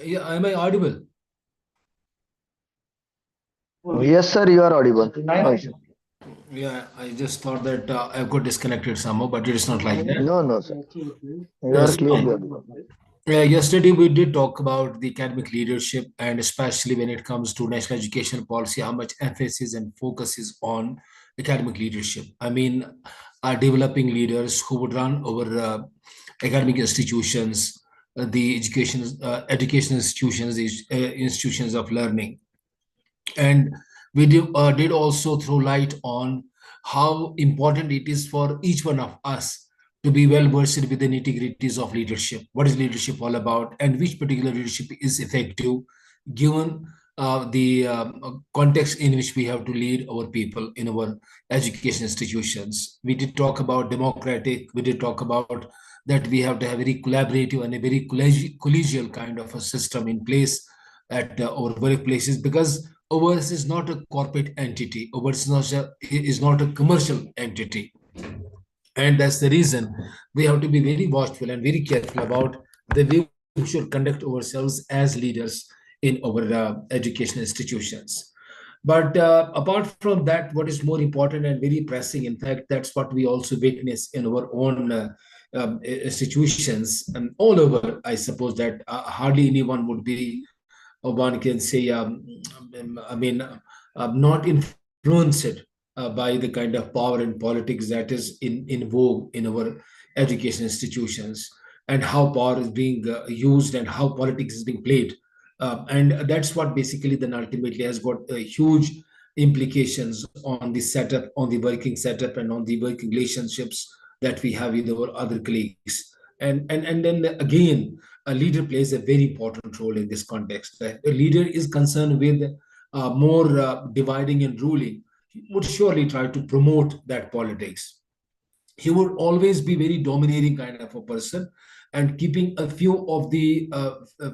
Yeah, am I audible? Yes, sir, you are audible. No issue. Yeah, I just thought that I got disconnected somehow, but it is not like that. No, no, sir. You are Yes. clearly audible. Yesterday we did talk about the academic leadership, and especially when it comes to national education policy, how much emphasis and focus is on academic leadership. I mean, developing leaders who would run over academic institutions, the education institutions, these institutions of learning. And we did also throw light on how important it is for each one of us to be well versed with the nitty-gritties of leadership. What is leadership all about, and which particular leadership is effective given the context in which we have to lead our people in our education institutions. We did talk about democratic. We did talk about that we have to have a very collaborative and a very collegial kind of a system in place at our workplaces, because ours is not a corporate entity. Ours is not a commercial entity. And that's the reason we have to be very watchful and very careful about the way we should conduct ourselves as leaders in our education institutions. But apart from that, what is more important and very pressing, in fact, that's what we also witness in our own institutions all over. I suppose that hardly anyone would be, one can say, I mean, not influenced by the kind of power and politics that is in vogue in our education institutions, and how power is being used and how politics is being played. And that's what basically then ultimately has got huge implications on the setup, on the working setup, and on the working relationships that we have with our other colleagues. And then again, a leader plays a very important role in this context. That a leader is concerned with more dividing and ruling. He would surely try to promote that politics. He would always be very domineering kind of a person, and keeping a few of the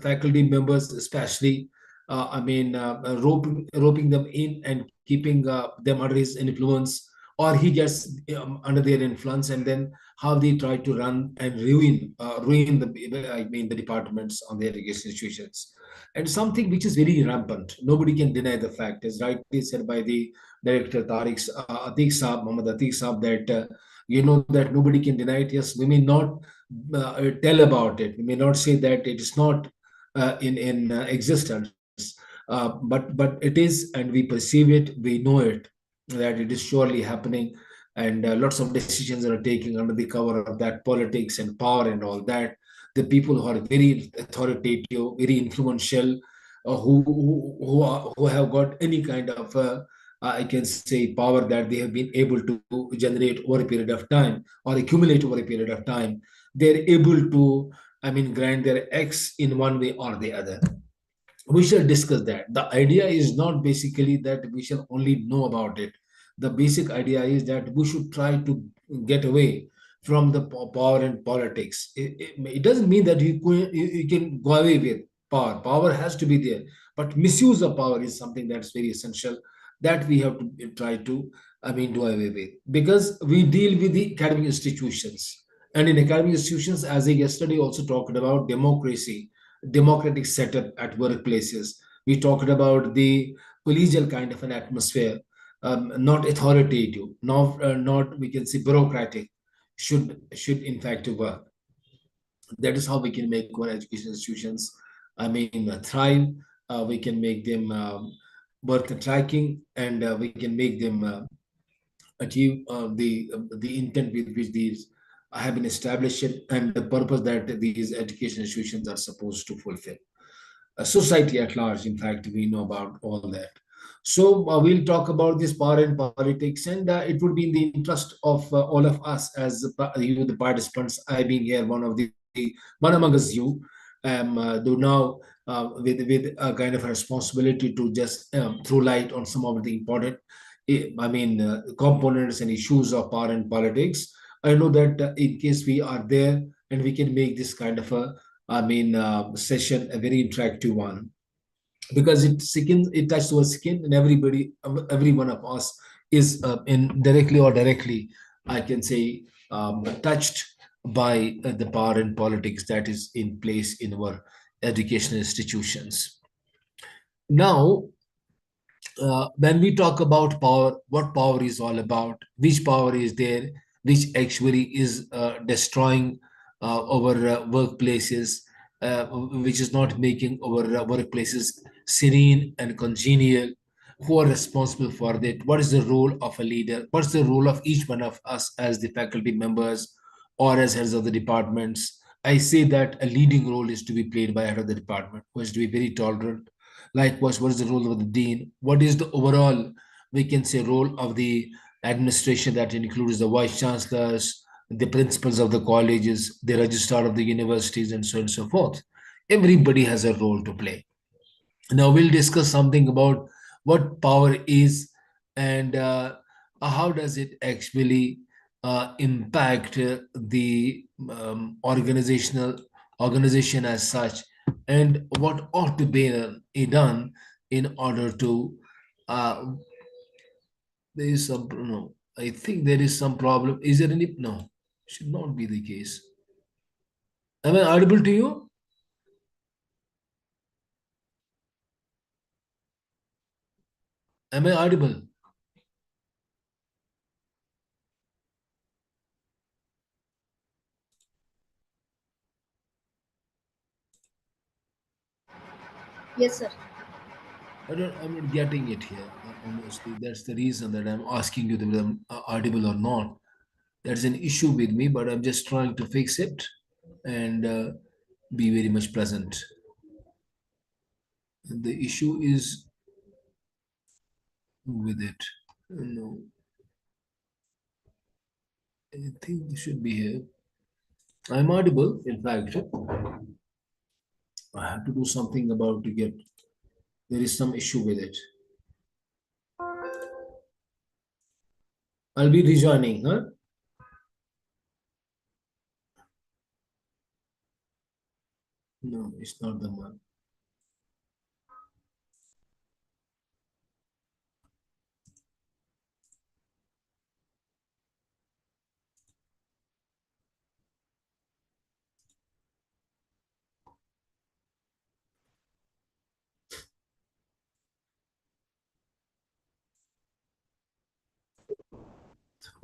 faculty members especially, roping them in and keeping them under his influence, or he gets under their influence, and then how they try to run and ruin the departments on the education institutions. And something which is very rampant, nobody can deny the fact, as rightly said by the director Atiq Saab, Muhammad Atiq Saab, that you know that nobody can deny it. Yes, we may not tell about it, we may not say that it is not in existence, but it is, and we perceive it, we know it, that it is surely happening. And lots of decisions are taken under the cover of that politics and power and all that. The people who are very authoritative, very influential, who have got any kind of I can say power that they have been able to generate over a period of time or accumulate over a period of time, they're able to, grant their X in one way or the other. We shall discuss that. The idea is not basically that we shall only know about it. The basic idea is that we should try to get away from the power and politics. It doesn't mean that you can go away with power. Power has to be there, but misuse of power is something that's very essential, that we have to try to, do away with, because we deal with the academic institutions. And in academic institutions, as I yesterday also talked about democracy, democratic setup at workplaces. We talked about the collegial kind of an atmosphere, not authoritative, not we can say bureaucratic, should in fact work. That is how we can make our education institutions, thrive. We can make them worth tracking, and we can make them achieve the intent with which these have been established, and the purpose that these education institutions are supposed to fulfill. Society at large, in fact, we know about all that. So we'll talk about this power and politics, and it would be in the interest of all of us as you, the participants, I being here, one among us, you, do now with a kind of a responsibility to just throw light on some of the important, components and issues of power and politics. I know that in case we are there, and we can make this kind of a, session a very interactive one, because it touches our skin, and every one of us is in directly or directly, I can say, touched by the power and politics that is in place in our educational institutions. Now, when we talk about power, what power is all about, which power is there, which actually is destroying our workplaces, which is not making our workplaces serene and congenial, who are responsible for that, what is the role of a leader, what's the role of each one of us as the faculty members or as heads of the departments. I say that a leading role is to be played by head of the department, who is to be very tolerant. Likewise, what is the role of the dean? What is the overall, we can say, role of the administration that includes the vice chancellors, the principals of the colleges, the registrar of the universities, and so on and so forth. Everybody has a role to play. Now we'll discuss something about what power is and how does it actually impact the organization as such, and what ought to be done in order to. There is some no. I think there is some problem. Is there any no? Should not be the case. Am I audible to you? Am I audible? Yes, sir. I'm not getting it here. Honestly, that's the reason that I'm asking you whether I'm audible or not. That's an issue with me, but I'm just trying to fix it and be very much present. And the issue is with it. No, I think it should be here. I'm audible. In fact, I have to do something about to get. There is some issue with it. I'll be rejoining, huh? No, it's not the one.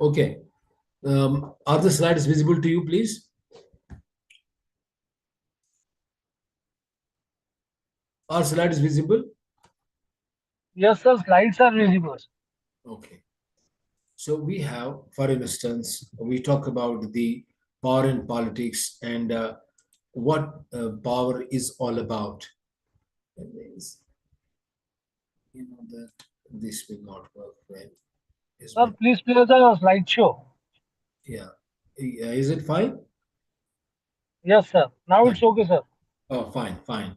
Okay. Are the slides visible to you, please? Are slides visible? Yes, sir. Slides are visible. Okay. So we have, for instance, we talk about the power in politics and what power is all about. That means, you know, that this will not work well. Sir, please play the slideshow. Yeah. Is it fine? Yes, sir. Now it's Fine. okay, sir. Oh, fine, fine.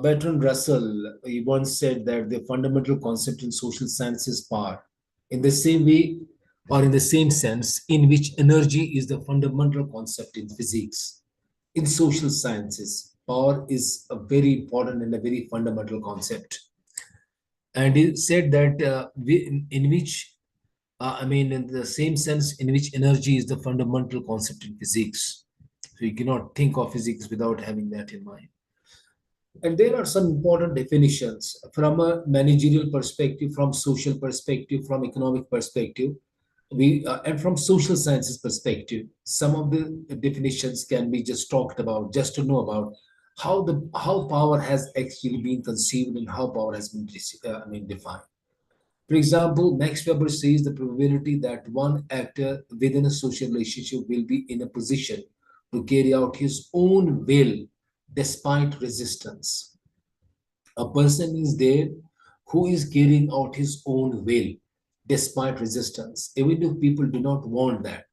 Bertrand Russell, he once said that the fundamental concept in social science is power. In the same way, or in the same sense, in which energy is the fundamental concept in physics. In social sciences, power is a very important and a very fundamental concept. And he said that in which, in the same sense in which energy is the fundamental concept in physics. So you cannot think of physics without having that in mind. And there are some important definitions from a managerial perspective, from social perspective, from economic perspective, and from social sciences perspective. Some of the definitions can be just talked about, just to know about how power has actually been conceived and how power has been defined. For example, Max Weber says the probability that one actor within a social relationship will be in a position to carry out his own will despite resistance. A person is there who is carrying out his own will despite resistance, even if people do not want that,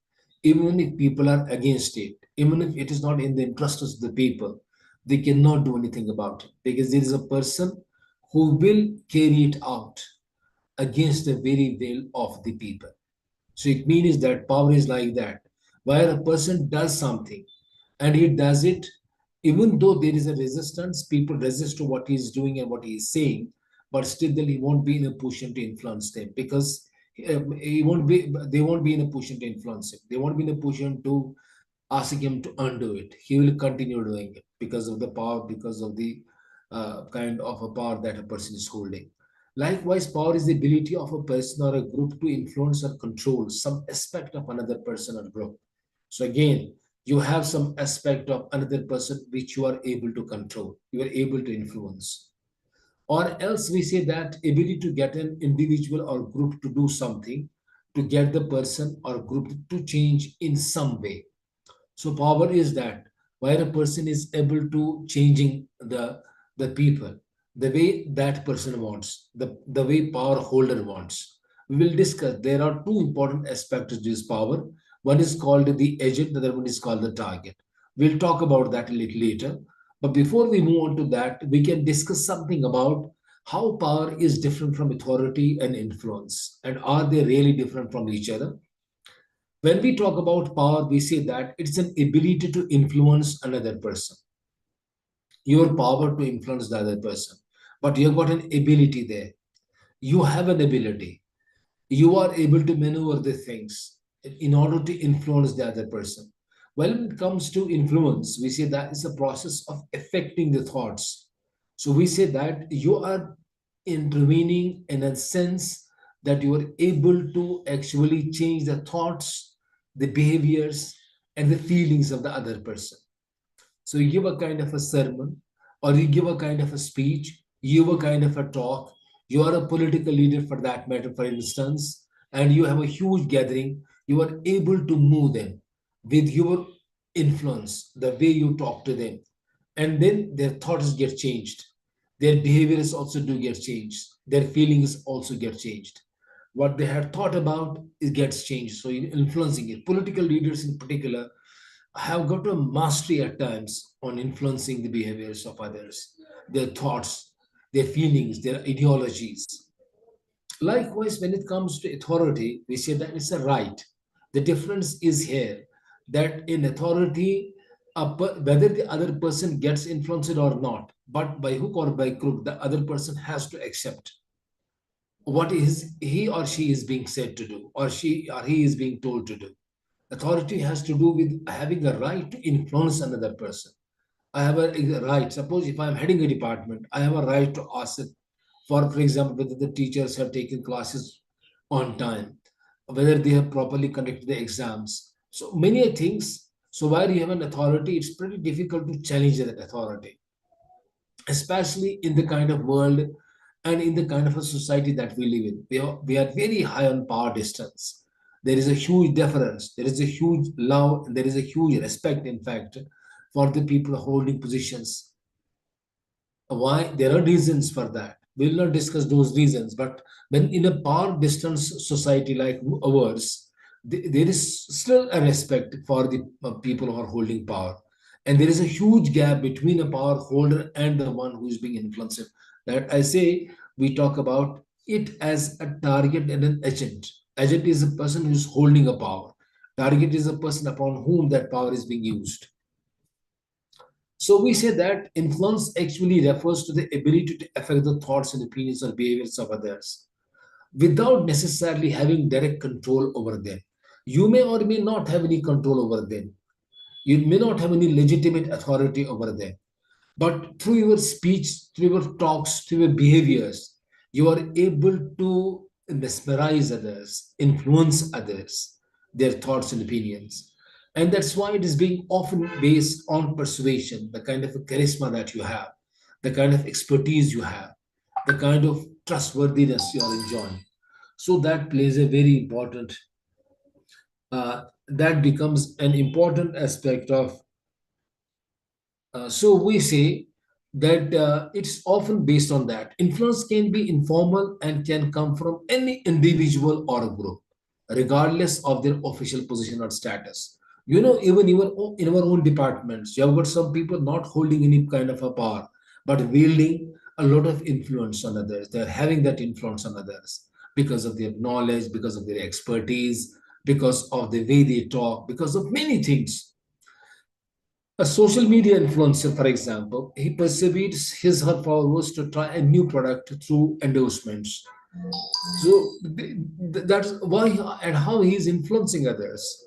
even if people are against it, even if it is not in the interest of the people, they cannot do anything about it because there is a person who will carry it out against the very will of the people. So it means that power is like that, where a person does something and he does it, even though there is a resistance, people resist to what he is doing and what he is saying, but still then he won't be in a position to influence them because they won't be in a position to influence him. They won't be in a position to asking him to undo it, he will continue doing it because of the power, because of the kind of a power that a person is holding. Likewise, power is the ability of a person or a group to influence or control some aspect of another person or group. So again, you have some aspect of another person which you are able to control, you are able to influence. Or else we say that ability to get an individual or group to do something, to get the person or group to change in some way. So power is that where a person is able to changing the people the way that person wants, the way power holder wants. We will discuss. There are two important aspects to this power. One is called the agent, the other one is called the target. We'll talk about that a little later. But before we move on to that, we can discuss something about how power is different from authority and influence, and are they really different from each other? When we talk about power, we say that it's an ability to influence another person, your power to influence the other person. But you've got an ability there. You have an ability. You are able to maneuver the things in order to influence the other person. When it comes to influence, we say that is a process of affecting the thoughts. So we say that you are intervening in a sense that you are able to actually change the thoughts, the behaviors, and the feelings of the other person. So you give a kind of a sermon, or you give a kind of a speech, you give a kind of a talk, you are a political leader for that matter, for instance, and you have a huge gathering, you are able to move them with your influence, the way you talk to them. And then their thoughts get changed. Their behaviors also do get changed. Their feelings also get changed. What they had thought about, it gets changed. So you're influencing it. Political leaders in particular have got a mastery at times on influencing the behaviors of others, their thoughts, their feelings, their ideologies. Likewise, when it comes to authority, we say that it's a right. The difference is here that in authority, whether the other person gets influenced or not, but by hook or by crook, the other person has to accept what is he or she is being said to do, or she or he is being told to do. Authority has to do with having a right to influence another person. I have a right. Suppose if I'm heading a department, I have a right to ask it for example, whether the teachers have taken classes on time, whether they have properly conducted the exams. So many things. So where you have an authority, it's pretty difficult to challenge that authority, especially in the kind of world and in the kind of a society that we live in. We are very high on power distance. There is a huge deference, there is a huge love, and there is a huge respect, in fact, for the people holding positions. Why? There are reasons for that. We will not discuss those reasons, but when in a power distance society like ours, there is still a respect for the people who are holding power. And there is a huge gap between a power holder and the one who is being influenced. That I say, we talk about it as a target and an agent. Agent is a person who is holding a power. Target is a person upon whom that power is being used. So we say that influence actually refers to the ability to affect the thoughts and opinions or behaviors of others without necessarily having direct control over them. You may or may not have any control over them. You may not have any legitimate authority over them. But through your speech, through your talks, through your behaviors, you are able to mesmerize others, influence others, their thoughts and opinions. And that's why it is being often based on persuasion, the kind of charisma that you have, the kind of expertise you have, the kind of trustworthiness you are enjoying. So that plays a very important, that becomes an important aspect of. So we say that it's often based on that. Influence can be informal and can come from any individual or a group, regardless of their official position or status. Even in our own departments, you have got some people not holding any kind of a power, but wielding a lot of influence on others. They're having that influence on others because of their knowledge, because of their expertise, because of the way they talk, because of many things. A social media influencer, for example, he persuades his or her followers to try a new product through endorsements. So that's why and how he is influencing others.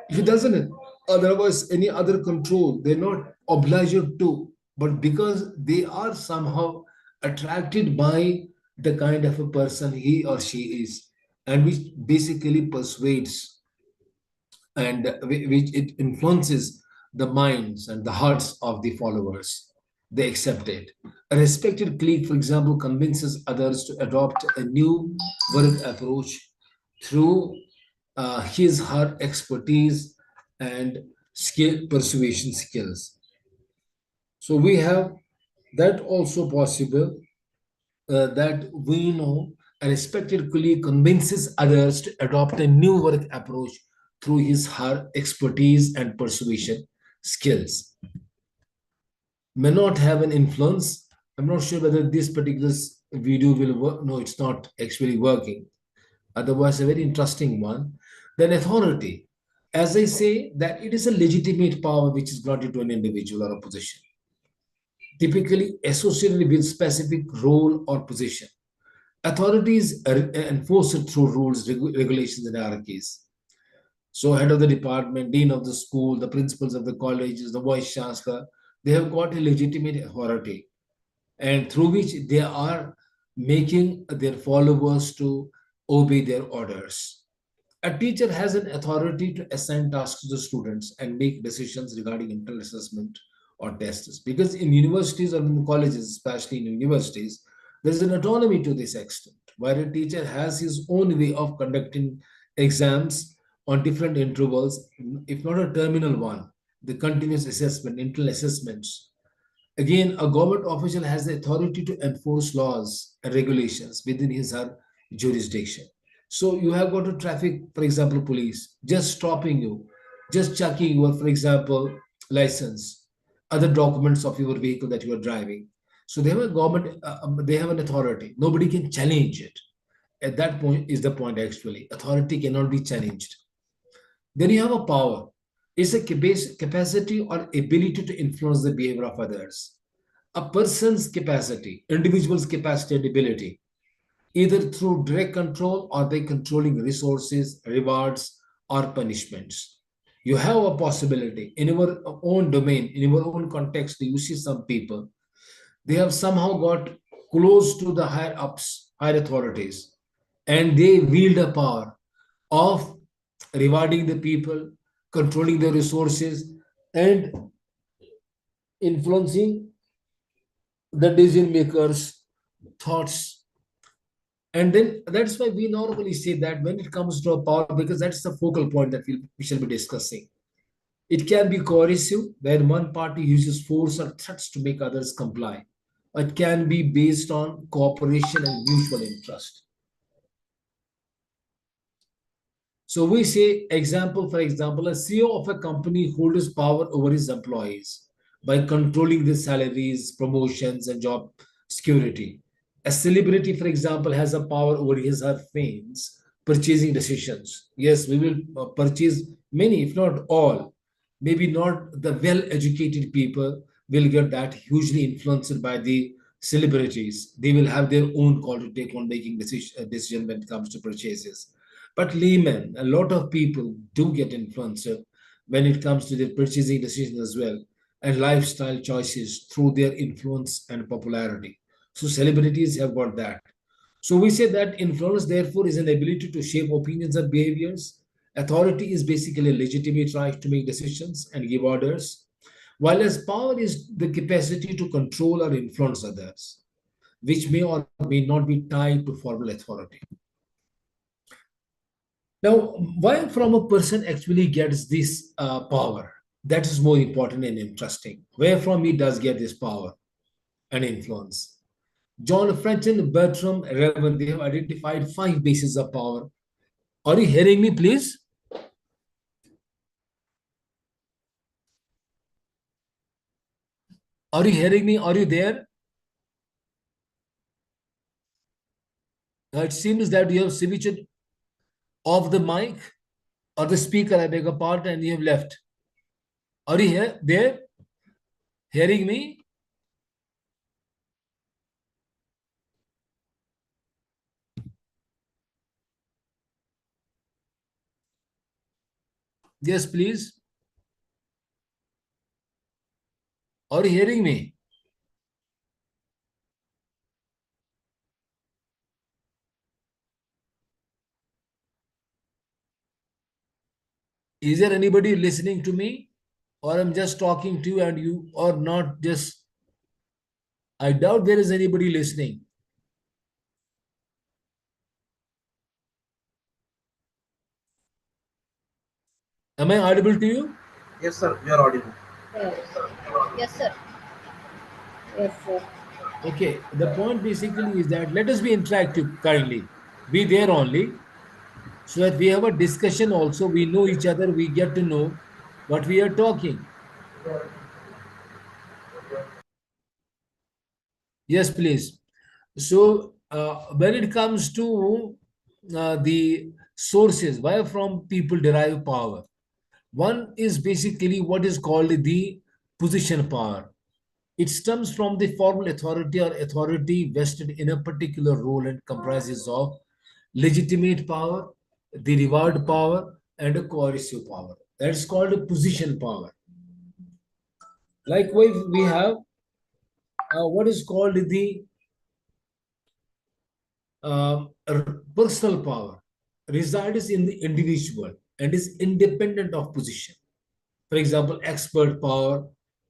He doesn't Otherwise, any other control, they're not obliged to, but because they are somehow attracted by the kind of a person he or she is, and which basically persuades and which it influences the minds and the hearts of the followers. They accept it. A respected colleague, for example, convinces others to adopt a new work approach through his her expertise and persuasion skills. So we have that also possible, that we know a respected colleague convinces others to adopt a new work approach through his her expertise and persuasion skills. May not have an influence. I'm not sure whether this particular video will work. No, it's not actually working. Otherwise, a very interesting one. Then authority. As I say, that it is a legitimate power which is granted to an individual or a position, typically associated with specific role or position. Authority is enforced through rules, regulations, and hierarchies. So, head of the department, dean of the school, the principals of the colleges, the vice chancellor, they have got a legitimate authority, and through which they are making their followers to obey their orders. A teacher has an authority to assign tasks to the students and make decisions regarding internal assessment or tests. Because in universities or in colleges, especially in universities, there is an autonomy to this extent, where a teacher has his own way of conducting exams on different intervals, if not a terminal one, the continuous assessment, internal assessments. Again, a government official has the authority to enforce laws and regulations within his or her jurisdiction. So you have got a traffic, for example, police just stopping you, just checking your, for example, license, other documents of your vehicle that you are driving. So they have a government, they have an authority. Nobody can challenge it. At that point is the point actually. Authority cannot be challenged. Then you have a power. It's a capacity or ability to influence the behavior of others. A person's capacity, individual's capacity and ability, either through direct control or by controlling resources, rewards, or punishments. You have a possibility in your own domain, in your own context. You see some people, they have somehow got close to the higher ups, higher authorities, and they wield a power of rewarding the people, controlling the resources, and influencing the decision makers' thoughts. And then that's why we normally say that when it comes to a power, because that's the focal point that we shall be discussing. It can be coercive, where one party uses force or threats to make others comply. It can be based on cooperation and mutual interest. So we say, example, for example, a CEO of a company holds power over his employees by controlling their salaries, promotions, and job security. A celebrity, for example, has a power over his or her fame's purchasing decisions. Yes, we will purchase many, if not all. Maybe not the well-educated people will get that hugely influenced by the celebrities. They will have their own call to take on making decision when it comes to purchases. But laymen, a lot of people do get influenced when it comes to their purchasing decisions as well, and lifestyle choices through their influence and popularity. So celebrities have got that. So we say that influence, therefore, is an ability to shape opinions and behaviors. Authority is basically a legitimate right to make decisions and give orders, while as power is the capacity to control or influence others, which may or may not be tied to formal authority. Now, why from a person actually gets this power? That is more important and interesting. Where from he does get this power and influence? John Frenton, Bertram, Raven, they have identified 5 bases of power. Are you hearing me, please? Are you hearing me? Are you there? It seems that you have switched off the mic or the speaker, I beg your pardon, and you have left. Are you here? There? Hearing me? Yes, please. Are you hearing me? Is there anybody listening to me? Or I'm just talking to you and you are not just... I doubt there is anybody listening. Am I audible to you? Yes, sir. You are audible. Yes, sir. Yes, sir. Okay, the point basically is that let us be interactive kindly. Be there only so that we have a discussion also. We know each other, we get to know what we are talking. Yes, please. So, when it comes to the sources, where from people derive power, one is basically what is called the position power. It stems from the formal authority or authority vested in a particular role and comprises of legitimate power, the reward power, and a coercive power. That's called a position power. Likewise, we have what is called the personal power, resides in the individual and is independent of position. For example, expert power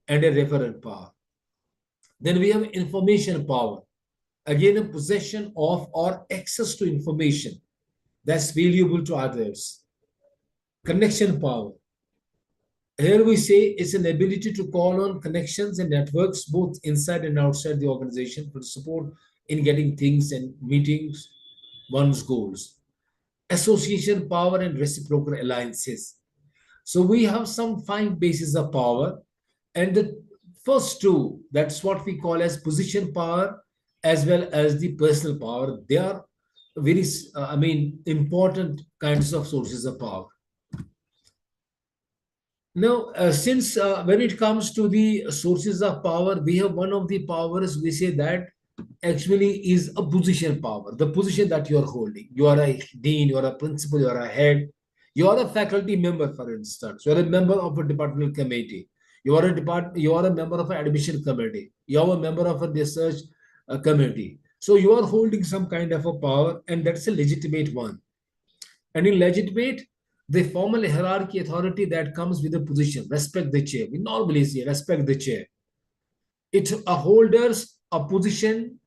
and a referent power. Then we have information power, again a possession of or access to information that's valuable to others. Connection power, here we say it's an ability to call on connections and networks both inside and outside the organization for support in getting things and meetings one's goals. Association power and reciprocal alliances. So we have some 5 bases of power, and the first two, that's what we call as position power as well as the personal power. They are very, important kinds of sources of power. Now, since when it comes to the sources of power, we have one of the powers we say that actually is a position power, the position that you are holding. You are a dean, you are a principal, you are a head, you are a faculty member, for instance. You are a member of a departmental committee. You are a member of an admission committee. You are a member of a research committee. So you are holding some kind of a power, and that's a legitimate one. And in legitimate, the formal hierarchy authority that comes with a position, respect the chair. We normally say respect the chair. It holders of position,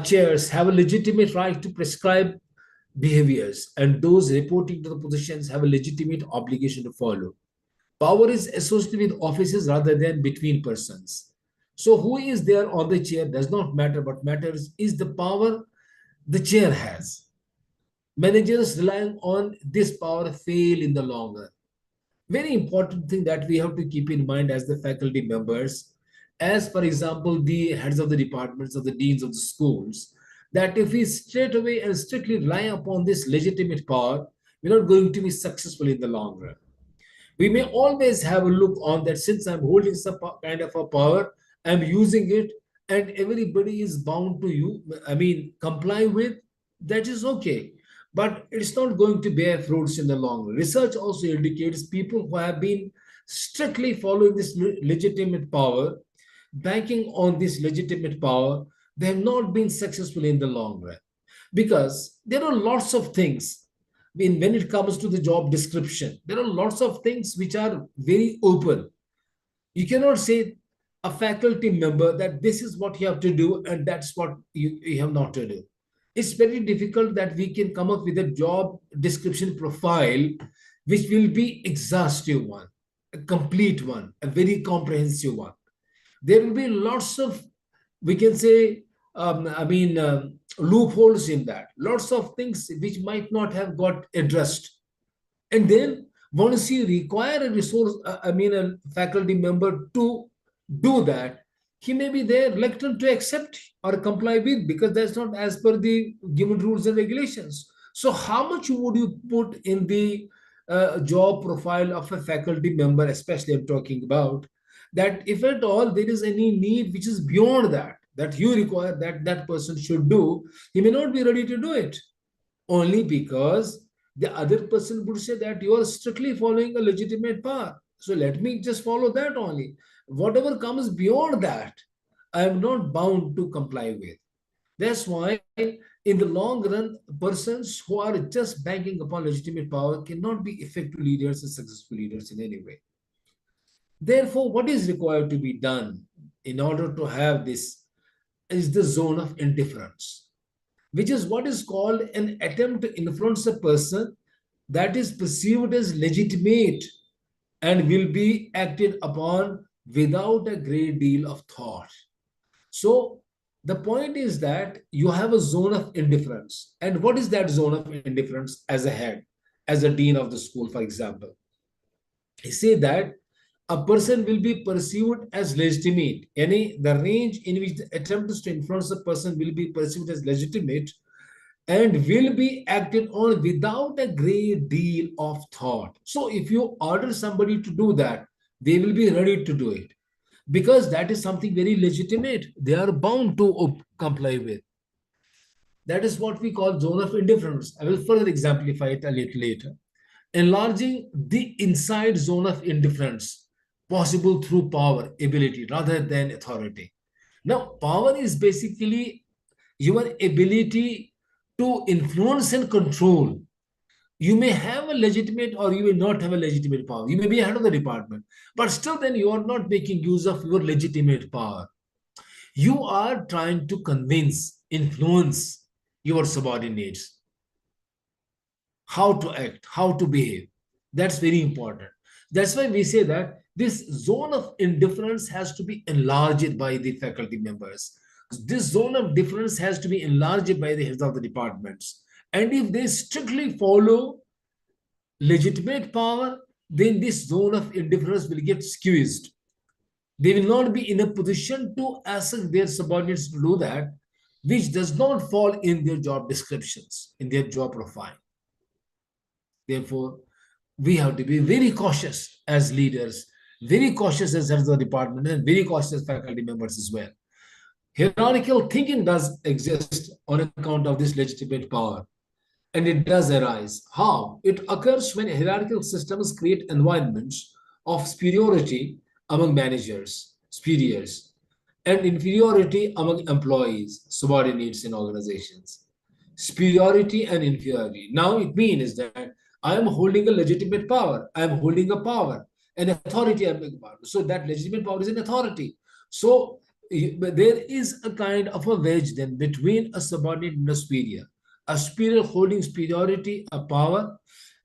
chairs have a legitimate right to prescribe behaviors, and those reporting to the positions have a legitimate obligation to follow. Power is associated with offices rather than between persons. So who is there on the chair does not matter. What matters is the power the chair has. Managers relying on this power fail in the long run. Very important thing that we have to keep in mind as the faculty members, as for example, the heads of the departments or the deans of the schools, that if we straight away and strictly rely upon this legitimate power, we're not going to be successful in the long run. We may always have a look on that since I'm holding some kind of a power, I'm using it, and everybody is bound to comply with, that is okay. But it's not going to bear fruits in the long run. Research also indicates people who have been strictly following this legitimate power, banking on this legitimate power, they have not been successful in the long run. Because there are lots of things when it comes to the job description, there are lots of things which are very open. You cannot say a faculty member that this is what you have to do and that's what you have not to do. It's very difficult that we can come up with a job description profile which will be exhaustive one, a complete one, a very comprehensive one. There will be lots of, we can say, loopholes in that, lots of things which might not have got addressed. And then once you require a resource, a faculty member to do that, he may be there reluctant to accept or comply with because that's not as per the given rules and regulations. So how much would you put in the job profile of a faculty member, especially I'm talking about, that if at all there is any need which is beyond that you require that person should do, he may not be ready to do it, only because the other person would say that you are strictly following a legitimate path. So let me just follow that only. Whatever comes beyond that, I am not bound to comply with. That's why, in the long run, persons who are just banking upon legitimate power cannot be effective leaders and successful leaders in any way. Therefore, what is required to be done in order to have this is the zone of indifference, which is what is called an attempt to influence a person that is perceived as legitimate and will be acted upon without a great deal of thought. So the point is that you have a zone of indifference. And what is that zone of indifference as a head, as a dean of the school, for example? He said that a person will be perceived as legitimate. Any the range in which the attempts to influence a person will be perceived as legitimate and will be acted on without a great deal of thought. So if you order somebody to do that, they will be ready to do it because that is something very legitimate. They are bound to comply with. That is what we call zone of indifference. I will further exemplify it a little later. Enlarging the inside zone of indifference possible through power, ability, rather than authority. Now, power is basically your ability to influence and control. You may have a legitimate or you may not have a legitimate power. You may be head of the department, but still then you are not making use of your legitimate power. You are trying to convince, influence your subordinates how to act, how to behave. That's very important. That's why we say that this zone of indifference has to be enlarged by the faculty members. This zone of difference has to be enlarged by the heads of the departments. And if they strictly follow legitimate power, then this zone of indifference will get squeezed. They will not be in a position to ask their subordinates to do that, which does not fall in their job descriptions, in their job profile. Therefore, we have to be very cautious as leaders, very cautious as heads of the department, and very cautious as faculty members as well. Hierarchical thinking does exist on account of this legitimate power, and it does arise. How? It occurs when hierarchical systems create environments of superiority among managers, superiors, and inferiority among employees, subordinates in organizations. Superiority and inferiority. Now it means that I am holding a legitimate power. I am holding a power, an authority. So that legitimate power is an authority. So there is a kind of a wedge then between a subordinate and a superior holding superiority, a power,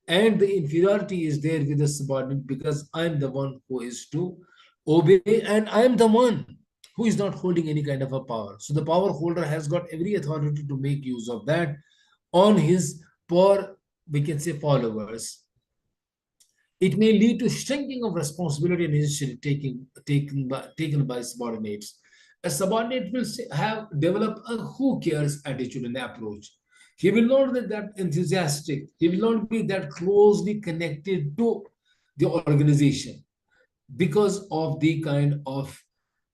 and the inferiority is there with the subordinate because I'm the one who is to obey and I'm the one who is not holding any kind of a power. So the power holder has got every authority to make use of that on his poor, we can say, followers. It may lead to shrinking of responsibility and initiative taken by subordinates. A subordinate will develop a who cares attitude and approach. He will not be that enthusiastic. He will not be that closely connected to the organization because of the kind of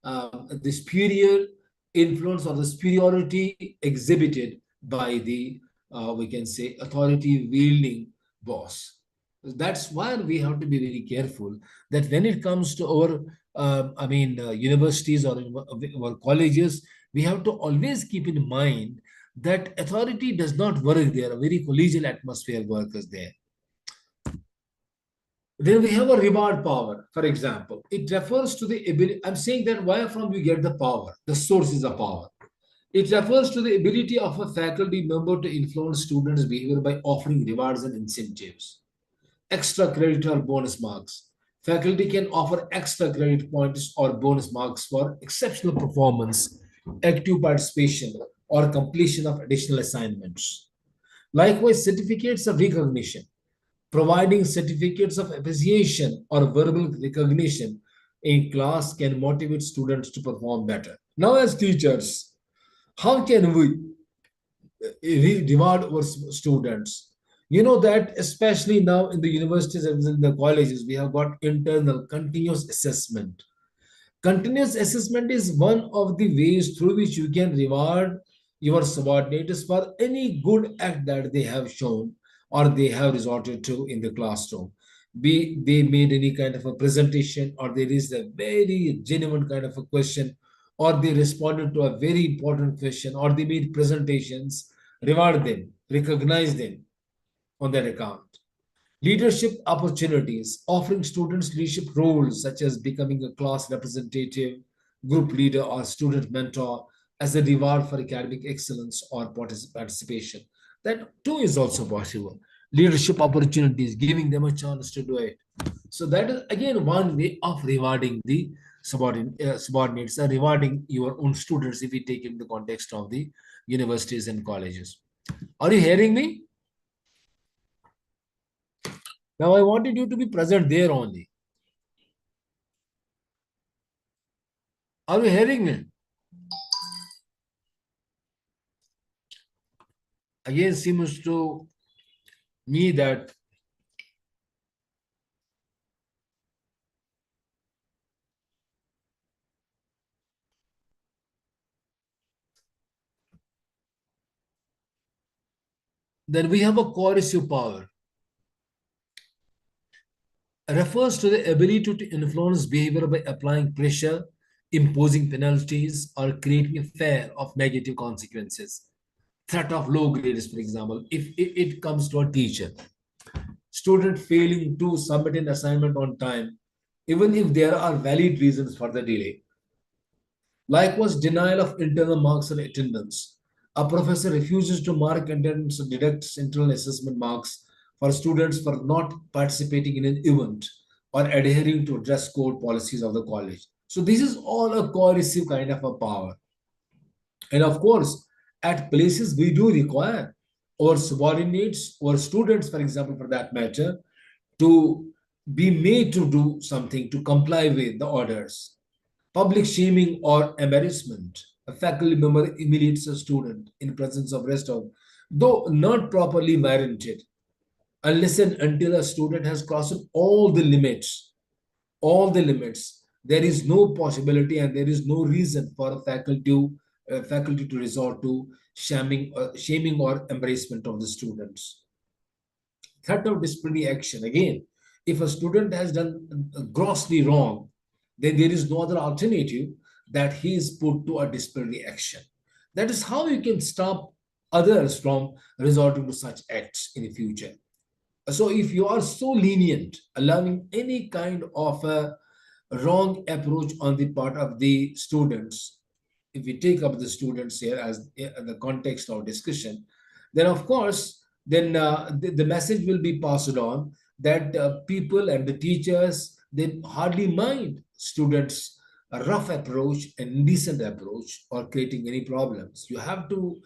the superior influence or the superiority exhibited by the, we can say, authority wielding boss. That's why we have to be very careful that when it comes to our, universities or our colleges, we have to always keep in mind that authority does not work there. A very collegial atmosphere works there. Then we have a reward power, for example. It refers to the ability. I'm saying that where from you get the power, the source is the power. It refers to the ability of a faculty member to influence students' behavior by offering rewards and incentives, extra credit or bonus marks. Faculty can offer extra credit points or bonus marks for exceptional performance, active participation, or completion of additional assignments. Likewise, certificates of recognition. Providing certificates of appreciation or verbal recognition in class can motivate students to perform better. Now, as teachers, how can we reward our students? You know that especially now in the universities and in the colleges, we have got internal continuous assessment. Continuous assessment is one of the ways through which you can reward your subordinates for any good act that they have shown or they have resorted to in the classroom. be they made any kind of a presentation, or there is a very genuine kind of a question, or they responded to a very important question, or they made presentations, reward them, recognize them on that account. Leadership opportunities, offering students leadership roles such as becoming a class representative, group leader, or student mentor as a reward for academic excellence or participation. That too is also possible. Leadership opportunities, giving them a chance to do it. So that is again one way of rewarding the subordinates and rewarding your own students if we take it in the context of the universities and colleges. Are you hearing me? Now I wanted you to be present there only. Are you hearing me? Again, seems to me that then we have a coercive power. It refers to the ability to influence behavior by applying pressure, imposing penalties, or creating a fear of negative consequences. Threat of low grades, for example, if it comes to a teacher, student failing to submit an assignment on time, even if there are valid reasons for the delay. Likewise, denial of internal marks or attendance. A professor refuses to mark attendance or deducts internal assessment marks for students for not participating in an event or adhering to dress code policies of the college. So this is all a coercive kind of a power. And of course, at places we do require our subordinates or students, for example, for that matter, to be made to do something to comply with the orders. Public shaming or embarrassment. A faculty member humiliates a student in presence of rest of, though not properly warranted, unless and until a student has crossed all the limits, there is no possibility and there is no reason for a faculty to resort to shaming or embarrassment of the students. Threat of disciplinary action. Again, if a student has done grossly wrong, then there is no other alternative that he is put to a disciplinary action. That is how you can stop others from resorting to such acts in the future. So if you are so lenient, allowing any kind of a wrong approach on the part of the students, if we take up the students here as the context of discussion, then of course, then the message will be passed on that people and the teachers, they hardly mind students' a rough approach and indecent approach or creating any problems. You have to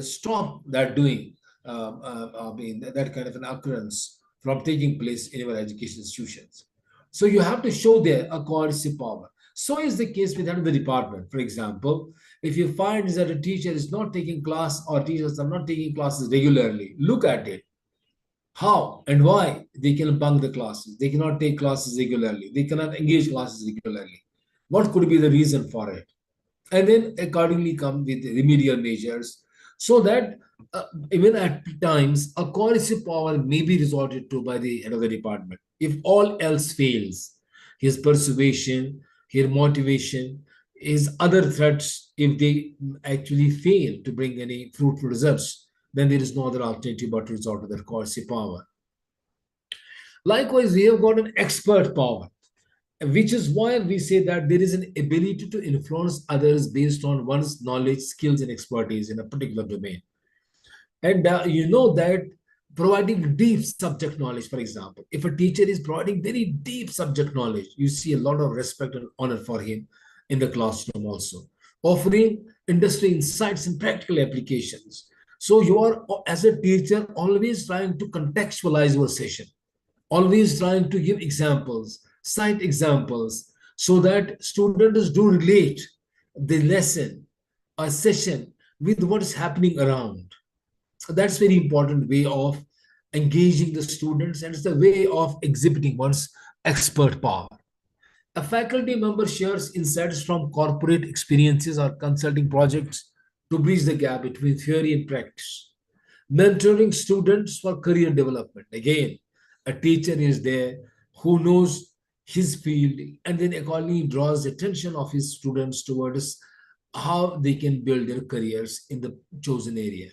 stop that doing, that kind of an occurrence from taking place in our education institutions. So you have to show there a coercive power. So is the case with another department. For example, if you find that a teacher is not taking class or teachers are not taking classes regularly, look at it. How and why they can bunk the classes. They cannot take classes regularly. They cannot engage classes regularly. What could be the reason for it? And then accordingly come with remedial measures so that even at times a coercive power may be resorted to by the head of the department. If all else fails, his persuasion, his motivation, his other threats, if they actually fail to bring any fruitful results, then there is no other alternative but to resort to that coercive power. Likewise, we have got an expert power, which is why we say that there is an ability to influence others based on one's knowledge, skills, and expertise in a particular domain. And you know that providing deep subject knowledge, for example, if a teacher is providing very deep subject knowledge, you see a lot of respect and honor for him in the classroom also. Offering industry insights and practical applications. So you are, as a teacher, always trying to contextualize your session, always trying to give examples, cite examples, so that students do relate the lesson or session with what is happening around. So that's very important way of engaging the students, and it's a way of exhibiting one's expert power. A faculty member shares insights from corporate experiences or consulting projects to bridge the gap between theory and practice. Mentoring students for career development. Again, A teacher is there who knows his field and then accordingly draws the attention of his students towards how they can build their careers in the chosen area,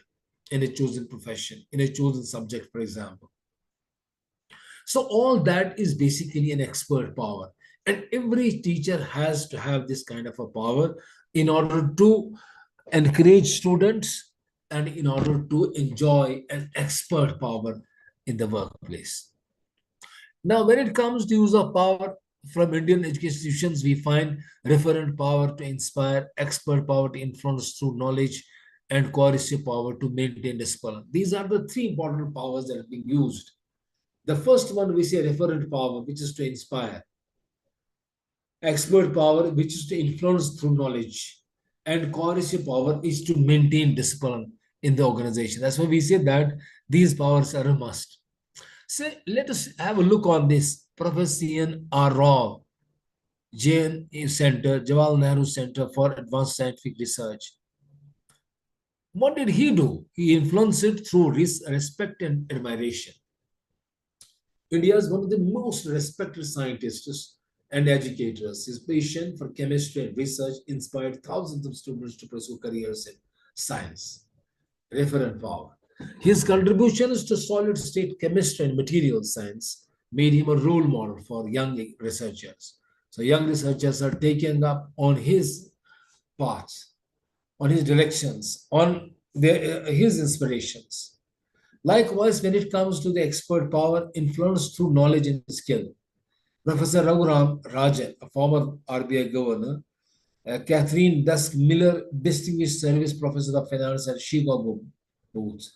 in a chosen profession, in a chosen subject, for example. So all that is basically an expert power. And every teacher has to have this kind of a power in order to encourage students and in order to enjoy an expert power in the workplace. Now, when it comes to use of power from Indian education institutions, we find referent power to inspire, expert power to influence through knowledge, and coercive power to maintain discipline. These are the three important powers that are being used. The first one we say referent power, which is to inspire. Expert power, which is to influence through knowledge. And coercive power is to maintain discipline in the organization. That's why we say that these powers are a must. So let us have a look on this. Professor C.N. R. Rao, JNU Center, Jawaharlal Nehru Center for Advanced Scientific Research. What did he do? He influenced it through respect and admiration. India is one of the most respected scientists and educators. His passion for chemistry and research inspired thousands of students to pursue careers in science. Referent power. His contributions to solid-state chemistry and material science made him a role model for young researchers. So young researchers are taking up on his paths, on his directions, on his inspirations. Likewise, when it comes to the expert power, influence through knowledge and skill. Professor Raghuram Rajan, a former RBI governor, Catherine Dusk Miller, Distinguished Service Professor of Finance at Chicago Booth,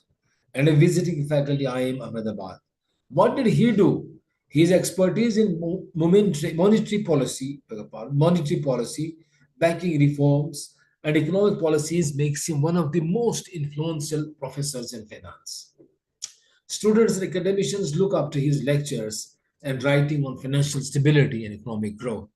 and a visiting faculty IIM Ahmedabad. What did he do? His expertise in monetary policy, banking reforms, and economic policies makes him one of the most influential professors in finance. Students and academicians look up to his lectures and writing on financial stability and economic growth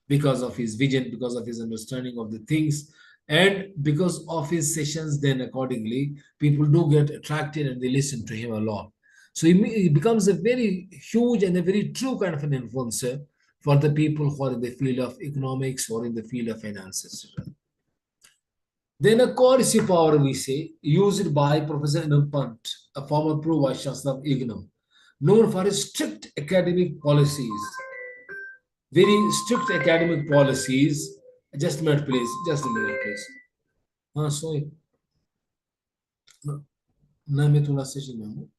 because of his vision, because of his understanding of the things, and because of his sessions. Then accordingly, people do get attracted and they listen to him a lot. So he becomes a very huge and a very true kind of an influencer for the people who are in the field of economics or in the field of finances. Then a coercive power, we say, used by Professor Anand Pant, a former pro-vice chancellor of IGNOU, known for his strict academic policies. Very strict academic policies. Just a minute, please. Just a minute, please. Sorry. मैं थोड़ा session में हूँ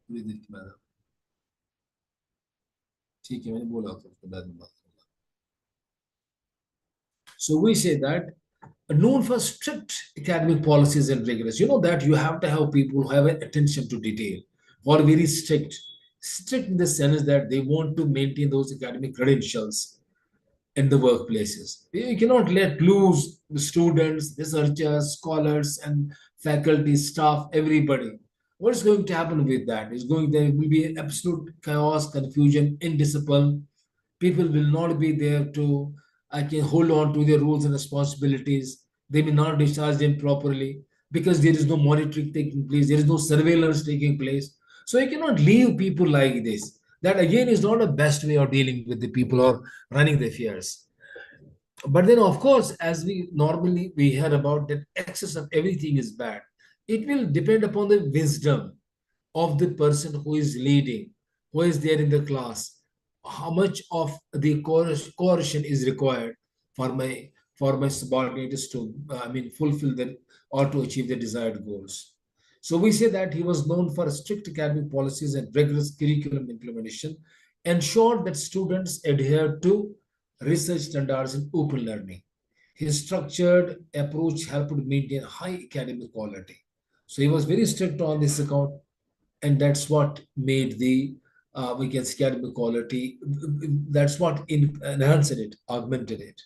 पूरी देर के बाद ठीक है मैंने बोला था उसके बाद में बात करूँगा. So we say that known for strict academic policies and rigorous. You know that you have to have people who have an attention to detail, who are very strict. Strict in the sense that they want to maintain those academic credentials in the workplaces. You cannot let loose the students, researchers, scholars, and faculty, staff, everybody. What is going to happen with that? There will be absolute chaos, confusion, indiscipline. People will not be there to hold on to their rules and responsibilities. They may not discharge them properly because there is no monitoring taking place. There is no surveillance taking place. So you cannot leave people like this. That again is not the best way of dealing with the people or running the affairs. But then, of course, as we hear about that excess of everything is bad. It will depend upon the wisdom of the person who is leading, who is there in the class. How much of the coercion is required for my subordinates to fulfill or to achieve the desired goals. So we say that he was known for strict academic policies and rigorous curriculum implementation, ensured that students adhere to research standards and open learning. His structured approach helped maintain high academic quality. So he was very strict on this account, and that's what made the academic quality. That's what enhanced it, augmented it.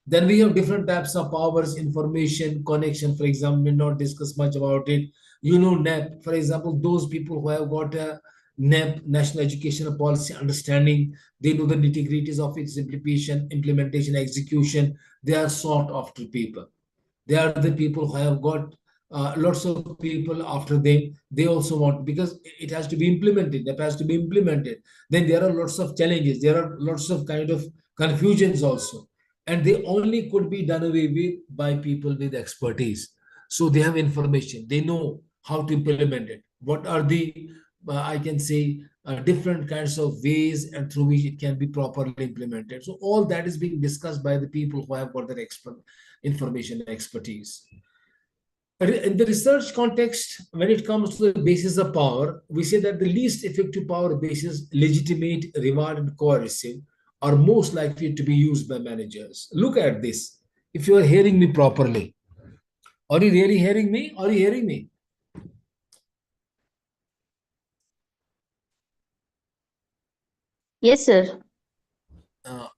Then we have different types of powers, information, connection. For example, we not discuss much about it. You know, NEP, for example, those people who have got a NEP, National Educational Policy understanding, they know the nitty-gritties of its implementation, execution. They are sought after people. They are the people who have got lots of people after them, they also want, because it has to be implemented, that has to be implemented. Then there are lots of challenges, there are lots of kind of confusions also, and they only could be done away with by people with expertise. So they have information, they know how to implement it, what are the I can say different kinds of ways and through which it can be properly implemented. So all that is being discussed by the people who have got that expert information expertise. In the research context, when it comes to the basis of power, we say that the least effective power basis, legitimate, reward, and coercive, are most likely to be used by managers. Look at this. If you are hearing me properly, are you really hearing me? Are you hearing me? Yes, sir.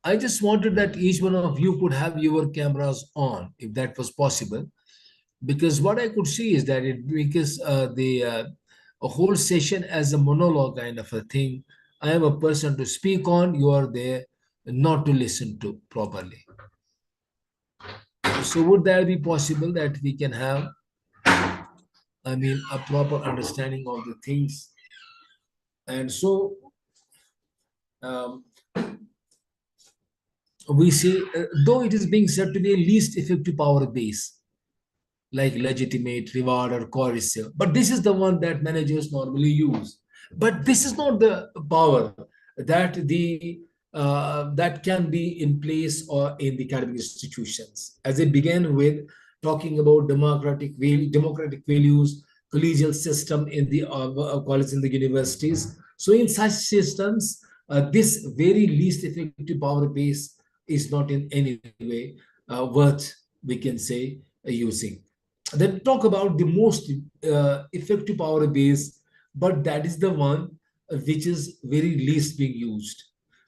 I just wanted that each one of you could have your cameras on, if that was possible, because what I could see is that it because the a whole session as a monologue kind of a thing. I am a person to speak on. You are there not to listen to properly. So would that be possible that we can have, I mean, a proper understanding of the things? And so um, we see, though it is being said to be a least effective power base, like legitimate, reward, or coercive. But this is the one that managers normally use. But this is not the power that can be in place or in the academic institutions. As I began with talking about democratic values, collegial system in the colleges and the universities. So in such systems, this very least effective power base is not in any way worth, we can say, using. Then talk about the most effective power base, but that is the one which is very least being used,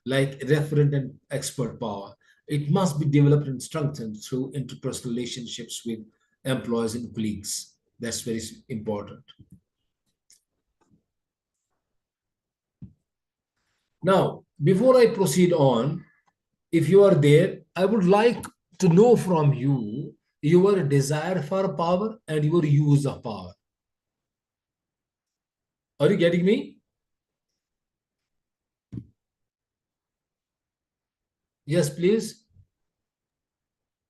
like referent and expert power. It must be developed and strengthened through interpersonal relationships with employees and colleagues. That's very important. Now, before I proceed on, if you are there, I would like to know from you your desire for power and your use of power. Are you getting me? Yes, please.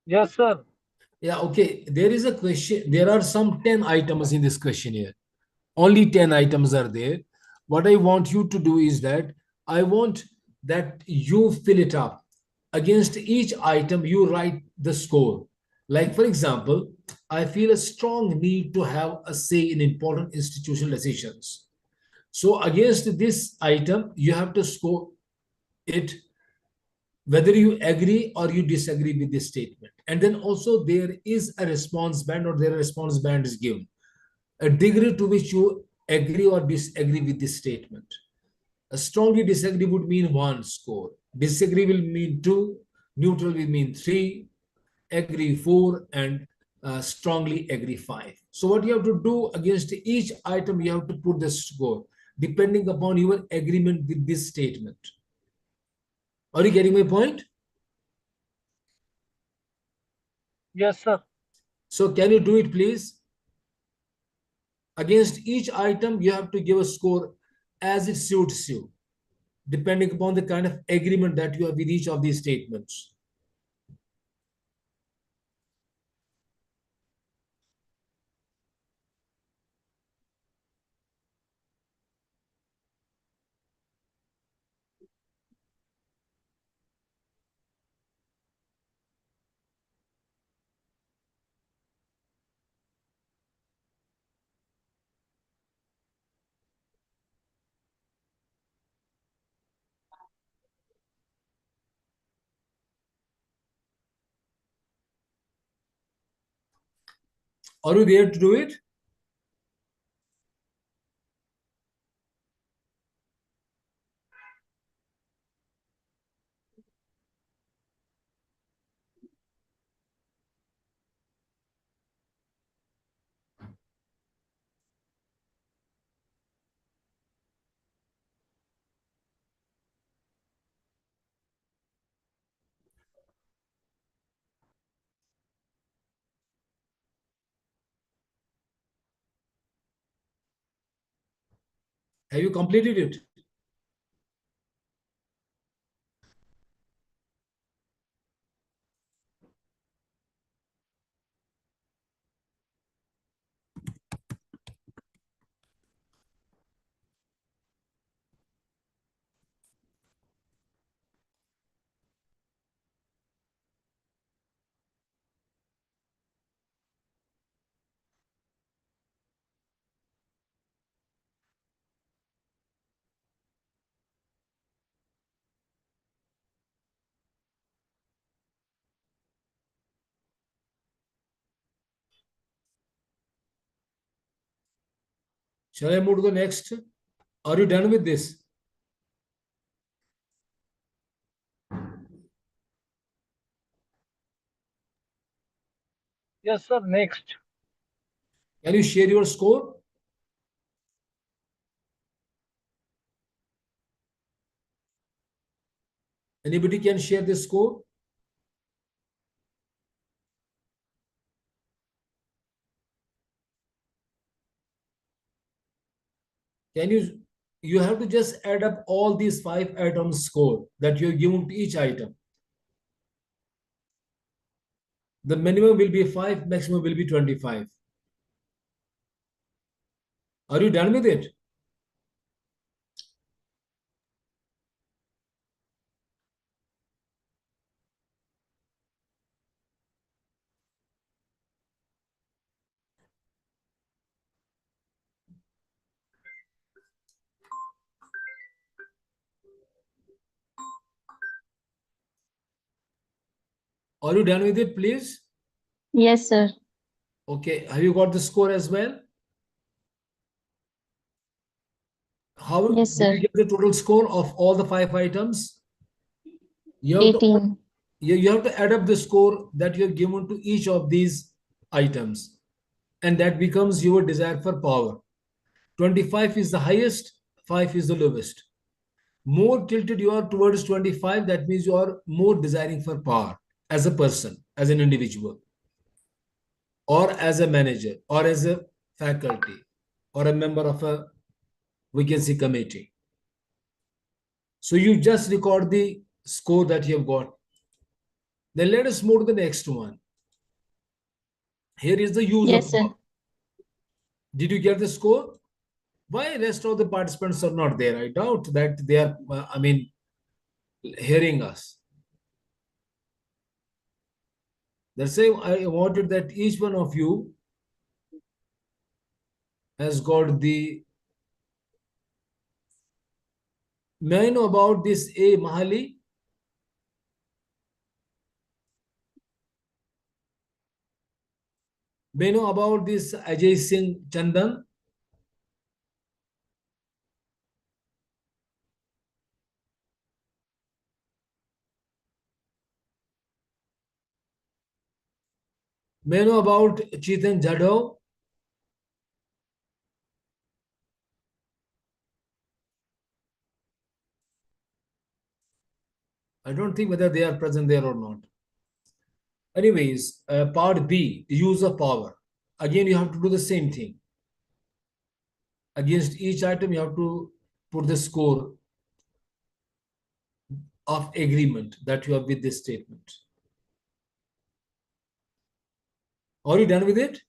Yes, sir. Yeah, okay. There is a question. There are some 10 items in this questionnaire. Only 10 items are there. What I want you to do is that I want that you fill it up. Against each item, you write the score. Like, for example, I feel a strong need to have a say in important institutional decisions. So, against this item, you have to score it whether you agree or you disagree with this statement. And then also there is a response band, or there a response band is given. A degree to which you agree or disagree with this statement. A strongly disagree would mean 1 score. Disagree will mean 2. Neutral will mean 3. Agree 4. And strongly agree 5. So what you have to do against each item, you have to put the score depending upon your agreement with this statement. Are you getting my point? Yes, sir. So can you do it, please? Against each item, you have to give a score as it suits you, depending upon the kind of agreement that you have with each of these statements. Are you there to do it? Have you completed it? Shall I move to the next? Are you done with this? Yes, sir. Next. Can you share your score? Anybody can share the score? Can you have to just add up all these 5 items score that you're given to each item. The minimum will be 5, maximum will be 25. Are you done with it? Are you done with it, please? Yes, sir. Okay. Have you got the score as well? How Yes, did sir. you get the total score of all the 5 items? You have to 18. you have to add up the score that you have given to each of these items, and that becomes your desire for power. 25 is the highest, 5 is the lowest. More tilted you are towards 25, that means you are more desiring for power as a person, as an individual, or as a manager, or as a faculty, or a member of a, we can say, committee. So you just record the score that you have got. Then let us move to the next one. Here is the use Yes, of sir. power. Did you get the score? Why rest of the participants are not there? I doubt that they are, hearing us. That's why I wanted that each one of you has got the. May I know about this A. Mahali? May I know about this Ajay Singh Chandan? May I know about Chetan Jadhav? I don't think whether they are present there or not. Anyways, part B, use of power. Again, you have to do the same thing. Against each item, you have to put the score of agreement that you have with this statement. Are you done with it?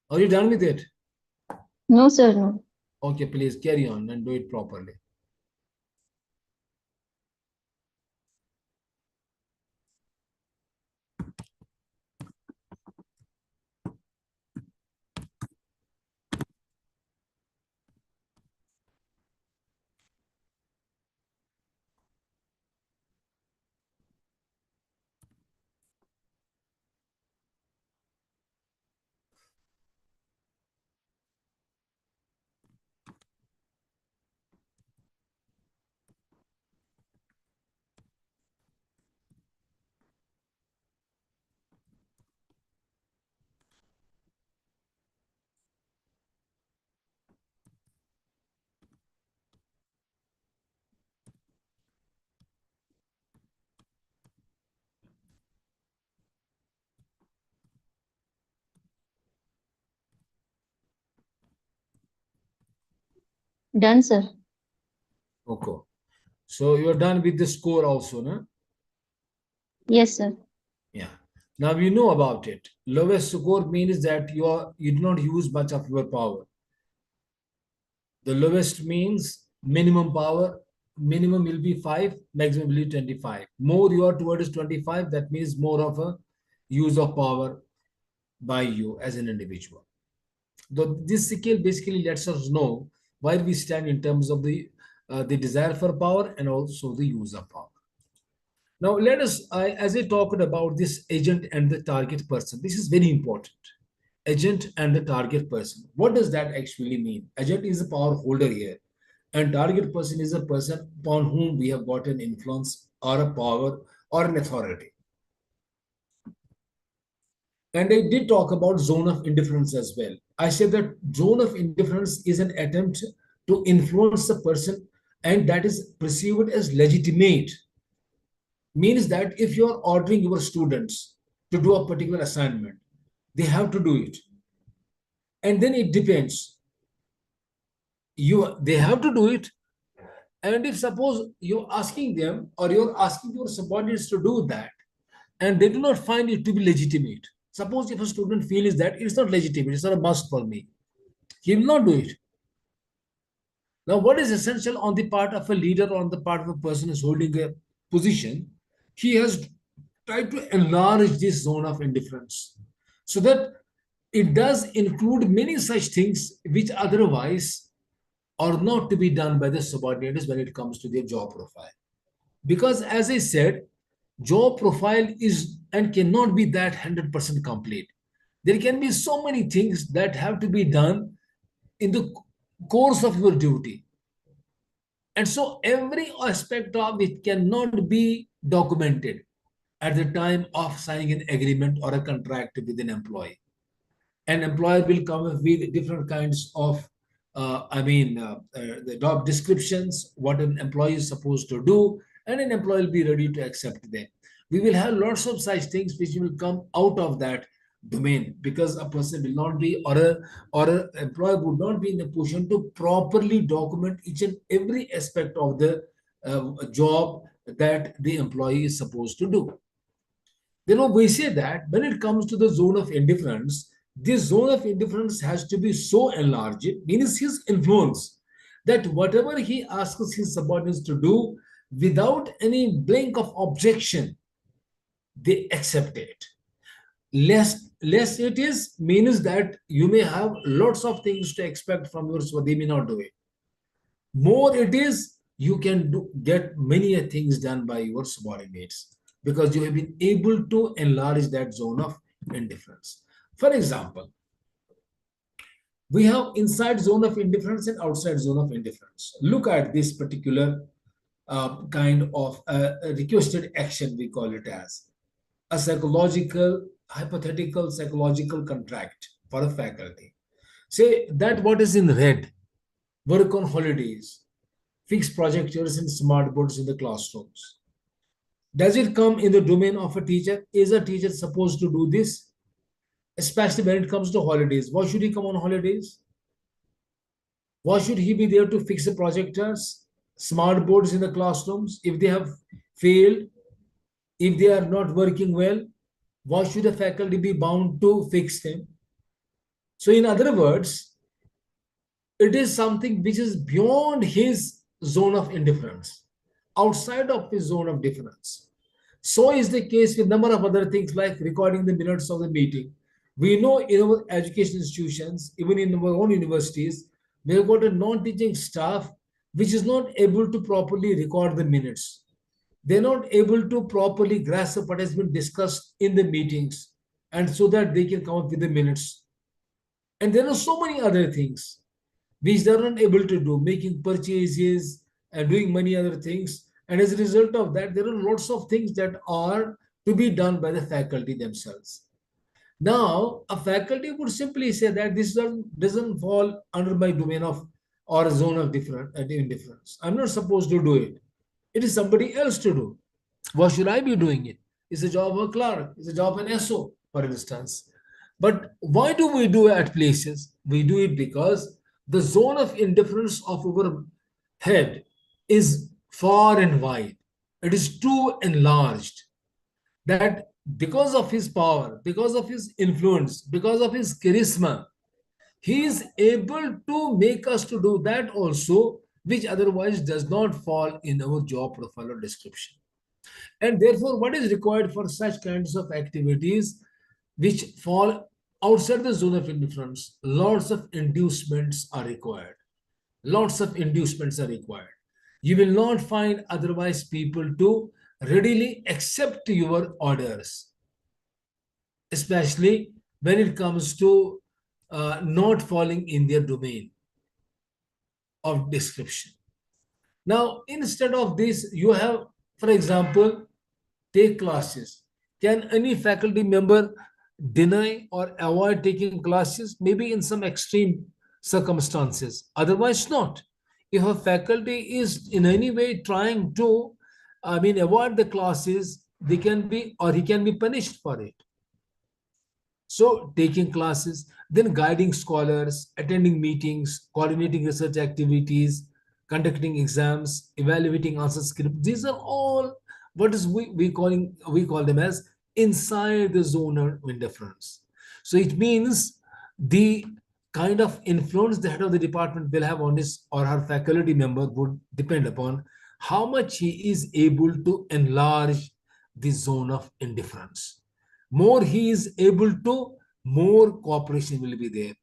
Are you done with it? No, sir. No. Okay, please carry on and do it properly. Done, sir. Okay. So you're done with the score also, no? Yes, sir. Yeah. Now you know about it. Lowest score means that you do not use much of your power. The lowest means minimum power. Minimum will be 5, maximum will be 25. More you are towards 25, that means more of a use of power by you as an individual. This scale basically lets us know where we stand in terms of the desire for power and also the use of power. Now, let us, as I talked about this agent and the target person, this is very important. Agent and the target person. What does that actually mean? Agent is a power holder here, and target person is a person upon whom we have got an influence or a power or an authority. And I did talk about zone of indifference as well. I said that zone of indifference is an attempt to influence the person, and that is perceived as legitimate. Means that if you are ordering your students to do a particular assignment, they have to do it. And then it depends. They have to do it. And if suppose you're asking them or you're asking your subordinates to do that, and they do not find it to be legitimate. Suppose if a student feels that it's not legitimate, it's not a must for me, he will not do it. Now, what is essential on the part of a leader or on the part of a person who is holding a position, he has tried to enlarge this zone of indifference so that it does include many such things which otherwise are not to be done by the subordinates when it comes to their job profile. Because as I said, job profile is and cannot be that 100% complete. There can be so many things that have to be done in the course of your duty. And so every aspect of it cannot be documented at the time of signing an agreement or a contract with an employee. An employer will come up with different kinds of the job descriptions, what an employee is supposed to do, and an employee will be ready to accept them. We will have lots of such things which will come out of that domain, because a person will not be, or an employer would not be in a position to properly document each and every aspect of the job that the employee is supposed to do. Then we say that when it comes to the zone of indifference, this zone of indifference has to be so enlarged, means his influence, that whatever he asks his subordinates to do, without any blink of objection, they accept it. Less it is, means that you may have lots of things to expect from yours, so they may not do it. More it is, you can get many things done by your subordinates, because you have been able to enlarge that zone of indifference. For example, we have inside zone of indifference and outside zone of indifference. Look at this particular kind of requested action, we call it as a hypothetical psychological contract for a faculty. Say that what is in red, work on holidays, fix projectors and smart boards in the classrooms. Does it come in the domain of a teacher? Is a teacher supposed to do this? Especially when it comes to holidays. Why should he come on holidays? Why should he be there to fix the projectors, smart boards in the classrooms? If they have failed, if they are not working well, why should the faculty be bound to fix them? So in other words, it is something which is beyond his zone of indifference, outside of his zone of difference. So is the case with a number of other things like recording the minutes of the meeting. We know in our education institutions, even in our own universities, we have got a non-teaching staff which is not able to properly record the minutes. They're not able to properly grasp what has been discussed in the meetings, and so that they can come up with the minutes. And there are so many other things which they're not able to do, making purchases and doing many other things. And as a result of that, there are lots of things that are to be done by the faculty themselves. Now, a faculty would simply say that this doesn't fall under my domain of or zone of indifference. I'm not supposed to do it. It is somebody else to do. Why should I be doing it? It's a job of a clerk. It's a job of an SO, for instance. But why do we do it at places? We do it because the zone of indifference of our head is far and wide. It is too enlarged that because of his power, because of his influence, because of his charisma, he is able to make us to do that also, which otherwise does not fall in our job profile or description. And therefore, what is required for such kinds of activities which fall outside the zone of indifference? Lots of inducements are required. Lots of inducements are required. You will not find otherwise people to readily accept your orders, especially when it comes to not falling in their domain of description. Now, instead of this, you have, for example, take classes. Can any faculty member deny or avoid taking classes? Maybe in some extreme circumstances. Otherwise, not. If a faculty is in any way trying to, avoid the classes, they can be or he can be punished for it. So taking classes, then guiding scholars, attending meetings, coordinating research activities, conducting exams, evaluating answer scripts. These are all what is we call them as inside the zone of indifference. So it means the kind of influence the head of the department will have on his or her faculty member would depend upon how much he is able to enlarge the zone of indifference. More he is able to, more cooperation will be there,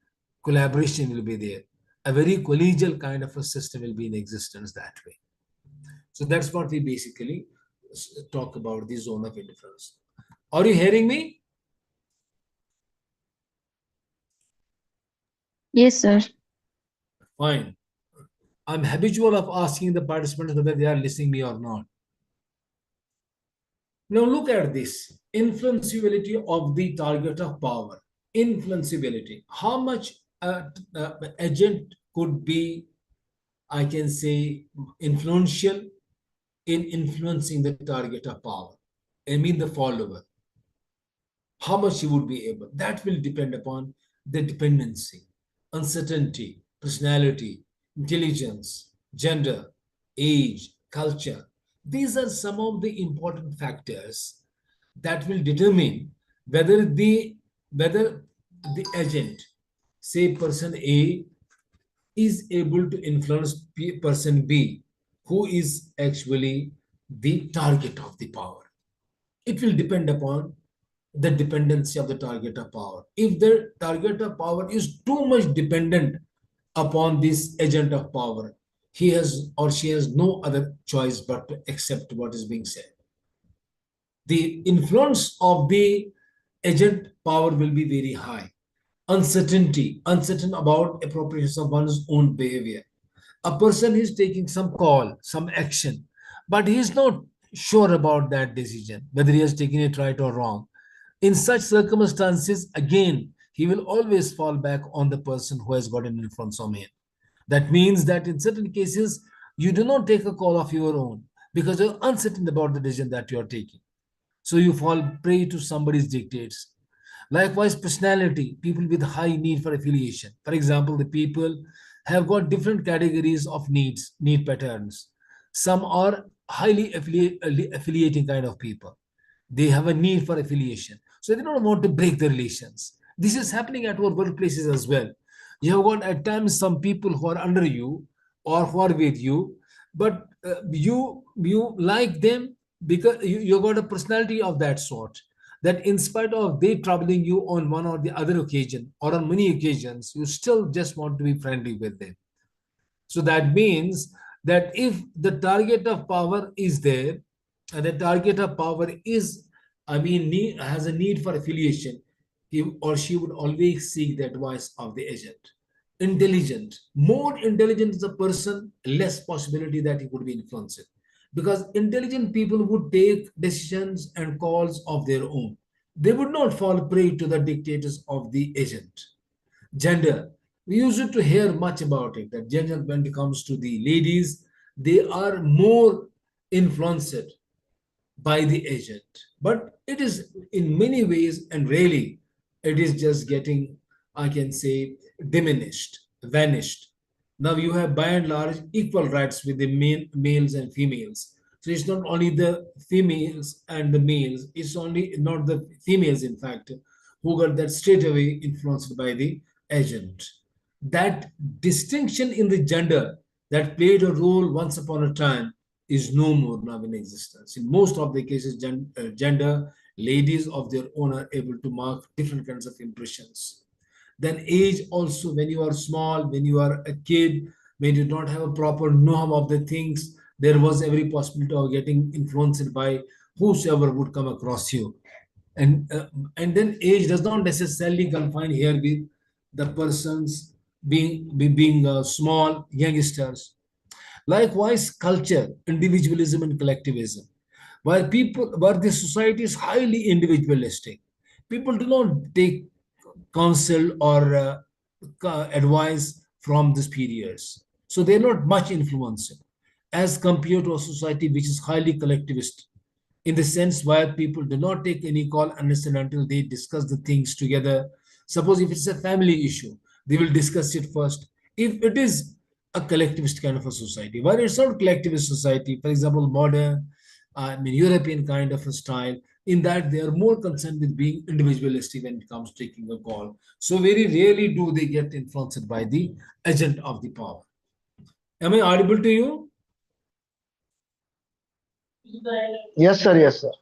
collaboration will be there. A very collegial kind of a system will be in existence that way. So that's what we basically talk about the zone of indifference. Are you hearing me? Yes, sir. Fine. I'm habitual of asking the participants whether they are listening me or not. Now look at this. Influenceability of the target of power. Influenceability. How much agent could be, I can say, influential in influencing the target of power? I mean the follower. How much he would be able. That will depend upon the dependency, uncertainty, personality, intelligence, gender, age, culture. These are some of the important factors that will determine whether the agent, say person A, is able to influence person B, who is actually the target of the power. It will depend upon the dependency of the target of power. If the target of power is too much dependent upon this agent of power, he has or she has no other choice but to accept what is being said. The influence of the agent power will be very high. Uncertain about appropriation of one's own behavior. A person is taking some call, some action, but he is not sure about that decision, whether he has taken it right or wrong. In such circumstances, again, he will always fall back on the person who has got an influence on him. That means that in certain cases, you do not take a call of your own because you're uncertain about the decision that you are taking. So you fall prey to somebody's dictates. Likewise, personality, people with high need for affiliation. For example, the people have got different categories of needs, need patterns. Some are highly affiliating kind of people. They have a need for affiliation. So they don't want to break the relations. This is happening at our workplaces as well. You have got at times some people who are under you or who are with you, but you like them because you got a personality of that sort, that in spite of they troubling you on one or the other occasion or on many occasions, you still just want to be friendly with them. So that means that if the target of power is there, and the target of power is, has a need for affiliation, he or she would always seek the advice of the agent. Intelligent. More intelligent is a person, less possibility that he could be influenced. Because intelligent people would take decisions and calls of their own. They would not fall prey to the dictators of the agent. Gender. We used to hear much about it, that gender, when it comes to the ladies, they are more influenced by the agent. But it is in many ways, and really, it is just getting, I can say, diminished, vanished. Now you have by and large equal rights with the males and females. So it's not only the females and the males, it's only not the females, in fact, who got that straight away influenced by the agent. That distinction in the gender that played a role once upon a time is no more now in existence. In most of the cases, gender, ladies of their own are able to mark different kinds of impressions. Then age also, when you are small, when you are a kid, when you don't have a proper know-how of the things, there was every possibility of getting influenced by whosoever would come across you. And then age does not necessarily confine here with the persons being small youngsters. Likewise, culture, individualism, and collectivism. Where the society is highly individualistic, people do not take counsel or advice from the superiors. So they're not much influenced as compared to a society which is highly collectivist, in the sense where people do not take any call unless and until they discuss the things together. Suppose if it's a family issue, they will discuss it first. If it is a collectivist kind of a society, where it's not collectivist society, for example, modern, European kind of a style, in that they are more concerned with being individualistic when it comes to taking a call. So very rarely do they get influenced by the agent of the power. Am I audible to you? Yes, sir. Yes, sir.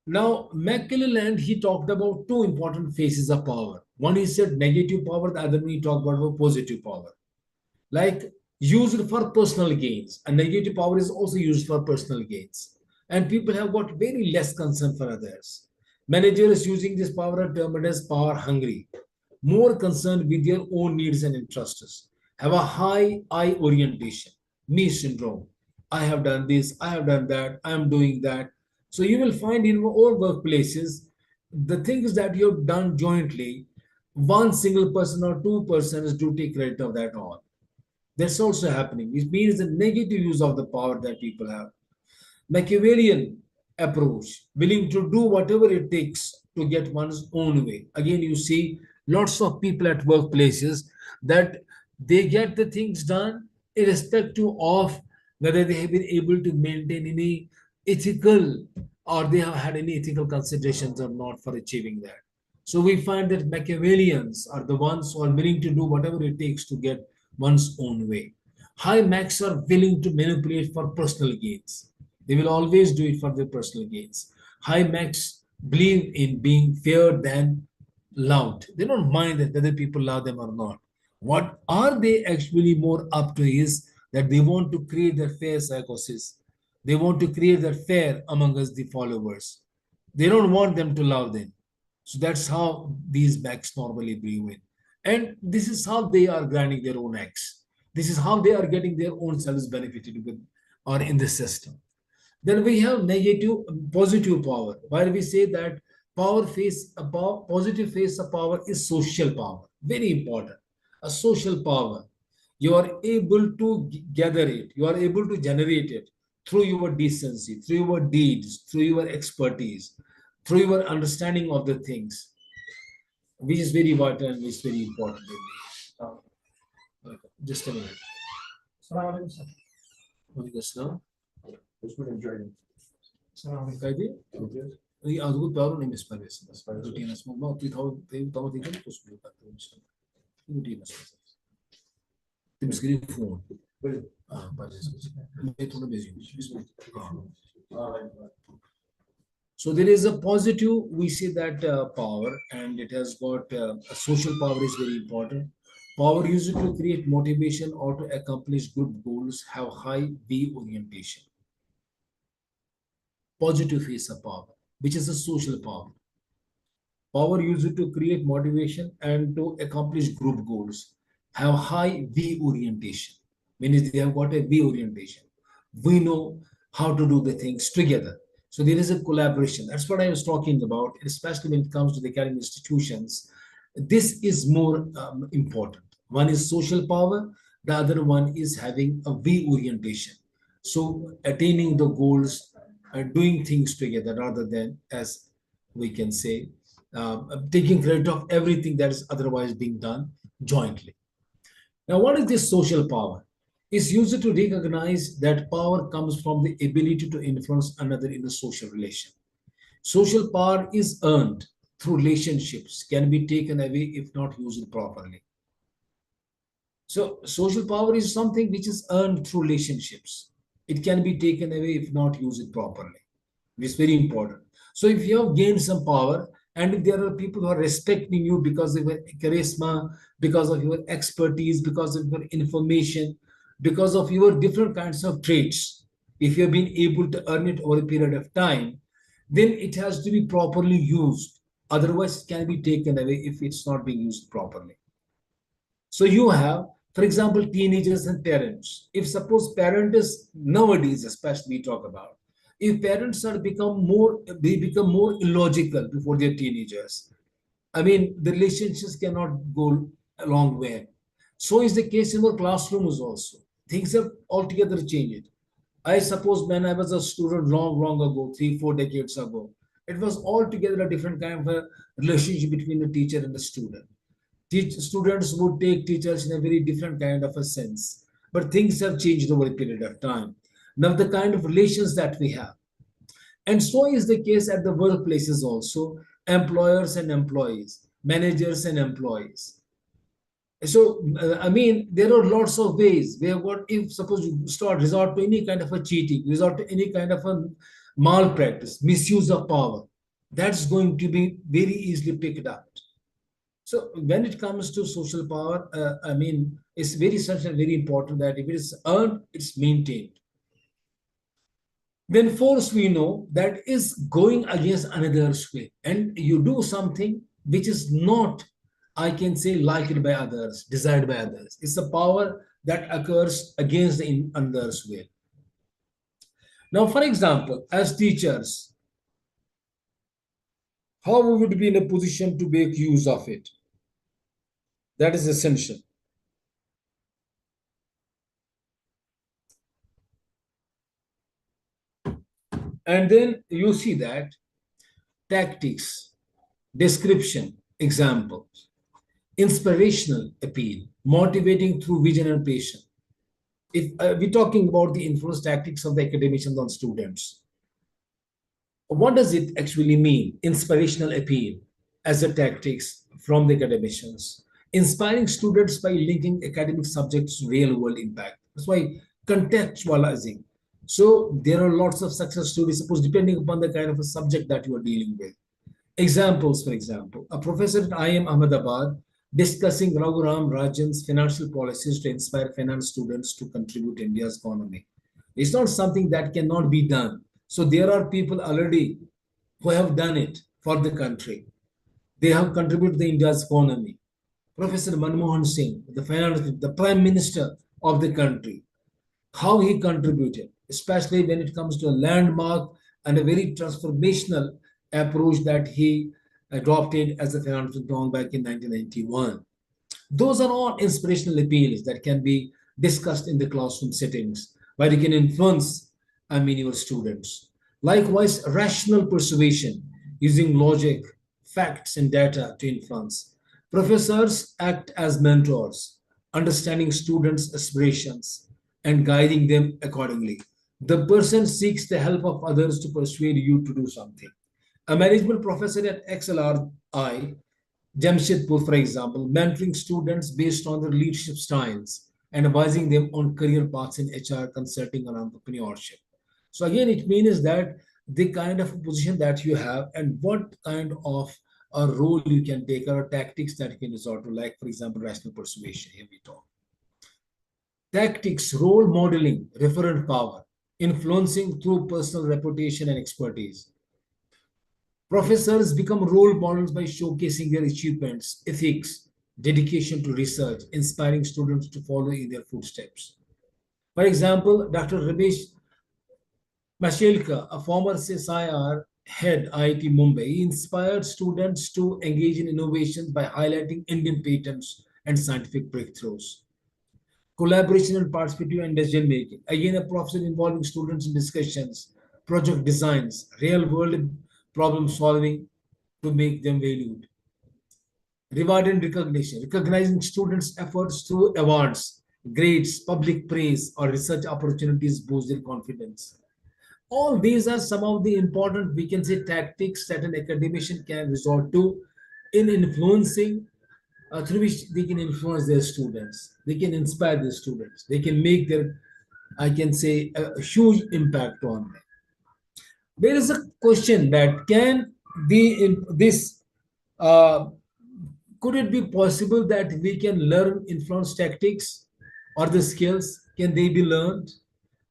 Now, McClelland, he talked about two important phases of power. One he said negative power, the other one he talked about positive power. Like used for personal gains. And negative power is also used for personal gains. And people have got very less concern for others. Managers using this power are termed as power hungry, more concerned with their own needs and interests, have a high I orientation, me syndrome. I have done this, I have done that, I am doing that. So you will find in all workplaces, the things that you have done jointly, one single person or two persons do take credit of that all. That's also happening. It means the negative use of the power that people have. Machiavellian approach, willing to do whatever it takes to get one's own way. Again, you see lots of people at workplaces that they get the things done irrespective of whether they have been able to maintain any ethical or they have had any ethical considerations or not for achieving that. So we find that Machiavellians are the ones who are willing to do whatever it takes to get one's own way. High Macs are willing to manipulate for personal gains. They will always do it for their personal gains. High Macs believe in being feared than loved. They don't mind that whether people love them or not. What are they actually more up to is that they want to create their fair psychosis. They want to create that fear among us, the followers. They don't want them to love them. So that's how these backs normally brew in. And this is how they are grinding their own eggs. This is how they are getting their own selves benefited with or in the system. Then we have negative, positive power, where we say that positive face of power is social power. Very important. A social power. You are able to gather it. You are able to generate it through your decency, through your deeds, through your expertise, through your understanding of the things, which is very vital and which is very important. Just a minute. Just now. Kaydı? İyi adı doğru neymiş parası? Routine asma. Ma tu tava tentando possuir o cartão de routine asma. Temos que ir phone. Ah, parece. Eu tô no mesmo. So there is a positive, we see that power, and it has got a social power is very important. Power used to create motivation or to accomplish good goals, have high V orientation. Positive face of power, which is a social power. Power used to create motivation and to accomplish group goals, have high V orientation. Means they have got a V orientation. We know how to do the things together. So there is a collaboration. That's what I was talking about, especially when it comes to the academic institutions. This is more important. One is social power. The other one is having a V orientation. So attaining the goals, doing things together rather than, as we can say, taking credit of everything that is otherwise being done jointly. Now, what is this social power? It's used to recognize that power comes from the ability to influence another in a social relation. Social power is earned through relationships, can be taken away if not used properly. So, social power is something which is earned through relationships. It can be taken away if not used properly. It's very important. So, if you have gained some power, and if there are people who are respecting you because of your charisma, because of your expertise, because of your information, because of your different kinds of traits, if you have been able to earn it over a period of time, then it has to be properly used. Otherwise, it can be taken away if it's not being used properly. So you have, for example, teenagers and parents. If suppose parent is nowadays, especially we talk about, if parents are become more, they become more illogical before they're teenagers. I mean, the relationships cannot go a long way. So is the case in our classrooms also. Things have altogether changed. I suppose when I was a student long, long ago, 3, 4 decades ago, it was altogether a different kind of a relationship between the teacher and the student. Students would take teachers in a very different kind of a sense. But things have changed over a period of time. Now, the kind of relations that we have. And so is the case at the workplaces also, employers and employees, managers and employees. So, I mean, there are lots of ways where what if suppose you start resort to any kind of a cheating, resort to any kind of a malpractice, misuse of power, that's going to be very easily picked up. So when it comes to social power, I mean, it's very such and very important that if it is earned, it's maintained. Then force we know that is going against another's way, and you do something which is not, I can say, liked by others, desired by others. It's a power that occurs against the another's will. Now, for example, as teachers, how we would be in a position to make use of it? That is essential. And then you see that tactics, description, examples, inspirational appeal, motivating through vision and passion. If we're talking about the influence tactics of the academicians on students, what does it actually mean? Inspirational appeal as a tactics from the academicians, inspiring students by linking academic subjects to real world impact. That's why contextualizing. So there are lots of success stories, suppose depending upon the kind of a subject that you are dealing with. Examples, for example, a professor at IIM Ahmedabad discussing Raghuram Rajan's financial policies to inspire finance students to contribute to India's economy. It's not something that cannot be done. So there are people already who have done it for the country. They have contributed to India's economy. Professor Manmohan Singh, the Prime Minister of the country, how he contributed, especially when it comes to a landmark and a very transformational approach that he adopted as a financial plan back in 1991. Those are all inspirational appeals that can be discussed in the classroom settings, where you can influence, I mean, your students. Likewise, rational persuasion using logic, facts, and data to influence. Professors act as mentors, understanding students' aspirations and guiding them accordingly. The person seeks the help of others to persuade you to do something. A management professor at XLRI, Jamshedpur, for example, mentoring students based on their leadership styles and advising them on career paths in HR, consulting, and entrepreneurship. So again, it means that the kind of position that you have and what kind of a role you can take or tactics that you can resort to, like, for example, rational persuasion, here we talk. Tactics, role modeling, referent power, influencing through personal reputation and expertise. Professors become role models by showcasing their achievements, ethics, dedication to research, inspiring students to follow in their footsteps. For example, Dr. Ramesh Mashelka, a former CSIR head IIT Mumbai, inspired students to engage in innovation by highlighting Indian patents and scientific breakthroughs. Collaboration and participative and decision making. Again, a professor involving students in discussions, project designs, real world problem solving, to make them valued. Reward and recognition, recognizing students' efforts through awards, grades, public praise, or research opportunities boost their confidence. All these are some of the important, we can say, tactics that an academician can resort to in influencing, through which they can influence their students, they can inspire their students, they can make their, I can say, a huge impact on them. There is a question that can the in this uh, could it be possible that we can learn influence tactics or the skills? Can they be learned?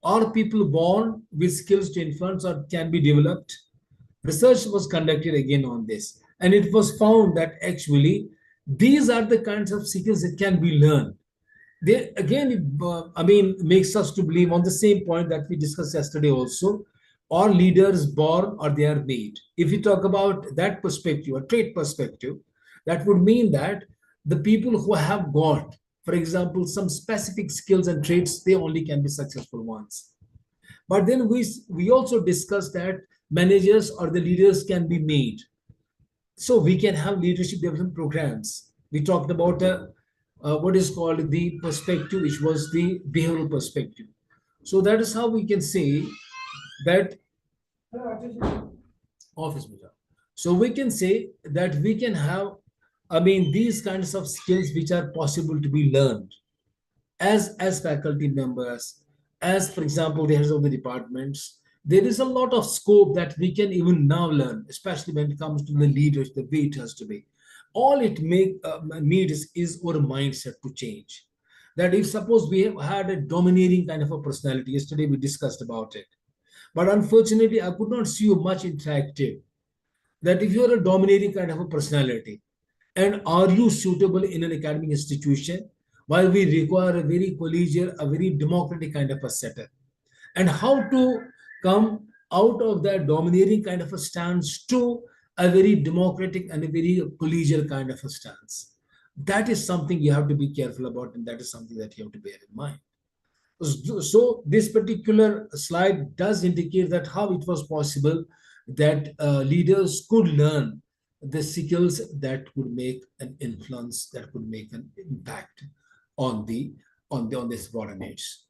Are people born with skills to influence or can be developed? Research was conducted again on this, and it was found that actually these are the kinds of skills that can be learned. They again, makes us to believe on the same point that we discussed yesterday also. Are leaders born or they are made? If we talk about that perspective, a trait perspective, that would mean that the people who have got, for example, some specific skills and traits, they only can be successful ones. But then we also discussed that managers or the leaders can be made. So we can have leadership development programs. We talked about what is called the perspective, which was the behavioral perspective. So that is how we can say that office meter. So we can say that we can have, these kinds of skills which are possible to be learned as faculty members, as for example the heads of the departments. There is a lot of scope that we can even now learn, especially when it comes to the leaders, the way it has to be. All it needs is our mindset to change. That if suppose we have had a domineering kind of a personality, yesterday we discussed about it, but unfortunately I could not see you much interactive. That if you are a domineering kind of a personality, and are you suitable in an academic institution, while we require a very collegial, a very democratic kind of a setup? And how to come out of that domineering kind of a stance to a very democratic and a very collegial kind of a stance? That is something you have to be careful about, and that is something that you have to bear in mind. So this particular slide does indicate that how it was possible that leaders could learn the skills that would make an influence, that could make an impact on this broader needs.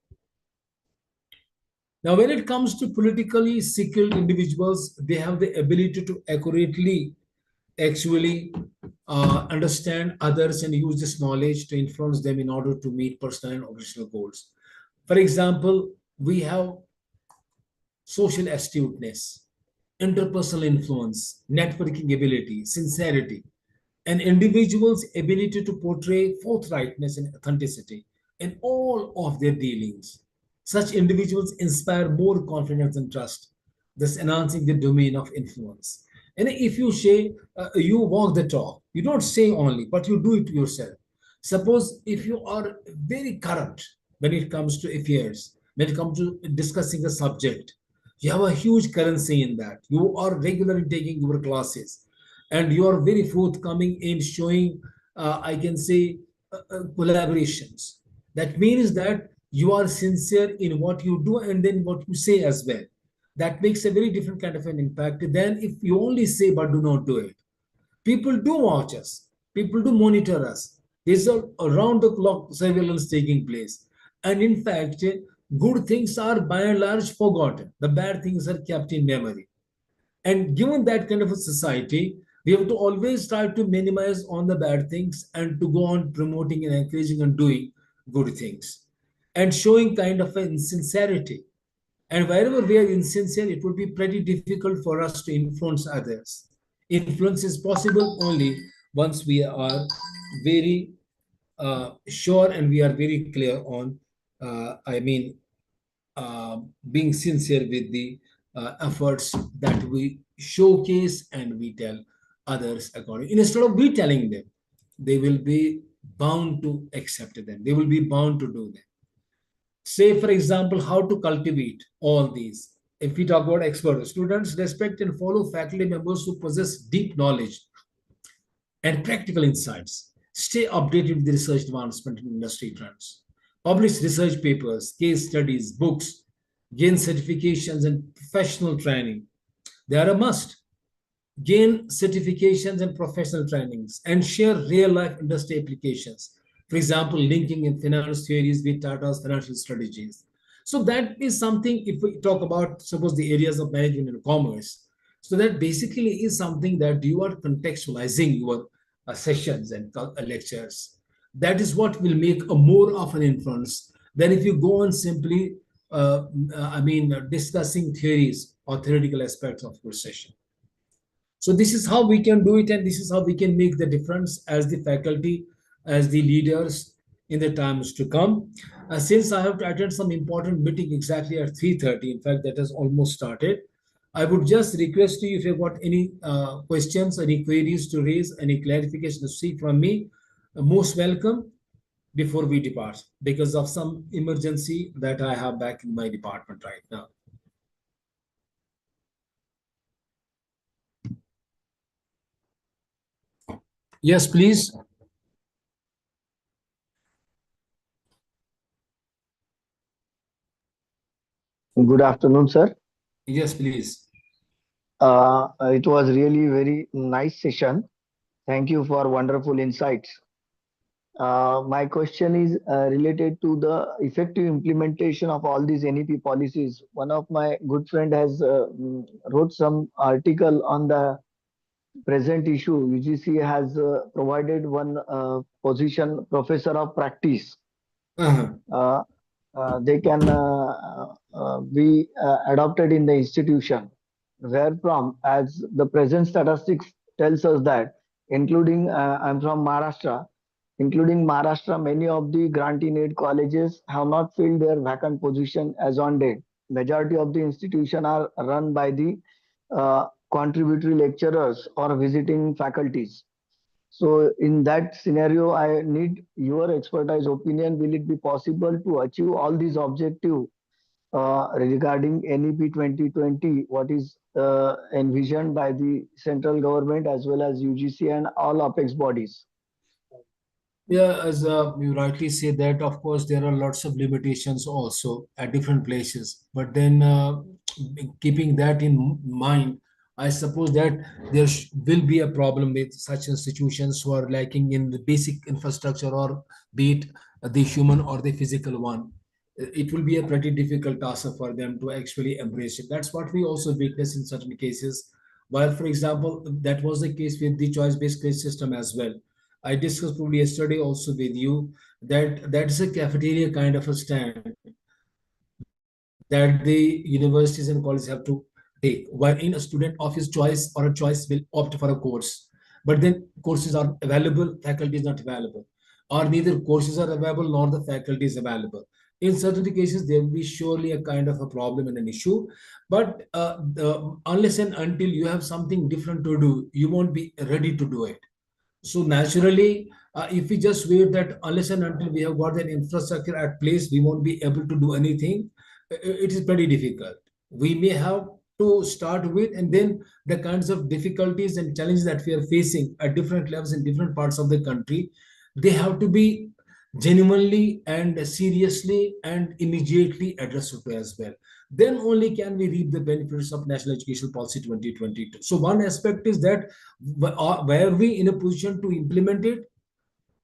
Now, when it comes to politically skilled individuals, they have the ability to accurately actually understand others and use this knowledge to influence them in order to meet personal and organizational goals. For example, we have social astuteness, interpersonal influence, networking ability, sincerity, an individual's ability to portray forthrightness and authenticity in all of their dealings. Such individuals inspire more confidence and trust, thus enhancing the domain of influence. And if you say you walk the talk, you don't say only, but you do it yourself. Suppose if you are very corrupt when it comes to affairs, when it comes to discussing a subject, you have a huge currency in that. You are regularly taking your classes, and you are very forthcoming in showing, I can say, collaborations. That means that you are sincere in what you do and then what you say as well. That makes a very different kind of an impact than if you only say but do not do it. People do watch us. People do monitor us. There's a around-the-clock surveillance taking place. And in fact, good things are by and large forgotten. The bad things are kept in memory. And given that kind of a society, we have to always try to minimize on the bad things and to go on promoting and encouraging and doing good things and showing kind of a insincerity. And wherever we are insincere, it would be pretty difficult for us to influence others. Influence is possible only once we are very sure and we are very clear on, being sincere with the efforts that we showcase and we tell others according. Instead of we telling them, they will be bound to accept them. They will be bound to do them. Say, for example, how to cultivate all these. If we talk about experts, students respect and follow faculty members who possess deep knowledge and practical insights. Stay updated with the research advancement and industry trends. Publish research papers, case studies, books, gain certifications and professional training. They are a must. gain certifications and professional trainings, and share real-life industry applications. For example, linking in finance theories with Tata's financial strategies. So that is something, if we talk about, suppose, the areas of management and commerce, so that basically is something that you are contextualizing your sessions and lectures. That is what will make a more of an influence than if you go on simply, discussing theories or theoretical aspects of your session. So this is how we can do it, and this is how we can make the difference as the faculty, as the leaders in the times to come. Since I have to attend some important meeting exactly at 3:30, in fact, that has almost started. I would just request you, if you've got any questions, any queries to raise, any clarification to seek from me, most welcome before we depart, because of some emergency that I have back in my department right now. Yes, please. Good afternoon, sir. Yes, please. It was really very nice session. Thank you for wonderful insights. My question is related to the effective implementation of all these NEP policies. One of my good friend has wrote some article on the present issue. UGC has provided one position, professor of practice. Uh-huh. They can be adopted in the institution, where from, as the present statistics tells us that, including I'm from Maharashtra, including Maharashtra, many of the grantee NET colleges have not filled their vacant position as on date. Majority of the institution are run by the contributory lecturers or visiting faculties. So in that scenario, I need your expertise opinion. Will it be possible to achieve all these objectives regarding NEP 2020? What is envisioned by the central government as well as UGC and all apex bodies? Yeah, as you rightly say that, of course, there are lots of limitations also at different places. But then, keeping that in mind, I suppose that there will be a problem with such institutions who are lacking in the basic infrastructure, or be it the human or the physical one. It will be a pretty difficult task for them to actually embrace it. That's what we also witness in certain cases. While, for example, that was the case with the choice-based quiz system as well. I discussed probably yesterday also with you that that's a cafeteria kind of a stand that the universities and colleges have to take, wherein a student of his choice or a choice will opt for a course. But then courses are available, faculty is not available, or neither courses are available nor the faculty is available. In certain cases, there will be surely a kind of a problem and an issue. But unless and until you have something different to do, you won't be ready to do it. So naturally, if we just wait that unless and until we have got that infrastructure at place, we won't be able to do anything. It is pretty difficult. We may have to start with, and then the kinds of difficulties and challenges that we are facing at different levels in different parts of the country, they have to be genuinely and seriously and immediately addressed to as well. Then only can we reap the benefits of National Education Policy 2022. So one aspect is that were we in a position to implement it,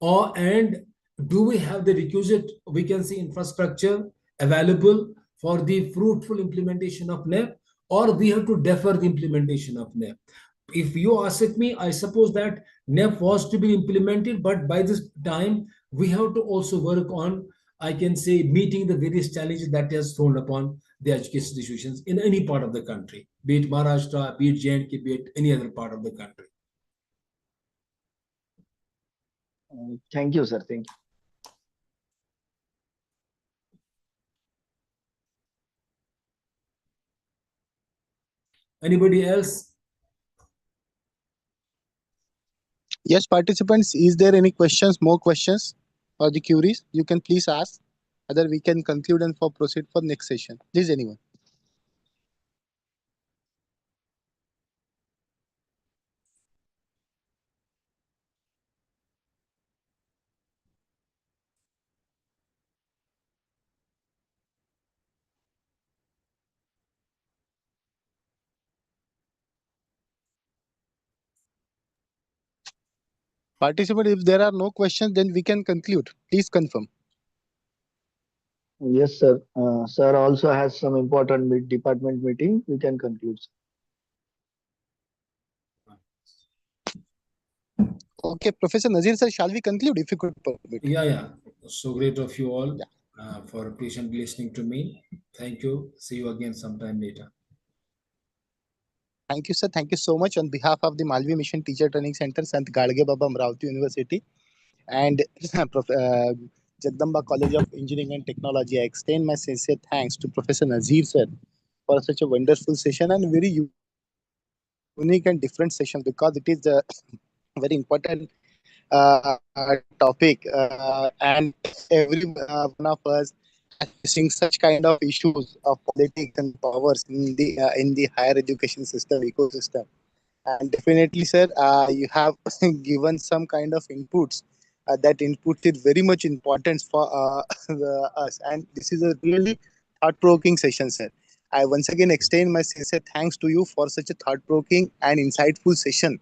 or and do we have the requisite, we can say, infrastructure available for the fruitful implementation of NEP, or we have to defer the implementation of NEP. If you ask me, I suppose that NEP was to be implemented, but by this time we have to also work on, I can say, meeting the various challenges that has thrown upon the education institutions in any part of the country, be it Maharashtra, be it J&K, be it any other part of the country. Thank you, sir. Thank you. Anybody else? Yes, participants, is there any questions, more questions or the queries? You can please ask. Other we can conclude and for proceed for next session. Please, anyone. Participant, if there are no questions, then we can conclude. Please confirm. Yes, sir. Sir also has some important department meeting. We can conclude. Okay, Professor Nazir sir, shall we conclude if you could permit? Yeah. So great of you all Yeah. for patiently listening to me. Thank you. See you again sometime later. Thank you, sir. Thank you so much on behalf of the Malvi Mission Teacher Training Center, Sant Gadge Baba Amravati University, and Jagdamba College of Engineering and Technology. I extend my sincere thanks to Professor Nazir sir for such a wonderful session and very unique and different session, because it is a very important topic, and every one of us are facing such kind of issues of politics and powers in the higher education system ecosystem. And definitely, sir, you have given some kind of inputs. That input is very much important for us, and this is a really thought-provoking session, sir. I once again extend my sincere thanks to you for such a thought-provoking and insightful session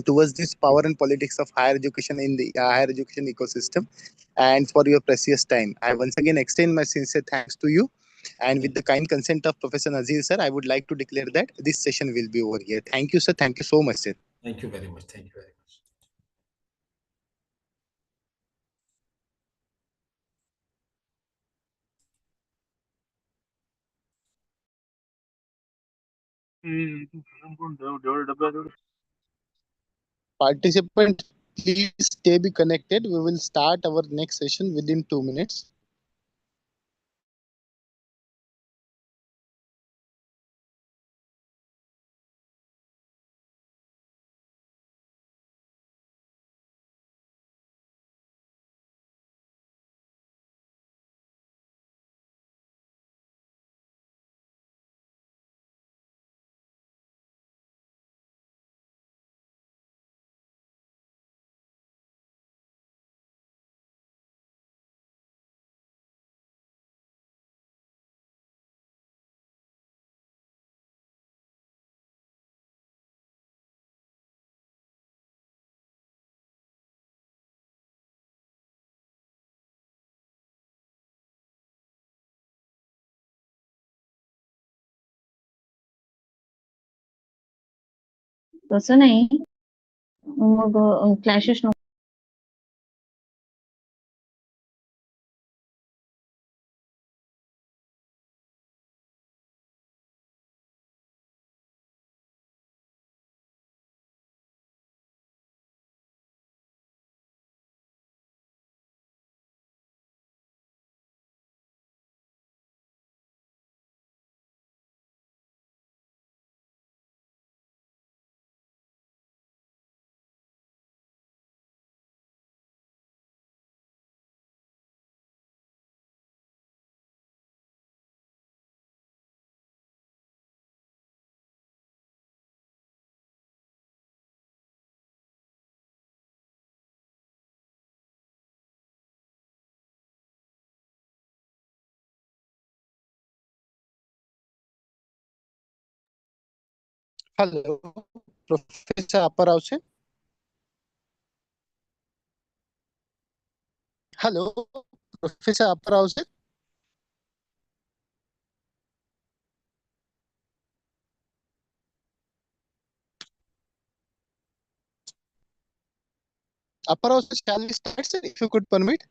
towards this power and politics of higher education in the higher education ecosystem, and for your precious time. I once again extend my sincere thanks to you. And with the kind consent of Professor Nazir, sir, I would like to declare that this session will be over here. Thank you, sir. Thank you so much, sir. Thank you very much. Thank you very much. Participants, please stay be connected. We will start our next session within 2 minutes. तसं नाही मग clashes नको. Hello, Professor Apparao, sir. Hello, Professor Apparao, sir. Apparao, sir, shall we start, sir, if you could permit?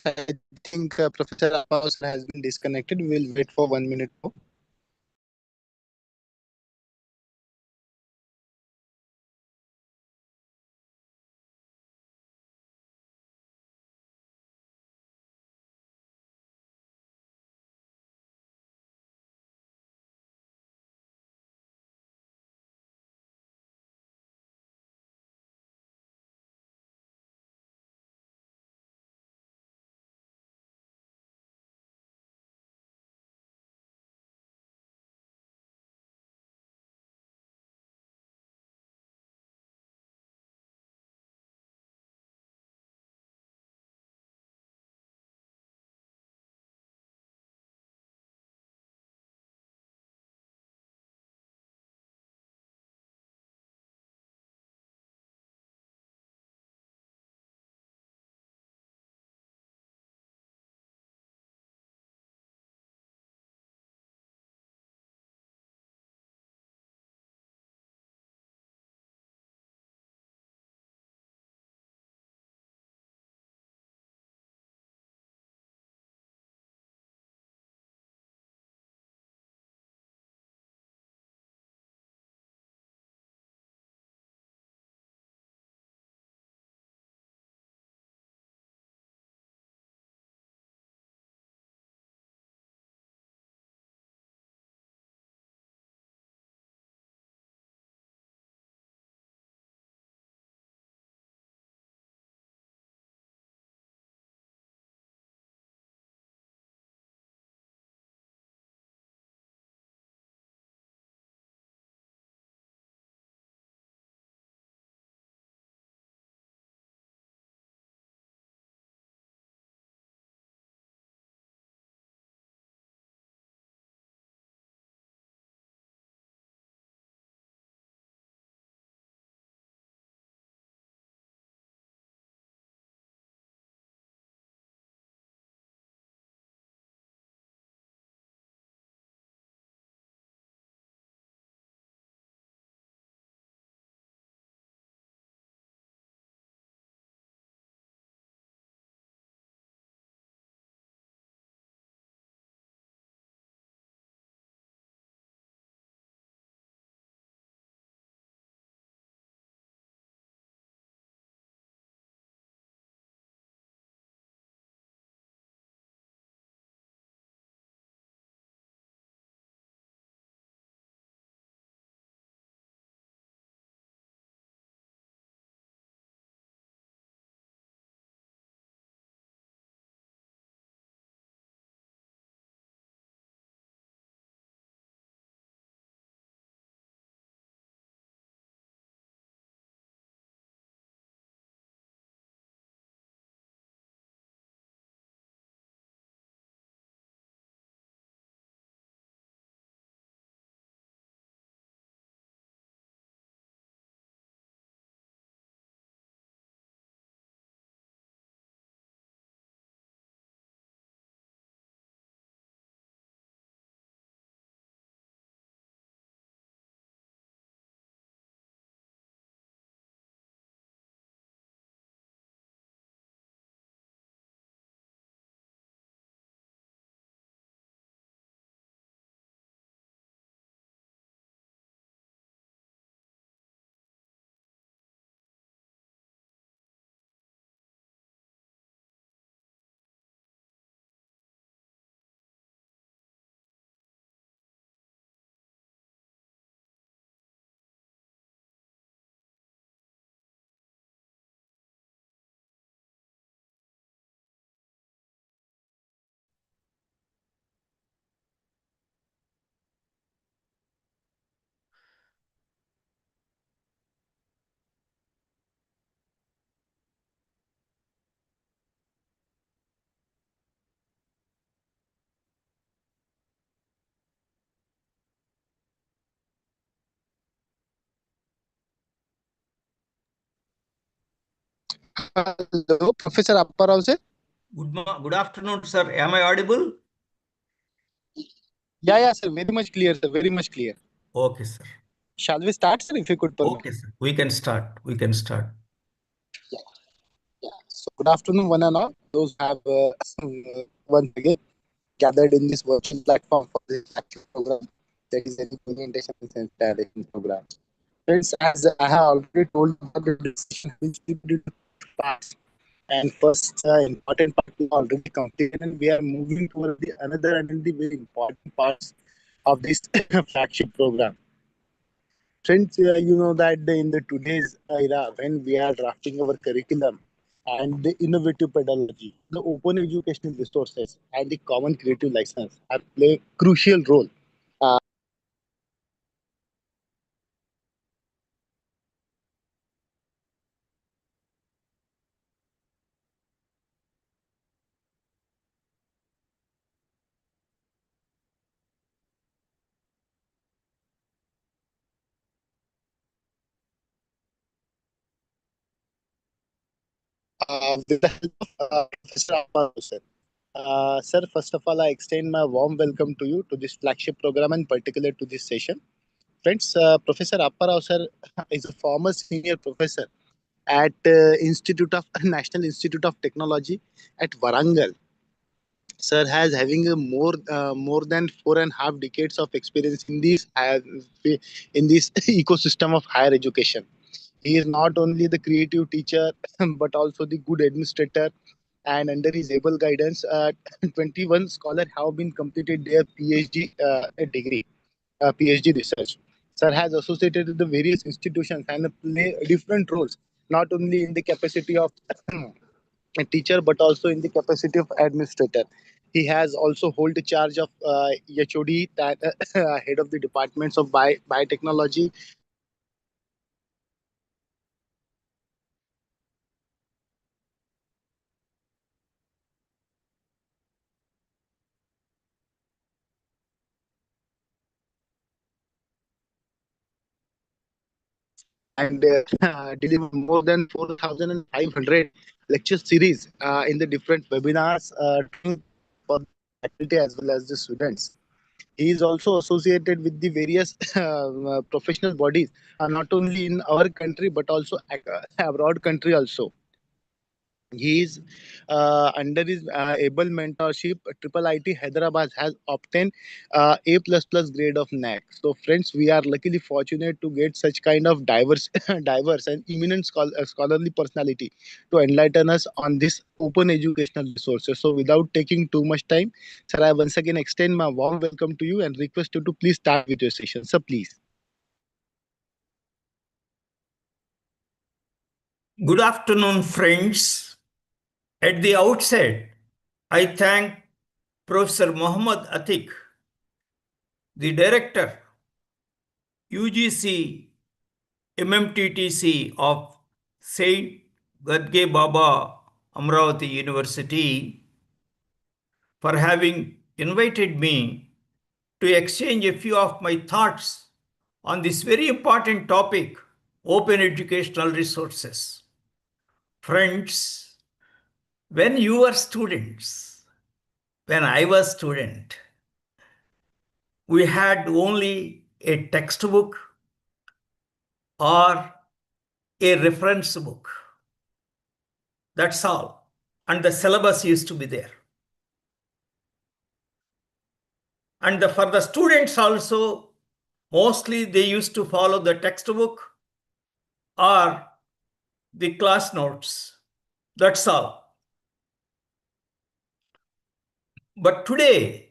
I think Professor Apparao, sir, has been disconnected. We will wait for 1 minute more. Hello, Professor Apparao sir. Good afternoon, sir. Am I audible? Yeah, sir. Very much clear, sir. Very much clear. Okay, sir. Shall we start, sir? If you could permit. Okay, sir. We can start. We can start. Yeah. So, good afternoon, one and all. Those who have once again gathered in this virtual platform for this active program, that is the presentation and sensitization program. Friends, as I have already told you, the discussion has been split into two parts. And first important part we already completed, and we are moving towards the another and the very important parts of this flagship program. Friends, you know that in the today's era, when we are drafting our curriculum and the innovative pedagogy, the open educational resources and the common creative license are play crucial role. With the help of Professor Aparo, sir. Sir, first of all, I extend my warm welcome to you to this flagship program and particular to this session. Friends, Professor Apparao sir is a former senior professor at National Institute of Technology at Warangal. Sir has having a more than 4.5 decades of experience in this ecosystem of higher education. He is not only the creative teacher but also the good administrator. And under his able guidance, 21 scholars have been completed their PhD degree. PhD research. Sir has associated with the various institutions and play different roles, not only in the capacity of a teacher but also in the capacity of administrator. He has also hold the charge of HOD, that head of the departments of biotechnology. And deliver more than 4,500 lecture series in the different webinars for the faculty as well as the students. He is also associated with the various professional bodies, not only in our country but also abroad country also. He is under his able mentorship. Triple IT Hyderabad has obtained A plus plus grade of NEP. So, friends, we are luckily fortunate to get such kind of diverse, diverse and eminent scholarly personality to enlighten us on this open educational resources. So, without taking too much time, sir, I once again extend my warm welcome to you and request you to please start with your session. Sir, please. Good afternoon, friends. At the outset, I thank Professor Muhammad Atik, the Director, UGC MMTTC of Saint Gadge Baba Amravati University, for having invited me to exchange a few of my thoughts on this very important topic, open educational resources. Friends, when you were students, when I was student, we had only a textbook or a reference book. That's all. And the syllabus used to be there. And for the students also, mostly they used to follow the textbook or the class notes. That's all. But today,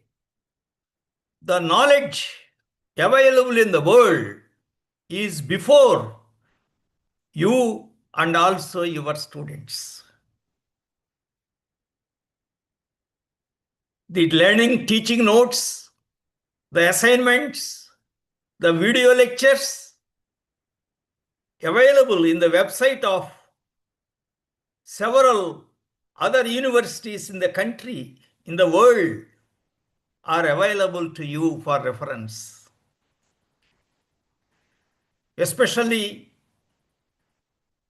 the knowledge available in the world is before you and also your students. The learning teaching notes, the assignments, the video lectures available in the website of several other universities in the country, in the world, are available to you for reference. Especially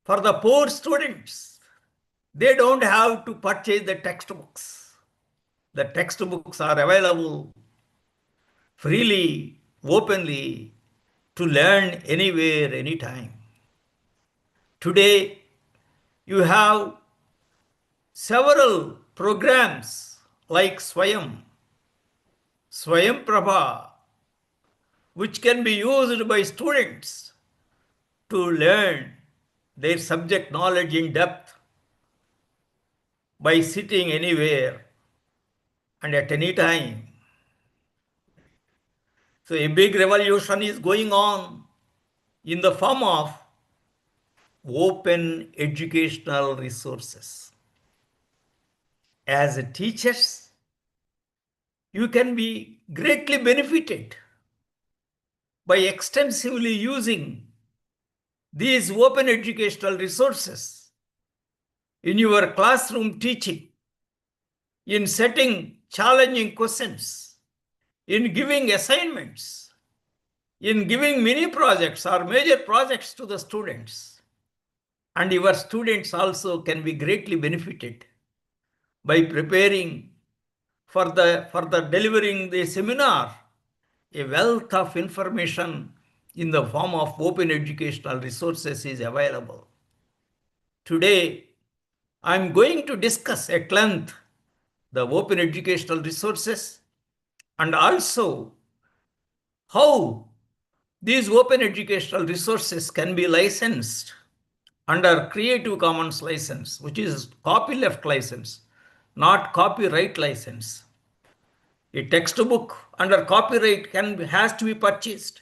for the poor students, they don't have to purchase the textbooks. The textbooks are available freely, openly, to learn anywhere, anytime. Today, you have several programs like Swayam Prabha, which can be used by students to learn their subject knowledge in depth by sitting anywhere and at any time. So a big revolution is going on in the form of open educational resources. As teachers, you can be greatly benefited by extensively using these open educational resources in your classroom teaching, in setting challenging questions, in giving assignments, in giving mini projects or major projects to the students. And your students also can be greatly benefited by preparing for the delivering the seminar. A wealth of information in the form of open educational resources is available. Today, I'm going to discuss at length the open educational resources and also how these open educational resources can be licensed under Creative Commons license, which is copyleft license, not copyright license. A textbook under copyright has to be purchased.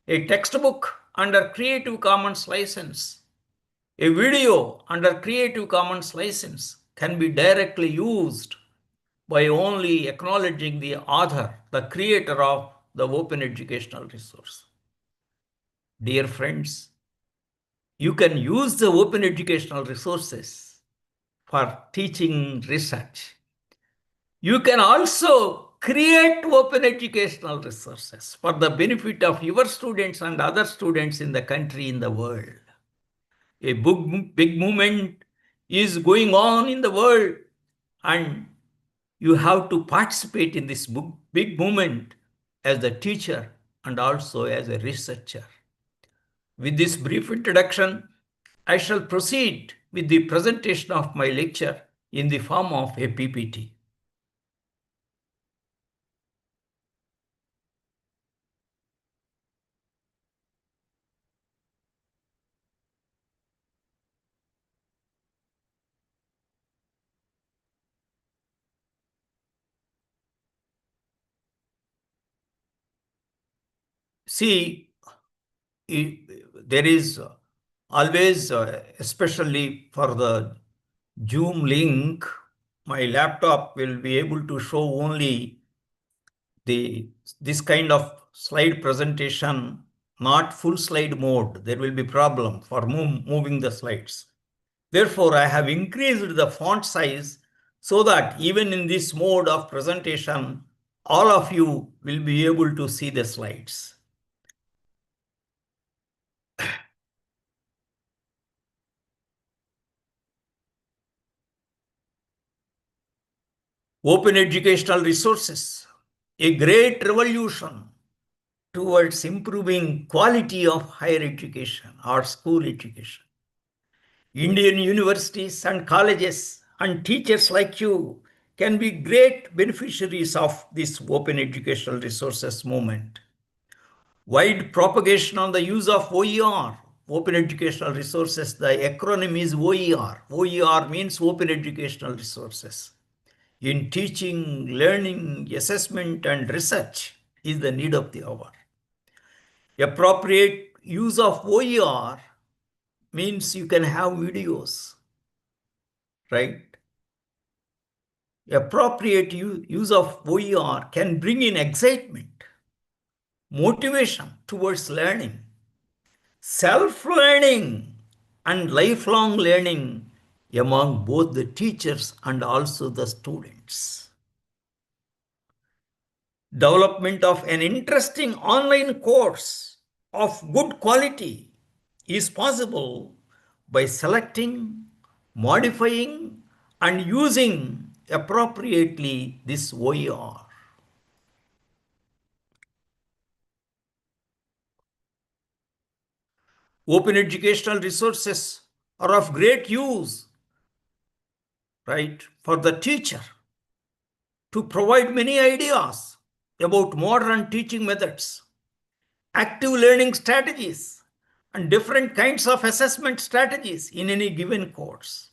A textbook under Creative Commons license, a video under Creative Commons license can be directly used by only acknowledging the author, the creator of the open educational resource. Dear friends, you can use the open educational resources for teaching research. You can also create open educational resources for the benefit of your students and other students in the country, in the world. A big movement is going on in the world, and you have to participate in this big movement as a teacher and also as a researcher. With this brief introduction, I shall proceed with the presentation of my lecture in the form of a PPT. See, there is always, especially for the Zoom link, my laptop will be able to show only this kind of slide presentation, not full slide mode. There will be problem for moving the slides. Therefore, I have increased the font size so that even in this mode of presentation, all of you will be able to see the slides. Open educational resources, a great revolution towards improving quality of higher education or school education. Indian universities and colleges and teachers like you can be great beneficiaries of this open educational resources movement. Wide propagation on the use of OER, open educational resources, the acronym is OER. OER means open educational resources. In teaching, learning, assessment, and research is the need of the hour. Appropriate use of OER means you can have videos, right? Appropriate use of OER can bring in excitement, motivation towards learning, self-learning, and lifelong learning among both the teachers and also the students. Development of an interesting online course of good quality is possible by selecting modifying and using appropriately this OER. Open educational resources are of great use, right, for the teacher to provide many ideas about modern teaching methods, active learning strategies, and different kinds of assessment strategies in any given course.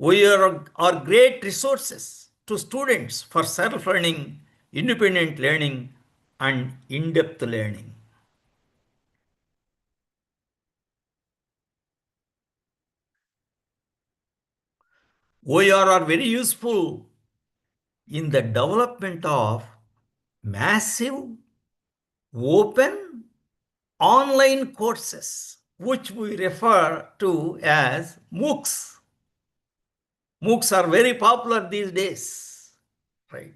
OER are great resources to students for self-learning, independent learning, and in-depth learning. OER are very useful in the development of massive, open, online courses, which we refer to as MOOCs. MOOCs are very popular these days, right?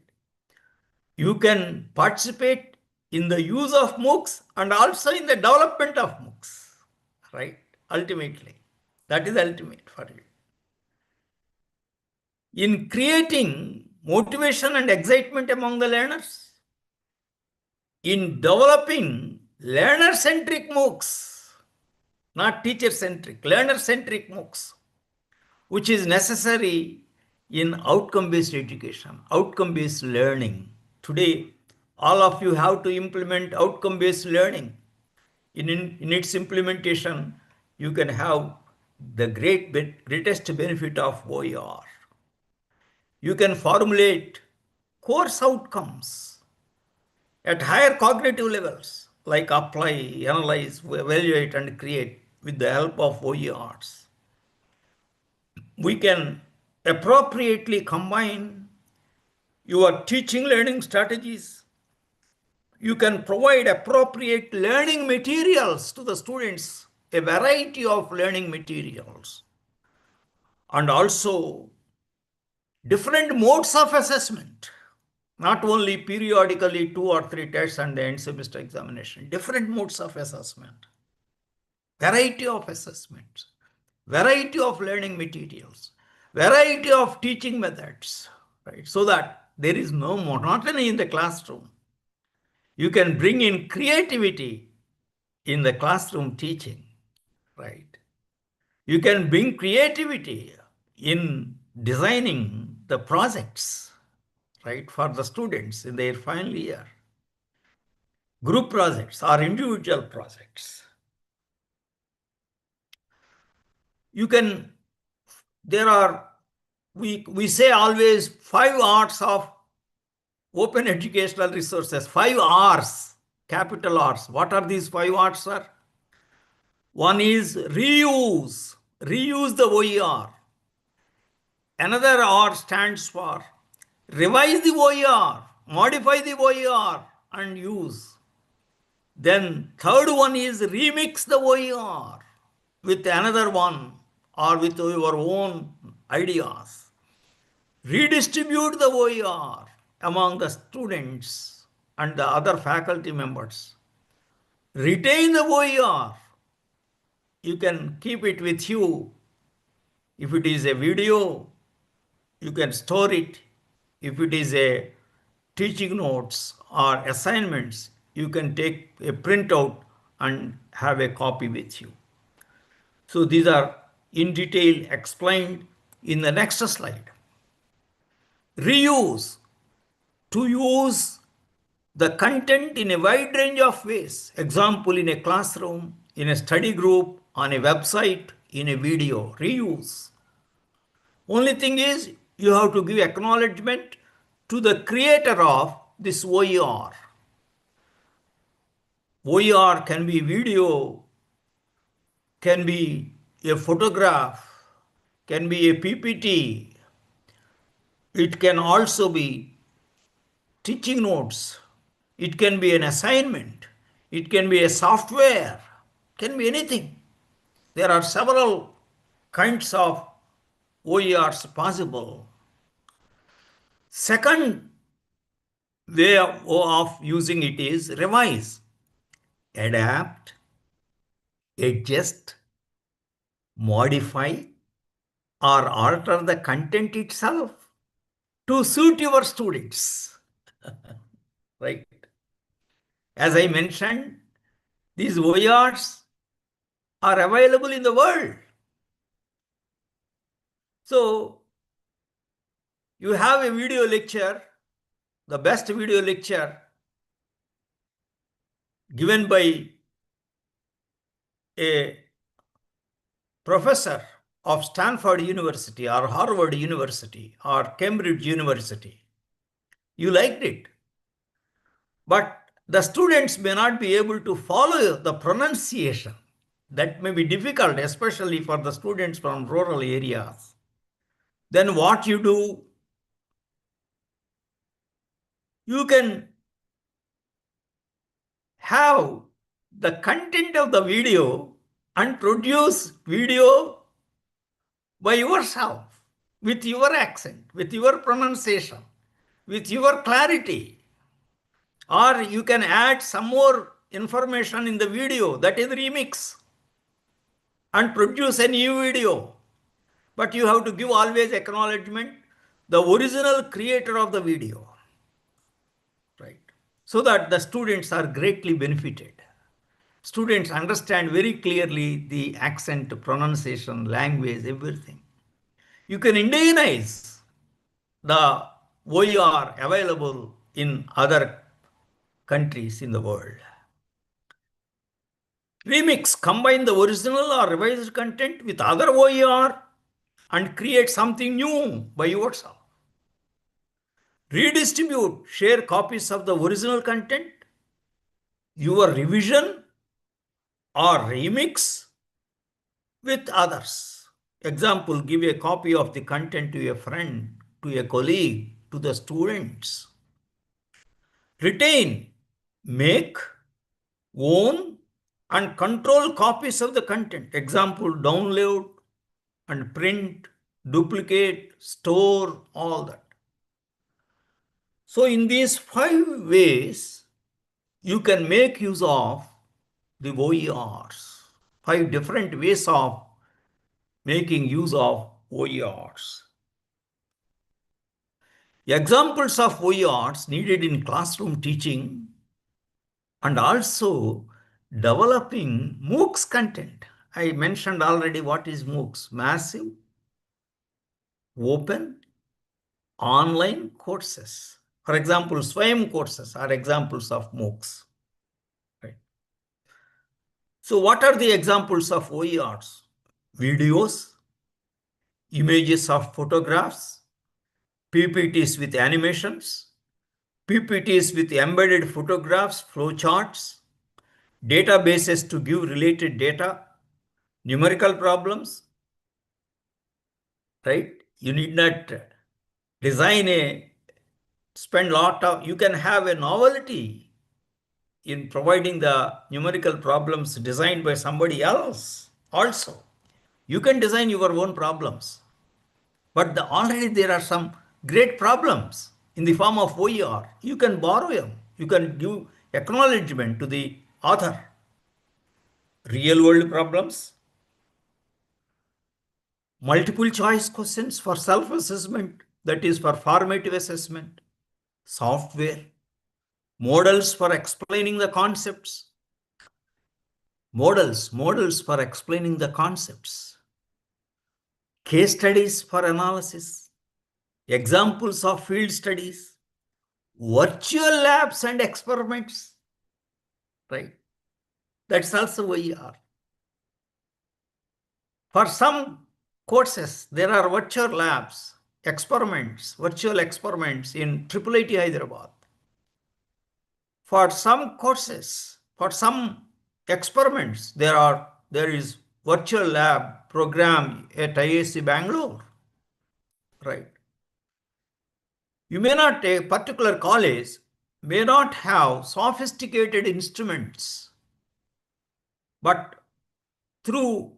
You can participate in the use of MOOCs and also in the development of MOOCs, right? Ultimately, that is ultimate for you. In creating motivation and excitement among the learners, in developing learner-centric MOOCs, not teacher-centric, learner-centric MOOCs, which is necessary in outcome-based education, outcome-based learning. Today, all of you have to implement outcome-based learning. In its implementation, you can have the greatest benefit of OER. You can formulate course outcomes at higher cognitive levels, like apply, analyze, evaluate, and create with the help of OERs. We can appropriately combine your teaching learning strategies. You can provide appropriate learning materials to the students, a variety of learning materials, and also different modes of assessment, not only periodically 2 or 3 tests and the end semester examination, different modes of assessment, variety of assessments, variety of learning materials, variety of teaching methods, right? So that there is no monotony in the classroom. You can bring in creativity in the classroom teaching, right? You can bring creativity in designing the projects, right, for the students in their final year. Group projects or individual projects. You can, there are, we say always 5 R's of open educational resources, 5 R's, capital R's. What are these 5 R's, sir? One is reuse, reuse the OER. Another R stands for revise the OER, modify the OER and use. Then third one is remix the OER with another one or with your own ideas. Redistribute the OER among the students and the other faculty members. Retain the OER. You can keep it with you. If it is a video, you can store it. If it is a teaching notes or assignments, you can take a printout and have a copy with you. So these are in detail explained in the next slide. Reuse, to use the content in a wide range of ways. Example, in a classroom, in a study group, on a website, in a video. Reuse. Only thing is, you have to give acknowledgement to the creator of this OER. OER can be video, can be a photograph, can be a PPT. It can also be teaching notes. It can be an assignment. It can be a software. It can be anything. There are several kinds of OERs possible. Second way of using it is revise, adapt, adjust, modify, or alter the content itself to suit your students. Right? As I mentioned, these OERs are available in the world. So you have a video lecture, the best video lecture given by a professor of Stanford University or Harvard University or Cambridge University. You liked it. But the students may not be able to follow the pronunciation. That may be difficult, especially for the students from rural areas. Then what you do? You can have the content of the video and produce video by yourself, with your accent, with your pronunciation, with your clarity. Or you can add some more information in the video, that is remix, and produce a new video. But you have to give always acknowledgement, the original creator of the video, right? So that the students are greatly benefited. Students understand very clearly the accent, pronunciation, language, everything. You can Indianize the OER available in other countries in the world. Remix, combine the original or revised content with other OER and create something new by yourself. Redistribute, share copies of the original content, your revision or remix with others. Example, give a copy of the content to a friend, to a colleague, to the students. Retain, make, own, and control copies of the content. Example, download and print, duplicate, store, all that. So in these 5 ways, you can make use of the OERs. 5 different ways of making use of OERs. Examples of OERs needed in classroom teaching and also developing MOOCs content. I mentioned already what is MOOCs. Massive, open, online courses. For example, SWAYAM courses are examples of MOOCs. Right? So what are the examples of OERs? Videos, images of photographs, PPTs with animations, PPTs with embedded photographs, flowcharts, databases to give related data, numerical problems, right? You need not spend a lot of, you can have a novelty in providing the numerical problems designed by somebody else also. You can design your own problems, but already there are some great problems in the form of OER. You can borrow them. You can give acknowledgement to the author. Real world problems, multiple choice questions for self-assessment, that is for formative assessment, software, models for explaining the concepts, models for explaining the concepts, case studies for analysis, examples of field studies, virtual labs and experiments, right? That's also OER. For some courses, there are virtual labs, experiments, virtual experiments in IIIT Hyderabad. For some courses, for some experiments, there is virtual lab program at IISc Bangalore, right? You may not, a particular college may not have sophisticated instruments, but through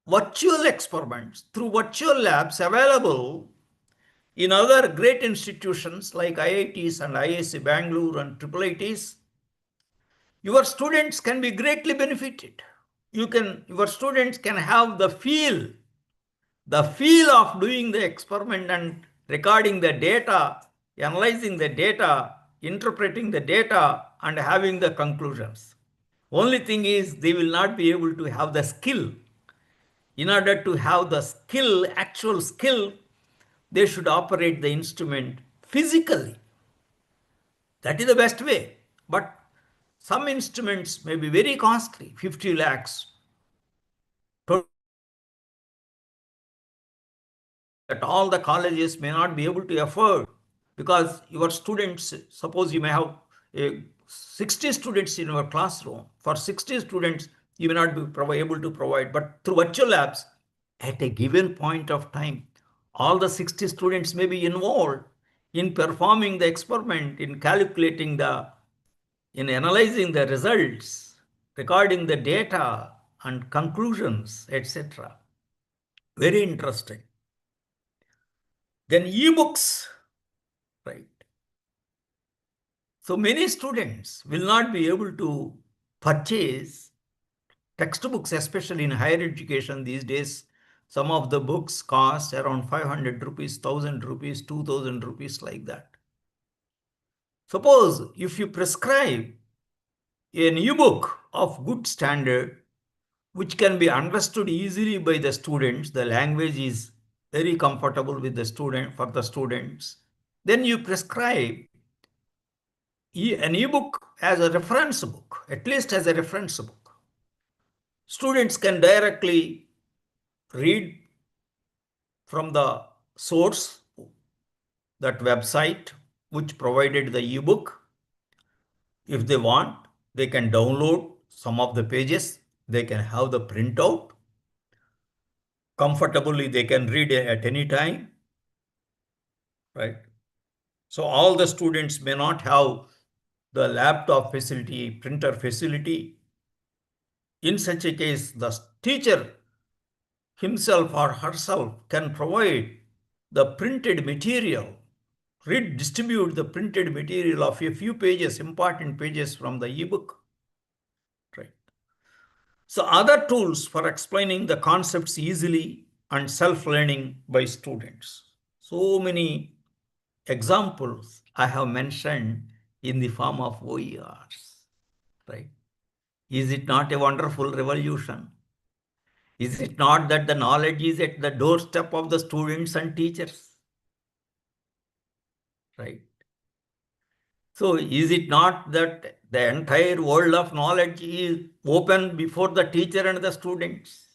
virtual experiments, through virtual labs available in other great institutions like IITs and IISc Bangalore and IIITs, your students can be greatly benefited. Your students can have the feel the feel of doing the experiment and recording the data, analyzing the data, interpreting the data, and having the conclusions. Only thing is they will not be able to have the skill. In order to have the skill, actual skill, they should operate the instrument physically. That is the best way. But some instruments may be very costly, 50 lakhs, that all the colleges may not be able to afford, because your students, suppose you may have 60 students in your classroom. For 60 students, you may not be able to provide, but through virtual labs, at a given point of time, all the 60 students may be involved in performing the experiment, in calculating in analyzing the results, recording the data and conclusions, etc. Very interesting. Then e-books, right? So many students will not be able to purchase textbooks, especially in higher education these days. Some of the books cost around 500 rupees, 1000 rupees, 2000 rupees, like that. Suppose if you prescribe an e-book of good standard, which can be understood easily by the students, the language is very comfortable with the student, for the students, then you prescribe an e-book as a reference book, at least as a reference book. Students can directly read from the source, that website which provided the e-book. If they want, they can download some of the pages, they can have the printout. Comfortably, they can read at any time, right? So all the students may not have the laptop facility, printer facility. In such a case, the teacher himself or herself can provide the printed material, distribute the printed material of a few pages, important pages from the ebook. Right. So other tools for explaining the concepts easily and self-learning by students. So many examples I have mentioned in the form of OERs. Right. Is it not a wonderful revolution? Is it not that the knowledge is at the doorstep of the students and teachers? Right. So is it not that the entire world of knowledge is open before the teacher and the students?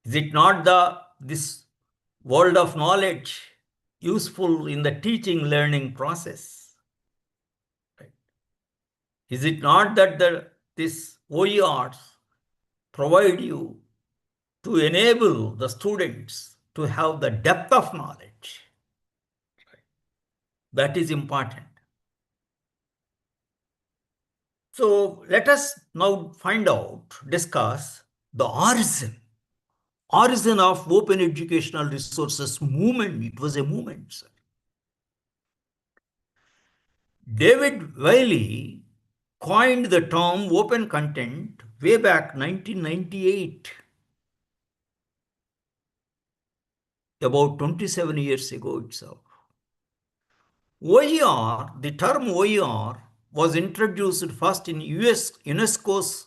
Is it not this world of knowledge useful in the teaching learning process? Right. Is it not that this OERs provide you to enable the students to have the depth of knowledge? That is important. So let us now discuss the origin of open educational resources movement. It was a movement, sir. David Wiley coined the term open content way back 1998, about 27 years ago itself. OER, the term OER, was introduced first in UNESCO's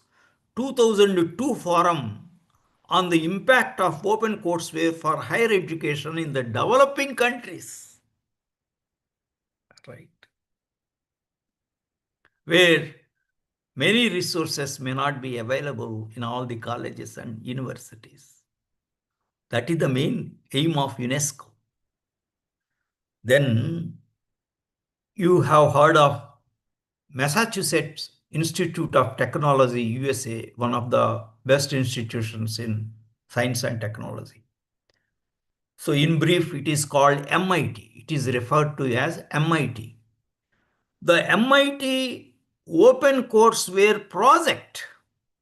2002 forum on the impact of open courseware for higher education in the developing countries, right? Where many resources may not be available in all the colleges and universities. That is the main aim of UNESCO. Then you have heard of Massachusetts Institute of Technology, USA, one of the best institutions in science and technology. So in brief, it is called MIT. It is referred to as MIT. The MIT Open Courseware Project,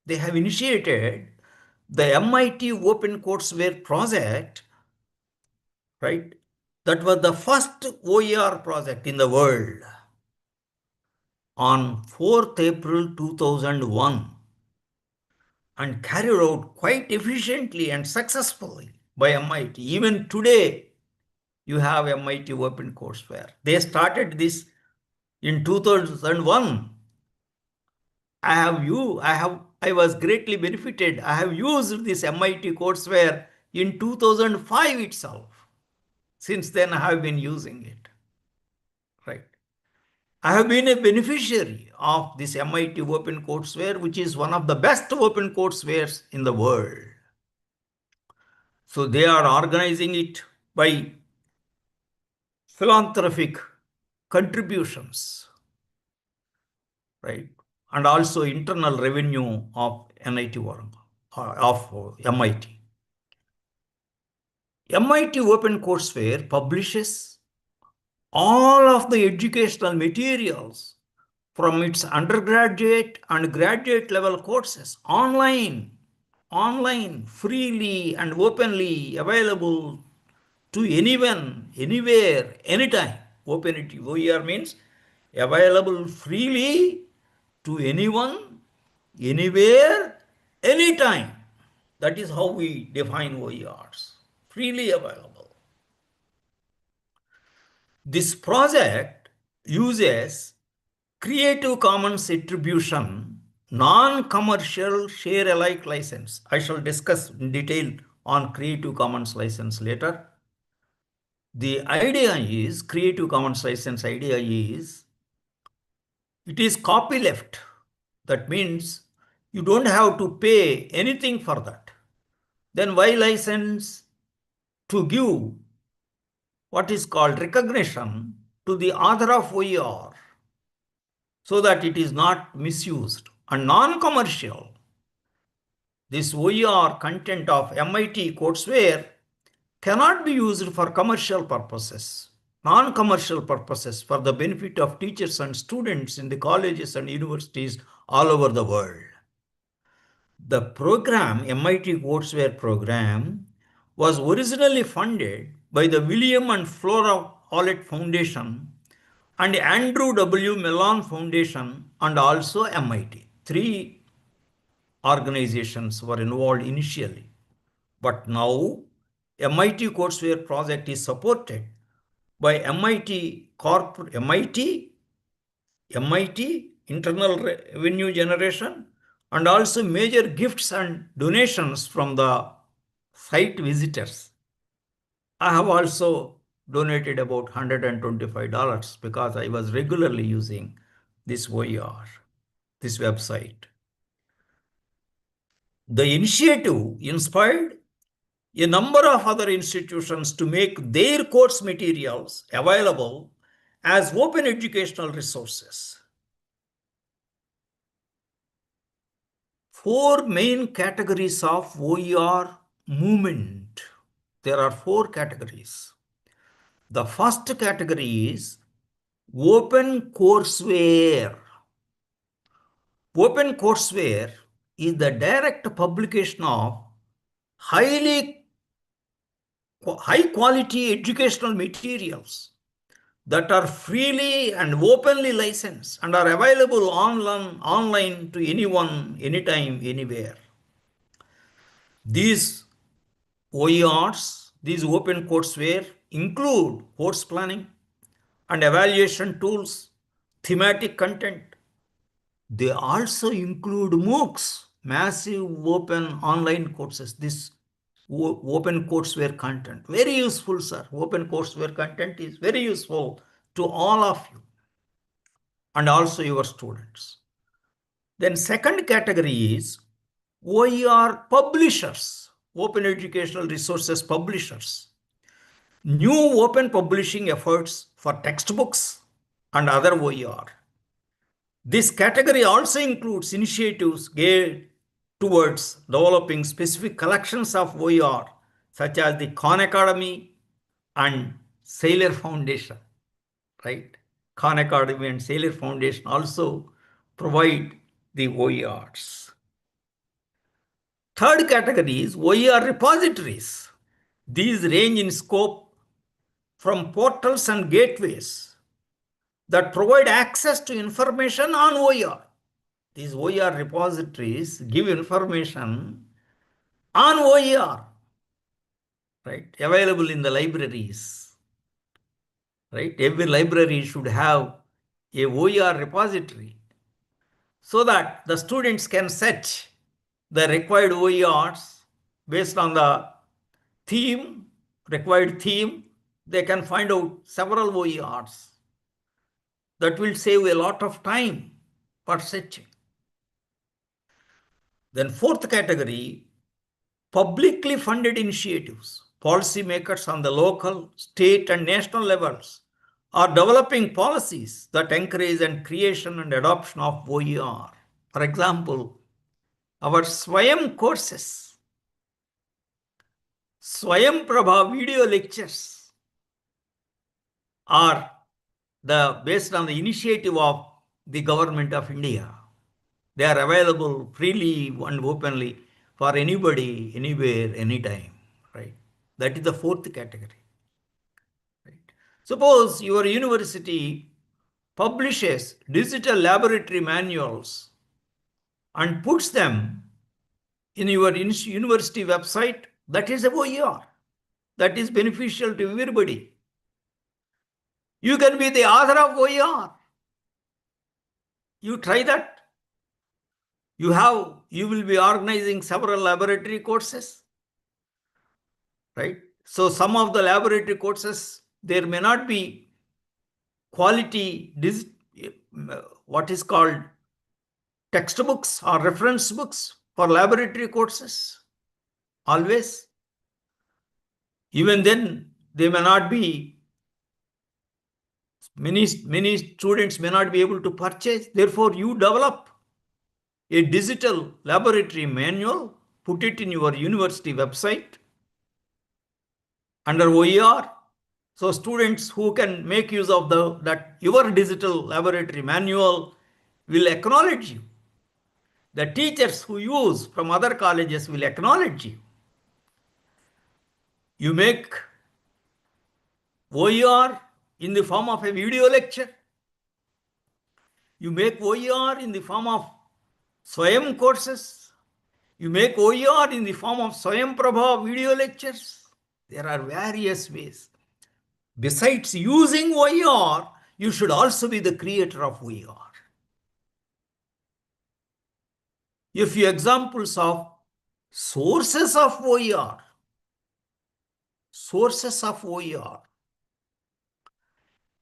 they have initiated the MIT Open Courseware Project, right? That was the first OER project in the world. On 4th April 2001, and carried out quite efficiently and successfully by MIT. Even today, you have MIT Open Courseware. They started this in 2001. I was greatly benefited. I have used this MIT Courseware in 2005 itself. Since then, I have been using it. Right. I have been a beneficiary of this MIT Open Courseware, which is one of the best open coursewares in the world. So they are organizing it by philanthropic contributions, right? And also internal revenue of NIT of MIT. MIT Open Courseware publishes all of the educational materials from its undergraduate and graduate level courses online, freely and openly available to anyone, anywhere, anytime. Open OER means available freely to anyone, anywhere, anytime. That is how we define OERs, freely available. This project uses Creative Commons attribution, non-commercial share-alike license. I shall discuss in detail on Creative Commons license later. The idea is, Creative Commons license idea is, it is copyleft. That means you don't have to pay anything for that. Then why license to give what is called recognition to the author of OER so that it is not misused? And non-commercial, this OER content of MIT courseware cannot be used for commercial purposes, non-commercial purposes for the benefit of teachers and students in the colleges and universities all over the world. The program, MIT Courseware program, was originally funded by the William and Flora Hallett Foundation and Andrew W. Mellon Foundation and also MIT. 3 organizations were involved initially. But now, MIT Courseware project is supported by MIT internal revenue generation, and also major gifts and donations from the site visitors. I have also donated about $125 because I was regularly using this OER, this website. The initiative inspired a number of other institutions to make their course materials available as open educational resources. 4 main categories of OER movement. There are 4 categories. The first category is open courseware. Open courseware is the direct publication of high quality educational materials that are freely and openly licensed and are available online to anyone, anytime, anywhere. These OERs, these open courseware, include course planning and evaluation tools, thematic content. They also include MOOCs, massive open online courses. This open courseware content, very useful, sir. Open courseware content is very useful to all of you and also your students. Then second category is OER publishers, open educational resources publishers. New open publishing efforts for textbooks and other OER. This category also includes initiatives geared towards developing specific collections of OER, such as the Khan Academy and Saylor Foundation, right? Khan Academy and Saylor Foundation also provide the OERs. Third category is OER repositories. These range in scope from portals and gateways that provide access to information on OER. these OER repositories give information on OER, right? Available in the libraries, right? Every library should have a OER repository so that the students can set the required OERs based on the required theme. They can find out several OERs. That will save a lot of time for searching. Then fourth category, publicly funded initiatives. Policymakers on the local, state and national levels are developing policies that encourage and creation and adoption of OER. For example, our Swayam courses, Swayam Prabha video lectures are based on the initiative of the government of India. They are available freely and openly for anybody, anywhere, anytime, right? That is the fourth category. Right? Suppose your university publishes digital laboratory manuals and puts them in your university website. That is a OER. That is beneficial to everybody. You can be the author of OER. You try that. You will be organizing several laboratory courses, right? So some of the laboratory courses, there may not be quality, what is called textbooks or reference books for laboratory courses, always. Even then, they may not be, many students may not be able to purchase. Therefore, you develop a digital laboratory manual, put it in your university website under OER. So students who can make use of your digital laboratory manual will acknowledge you. The teachers who use from other colleges will acknowledge you. You make OER in the form of a video lecture. You make OER in the form of Swayam courses. You make OER in the form of Swayam Prabha video lectures. There are various ways. Besides using OER, you should also be the creator of OER. A few examples of sources of OER. Sources of OER.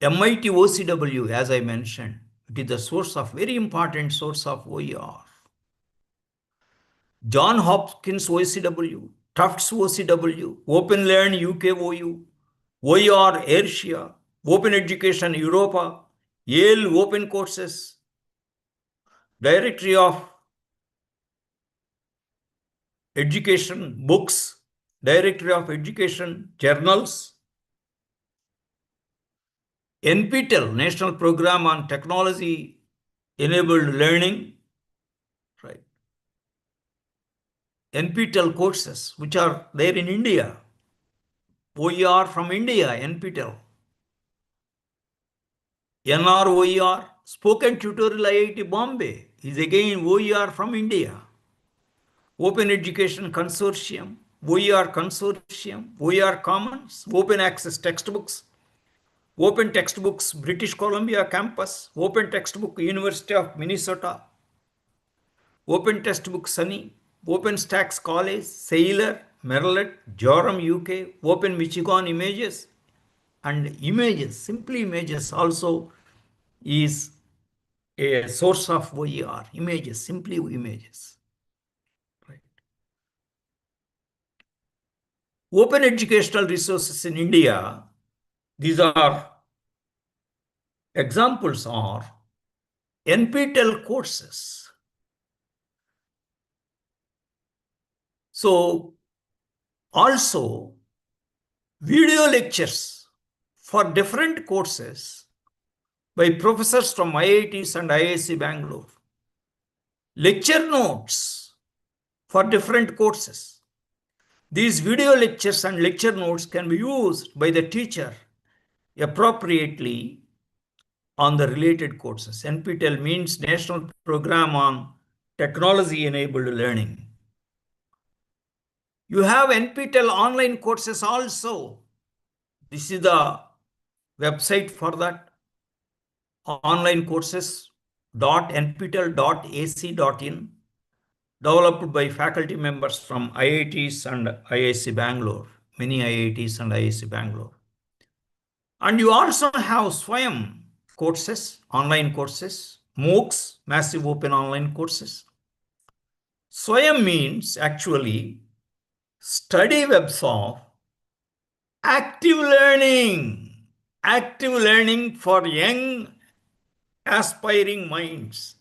MIT OCW, as I mentioned, it is the very important source of OER. John Hopkins OCW, Tufts OCW, OpenLearn UKOU, OER Asia, Open Education Europa, Yale Open Courses, Directory of Education Books, Directory of Education Journals, NPTEL, National Program on Technology Enabled Learning, right? NPTEL courses, which are there in India. OER from India, NPTEL. NROER, Spoken Tutorial IIT Bombay, is again OER from India. Open Education Consortium, OER Consortium, OER Commons, Open Access Textbooks, Open Textbooks British Columbia Campus, Open Textbook University of Minnesota, Open Textbook Sunny, OpenStax College, Sailor, Maryland, Joram UK, Open Michigan Images, and Images, simply Images also is a source of OER, Images, simply Images. Right. Open educational resources in India, these are examples are NPTEL courses. So also video lectures for different courses by professors from IITs and IIC Bangalore. Lecture notes for different courses. These video lectures and lecture notes can be used by the teacher appropriately on the related courses. NPTEL means National Program on Technology-Enabled Learning. You have NPTEL online courses also. This is the website for that. Online courses.nptel.ac.in, developed by faculty members from IITs and IIC Bangalore, many IITs and IIC Bangalore. And you also have SWAYAM courses, online courses, MOOCs, massive open online courses. SWAYAM means actually study webs of active learning for young aspiring minds.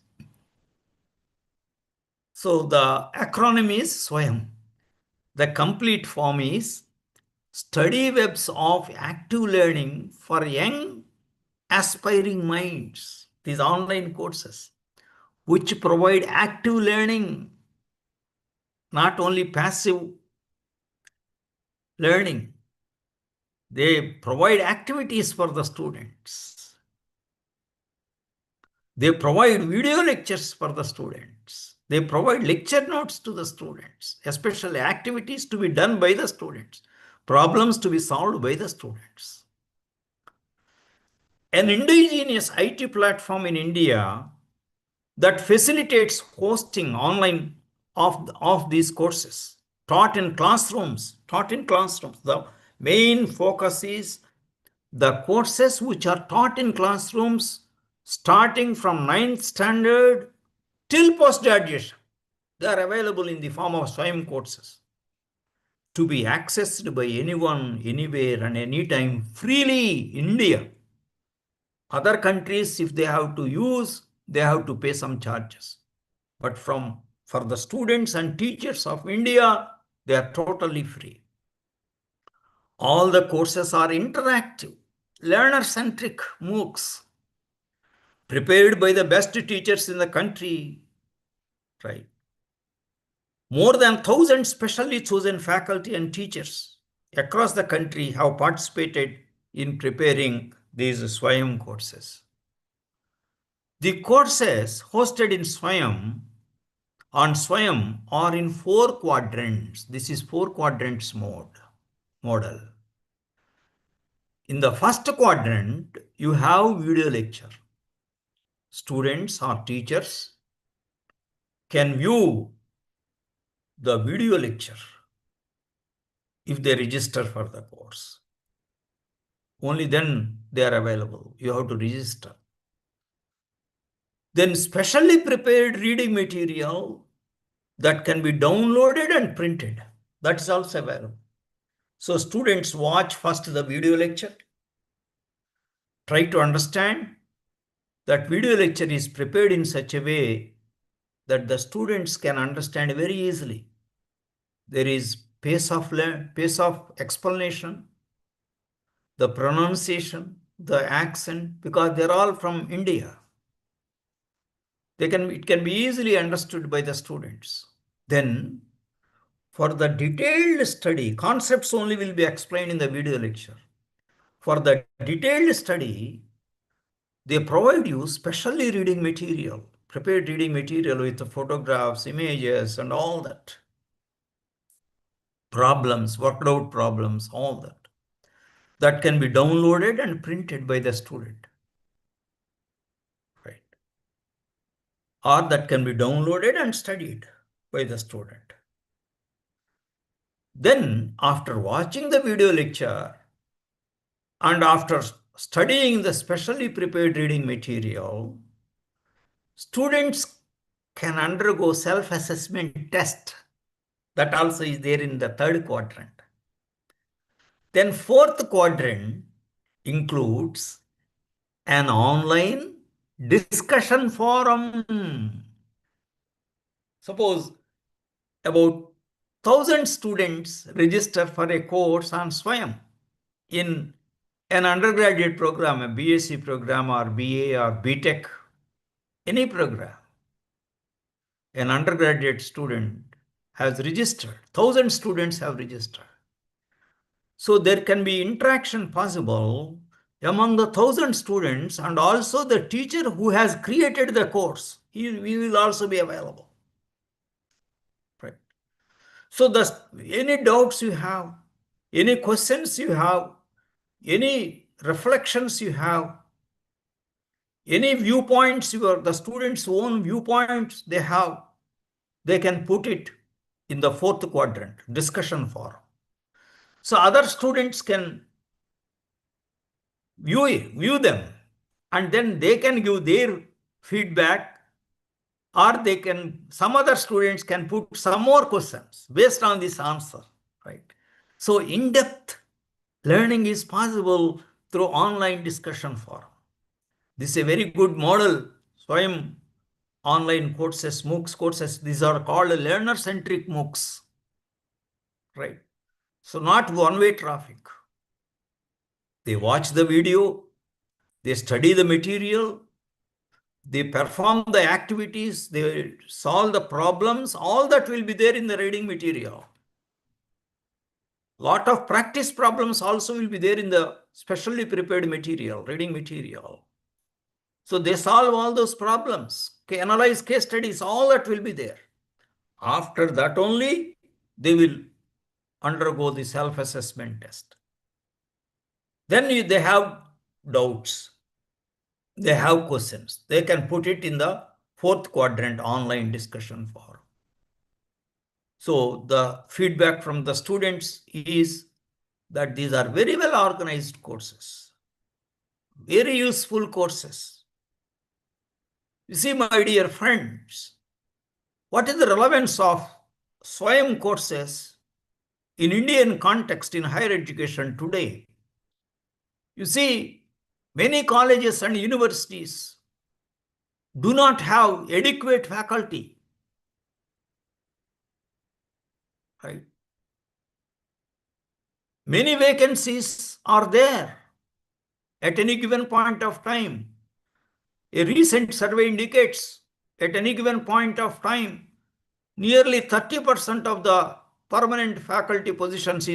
So the acronym is SWAYAM. The complete form is study webs of active learning for young aspiring minds. These online courses, which provide active learning, not only passive learning. They provide activities for the students. They provide video lectures for the students. They provide lecture notes to the students, especially activities to be done by the students, problems to be solved by the students. An indigenous IT platform in India that facilitates hosting online of these courses taught in classrooms. The main focus is the courses which are taught in classrooms starting from 9th standard till post-graduation. They are available in the form of SWAYAM courses to be accessed by anyone, anywhere and anytime freely in India. Other countries, if they have to use, they have to pay some charges. But for the students and teachers of India, they are totally free. All the courses are interactive, learner-centric MOOCs, prepared by the best teachers in the country, right? More than 1,000 specially chosen faculty and teachers across the country have participated in preparing these SWAYAM courses. The courses hosted in SWAYAM are in 4 quadrants. This is 4 quadrants model. In the first quadrant, you have video lecture. Students or teachers can view the video lecture if they register for the course. Only then they are available. You have to register. Then specially prepared reading material that can be downloaded and printed. That is also available. So students watch first the video lecture, try to understand. That video lecture is prepared in such a way that the students can understand very easily. There is pace of explanation, the pronunciation, the accent, because they're all from India. It can be easily understood by the students. Then, for the detailed study, concepts only will be explained in the video lecture. For the detailed study, they provide you specially reading material, prepared reading material with the photographs, images, and all that. Problems, worked out problems, all that. That can be downloaded and printed by the student. Right. Or that can be downloaded and studied by the student. Then, after watching the video lecture and after studying the specially prepared reading material, students can undergo self-assessment test. That also is there in the 3rd quadrant. Then 4th quadrant includes an online discussion forum. Suppose about 1,000 students register for a course on SWAYAM in an undergraduate program, a BSc program or BA or BTech, any program. An undergraduate student has registered. 1,000 students have registered. So there can be interaction possible among the 1,000 students, and also the teacher who has created the course, he will also be available. Right. So any doubts you have, any questions you have, any reflections you have, any viewpoints, the students' own viewpoints they have, they can put it in the fourth quadrant, discussion forum. So other students can view them, and then they can give their feedback, or some other students can put some more questions based on this answer, right? So in-depth learning is possible through online discussion forum. This is a very good model. Swayam online courses, MOOCs courses, these are called learner-centric MOOCs, right? So not one-way traffic. They watch the video, they study the material, they perform the activities, they solve the problems, all that will be there in the reading material. Lot of practice problems also will be there in the specially prepared material, reading material. So they solve all those problems, analyze case studies, all that will be there. After that only, they will undergo the self-assessment test. Then they have doubts. They have questions. They can put it in the fourth quadrant online discussion forum. So the feedback from the students is that these are very well organized courses, very useful courses. You see, my dear friends, what is the relevance of Swayam courses in Indian context in higher education today? You see, many colleges and universities do not have adequate faculty, right? Many vacancies are there at any given point of time. A recent survey indicates at any given point of time, nearly 30% of the permanent faculty positions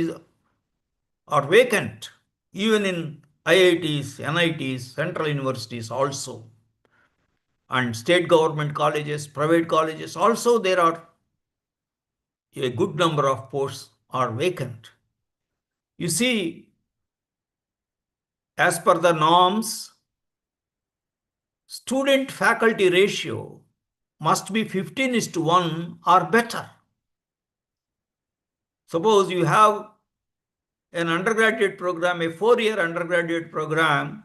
are vacant, even in IITs, NITs, central universities also. And state government colleges, private colleges, also there are a good number of posts are vacant. You see, as per the norms, student-faculty ratio must be 15:1 or better. Suppose you have an undergraduate program, a 4-year undergraduate program,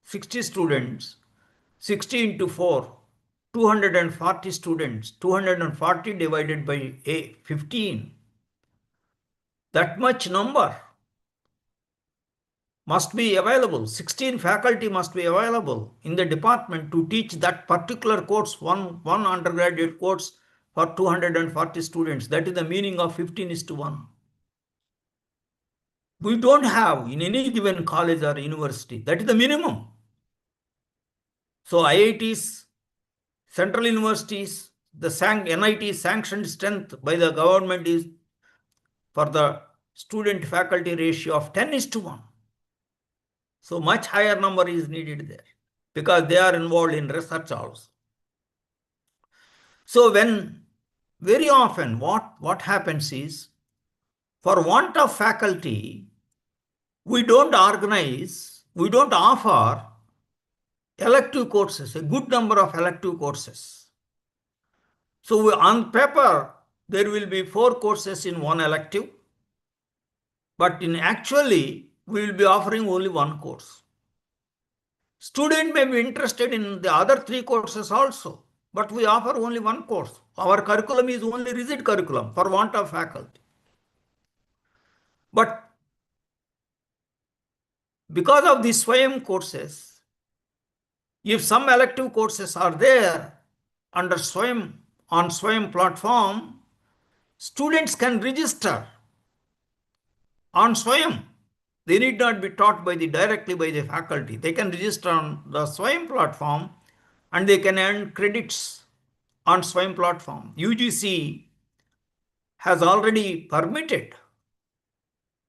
60 students, 60 into 4, 240 students, 240 divided by 15. That much number must be available. 16 faculty must be available in the department to teach that particular course, one undergraduate course for 240 students. That is the meaning of 15:1. We don't have in any given college or university. That is the minimum. So IITs, central universities, the NIT sanctioned strength by the government is for the student-faculty ratio of 10:1. So much higher number is needed there because they are involved in research also. So very often what happens is, for want of faculty, we don't offer elective courses, a good number of elective courses. So on paper, there will be 4 courses in one elective, but actually, we will be offering only 1 course. Student may be interested in the other 3 courses also, but we offer only 1 course. Our curriculum is only rigid curriculum for want of faculty. But because of these Swayam courses, if some elective courses are there under Swayam, on Swayam platform, students can register on Swayam. They need not be taught directly by the faculty. They can register on the Swayam platform and they can earn credits on Swayam platform. UGC has already permitted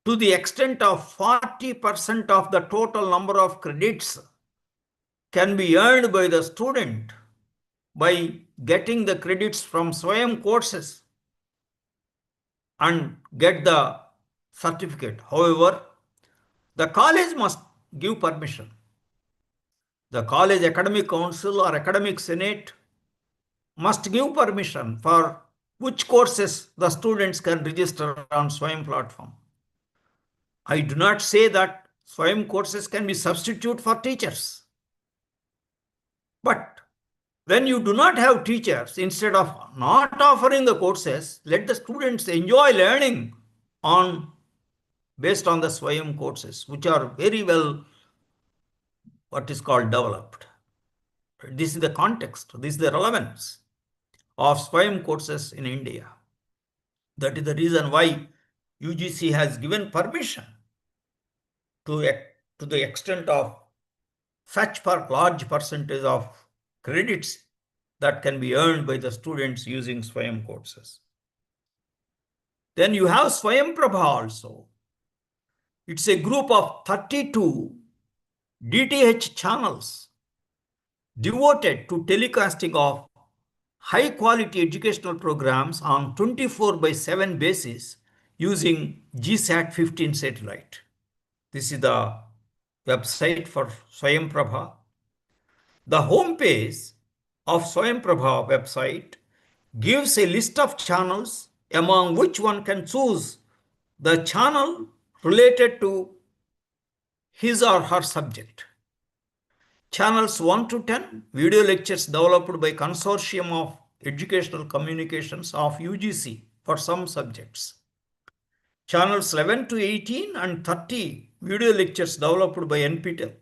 to the extent of 40% of the total number of credits can be earned by the student by getting the credits from Swayam courses and get the certificate. However, the college must give permission. The college academic council or academic senate must give permission for which courses the students can register on Swayam platform. I do not say that Swayam courses can be substitute for teachers. But when you do not have teachers, instead of not offering the courses, let the students enjoy learning based on the Swayam courses, which are very well what is called developed. This is the context, this is the relevance of Swayam courses in India. That is the reason why UGC has given permission to the extent of such large percentage of credits that can be earned by the students using Swayam courses. Then you have Swayam Prabha also. It's a group of 32 DTH channels devoted to telecasting of high quality educational programs on 24/7 basis using GSAT 15 satellite. This is the website for Swayam Prabha. The home page of Swayam Prabha website gives a list of channels among which one can choose the channel related to his or her subject. Channels 1 to 10, video lectures developed by Consortium of Educational Communications of UGC for some subjects. Channels 11 to 18 and 30, video lectures developed by NPTEL.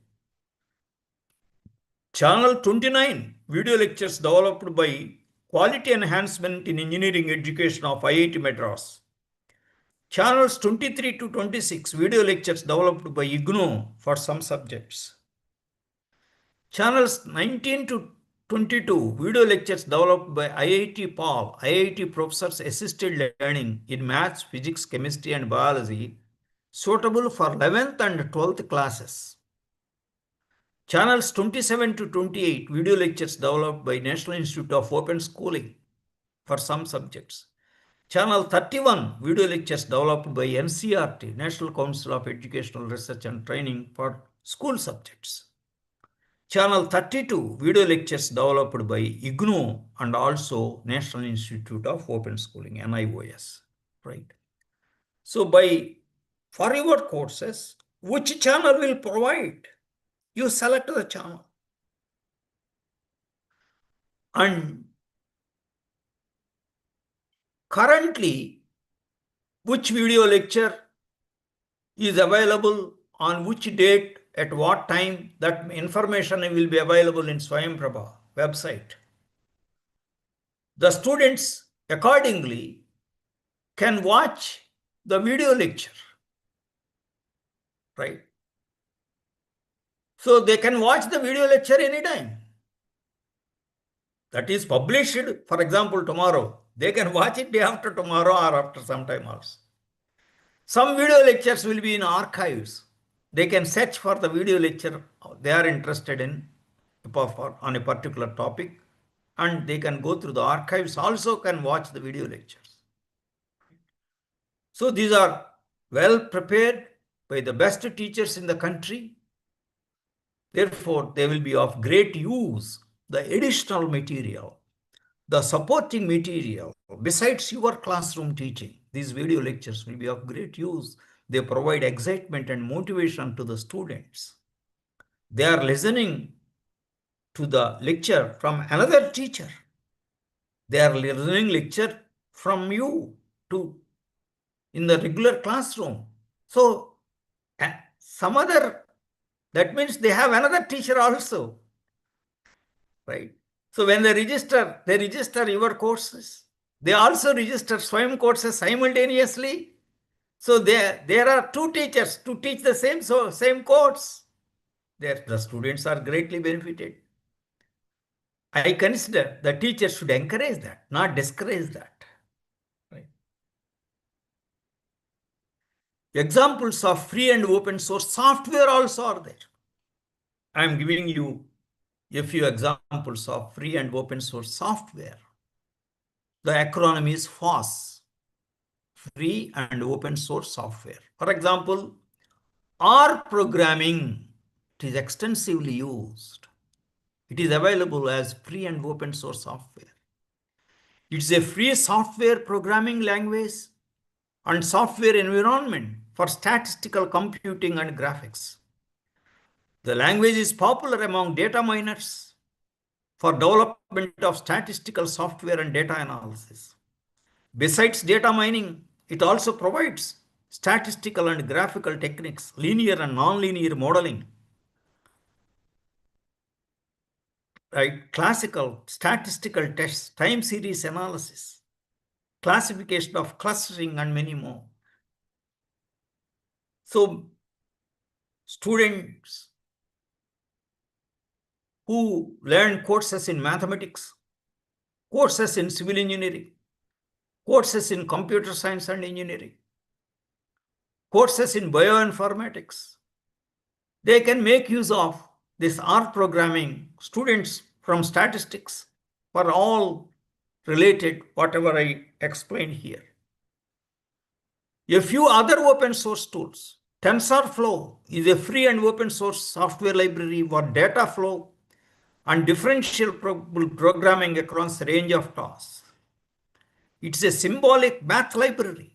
Channel 29, video lectures developed by Quality Enhancement in Engineering Education of IIT Madras. Channels 23 to 26, video lectures developed by IGNOU for some subjects. Channels 19 to 22, video lectures developed by IIT PAL, IIT Professors Assisted Learning in Maths, Physics, Chemistry and Biology, suitable for 11th and 12th classes. Channels 27 to 28, video lectures developed by National Institute of Open Schooling for some subjects. Channel 31, video lectures developed by NCRT, National Council of Educational Research and Training for school subjects. Channel 32, video lectures developed by IGNOU and also National Institute of Open Schooling, NIOS, right? So for your courses, which channel will provide? You select the channel. And currently, which video lecture is available on which date, at what time, that information will be available in Swayam Prabha website. The students accordingly can watch the video lecture, right? So they can watch the video lecture anytime. That is published, for example, tomorrow. They can watch it day after tomorrow or after some time also. Some video lectures will be in archives. They can search for the video lecture they are interested in on a particular topic, and they can go through the archives, also can watch the video lectures. So these are well prepared by the best teachers in the country. Therefore, they will be of great use. The additional material, the supporting material, besides your classroom teaching, these video lectures will be of great use. They provide excitement and motivation to the students. They are listening to the lecture from another teacher. They are listening lecture from you in the regular classroom. So that means they have another teacher also, right? So when they register your courses. They also register Swayam courses simultaneously. So there are two teachers to teach the same course. The students are greatly benefited. I consider the teachers should encourage that, not discourage that. Right? Examples of free and open source software also are there. I am giving you a few examples of free and open source software. The acronym is FOSS, free and open source software. For example, R programming, it is extensively used. It is available as free and open source software. It's a free software programming language and software environment for statistical computing and graphics. The language is popular among data miners for development of statistical software and data analysis. Besides data mining, it also provides statistical and graphical techniques, linear and nonlinear modeling, right? Classical statistical tests, time series analysis, classification of clustering, and many more. So students who learn courses in mathematics, courses in civil engineering, courses in computer science and engineering, courses in bioinformatics, they can make use of this R programming. Students from statistics for all related, whatever I explained here. A few other open source tools. TensorFlow is a free and open source software library for data flow and differential programming across a range of tasks. It's a symbolic math library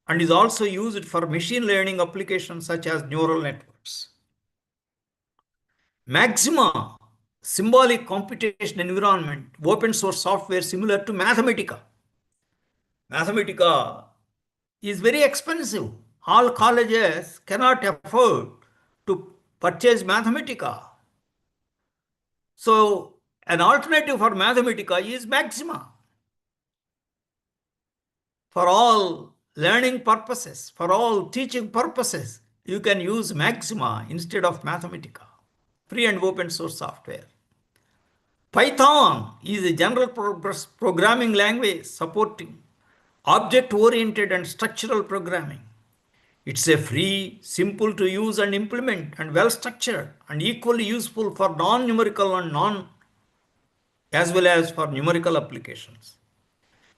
and is also used for machine learning applications such as neural networks. Maxima, symbolic computation environment, open source software similar to Mathematica. Mathematica is very expensive. All colleges cannot afford to purchase Mathematica. So an alternative for Mathematica is Maxima. For all learning purposes, for all teaching purposes, you can use Maxima instead of Mathematica, free and open source software. Python is a general purpose programming language supporting object-oriented and structural programming. It's a free, simple to use and implement, and well-structured, and equally useful for non-numerical and as well as for numerical applications.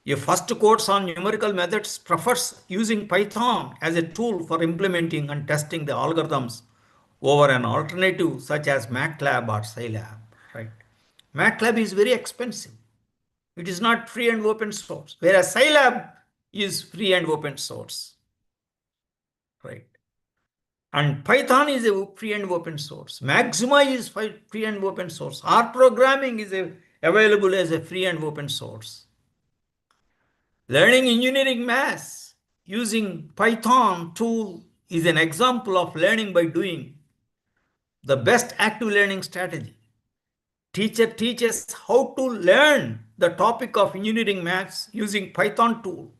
A first course on numerical methods prefers using Python as a tool for implementing and testing the algorithms over an alternative such as MATLAB or Scilab. Right? MATLAB is very expensive. It is not free and open source, whereas Scilab is free and open source. Right? And Python is a free and open source. Maxima is free and open source. R programming is available as a free and open source. Learning engineering maths using Python tool is an example of learning by doing, the best active learning strategy. Teacher teaches how to learn the topic of engineering maths using Python tool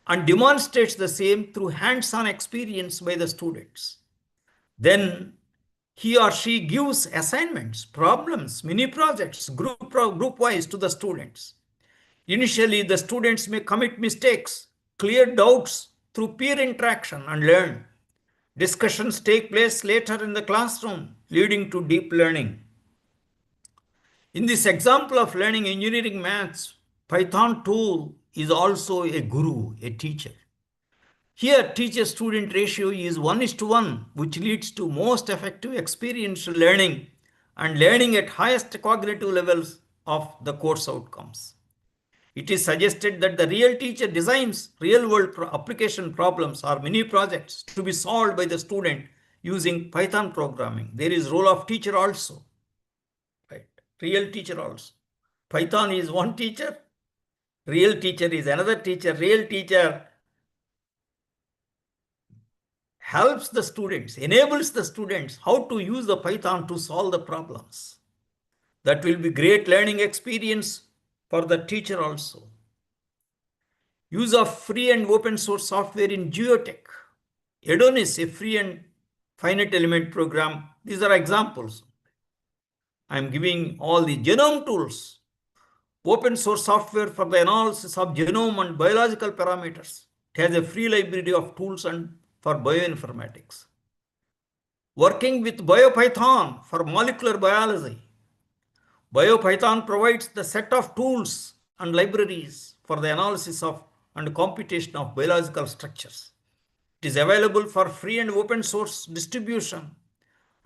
and demonstrates the same through hands-on experience by the students. Then he or she gives assignments, problems, mini projects, group-wise to the students. Initially, the students may commit mistakes, clear doubts through peer interaction and learn. Discussions take place later in the classroom, leading to deep learning. In this example of learning engineering maths, Python tool is also a guru, a teacher. Here, teacher-student ratio is 1:1, which leads to most effective experiential learning and learning at highest cognitive levels of the course outcomes. It is suggested that the real teacher designs real-world application problems or mini projects to be solved by the student using Python programming. There is role of teacher also, right? Real teacher also. Python is one teacher, real teacher is another teacher. Real teacher helps the students, enables the students how to use the Python to solve the problems. That will be great learning experience for the teacher also. Use of free and open source software in geotech. Adonis, a free and finite element program. These are examples. I am giving all the genome tools. Open source software for the analysis of genome and biological parameters. It has a free library of tools and for bioinformatics. Working with BioPython for molecular biology. BioPython provides the set of tools and libraries for the analysis of and computation of biological structures. It is available for free and open source distribution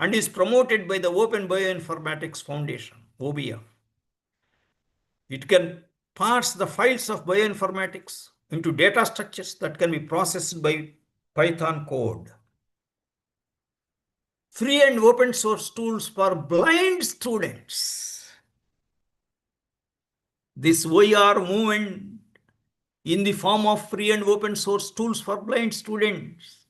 and is promoted by the Open Bioinformatics Foundation, OBF. It can parse the files of bioinformatics into data structures that can be processed by Python code. Free and open source tools for blind students. This OER movement in the form of free and open source tools for blind students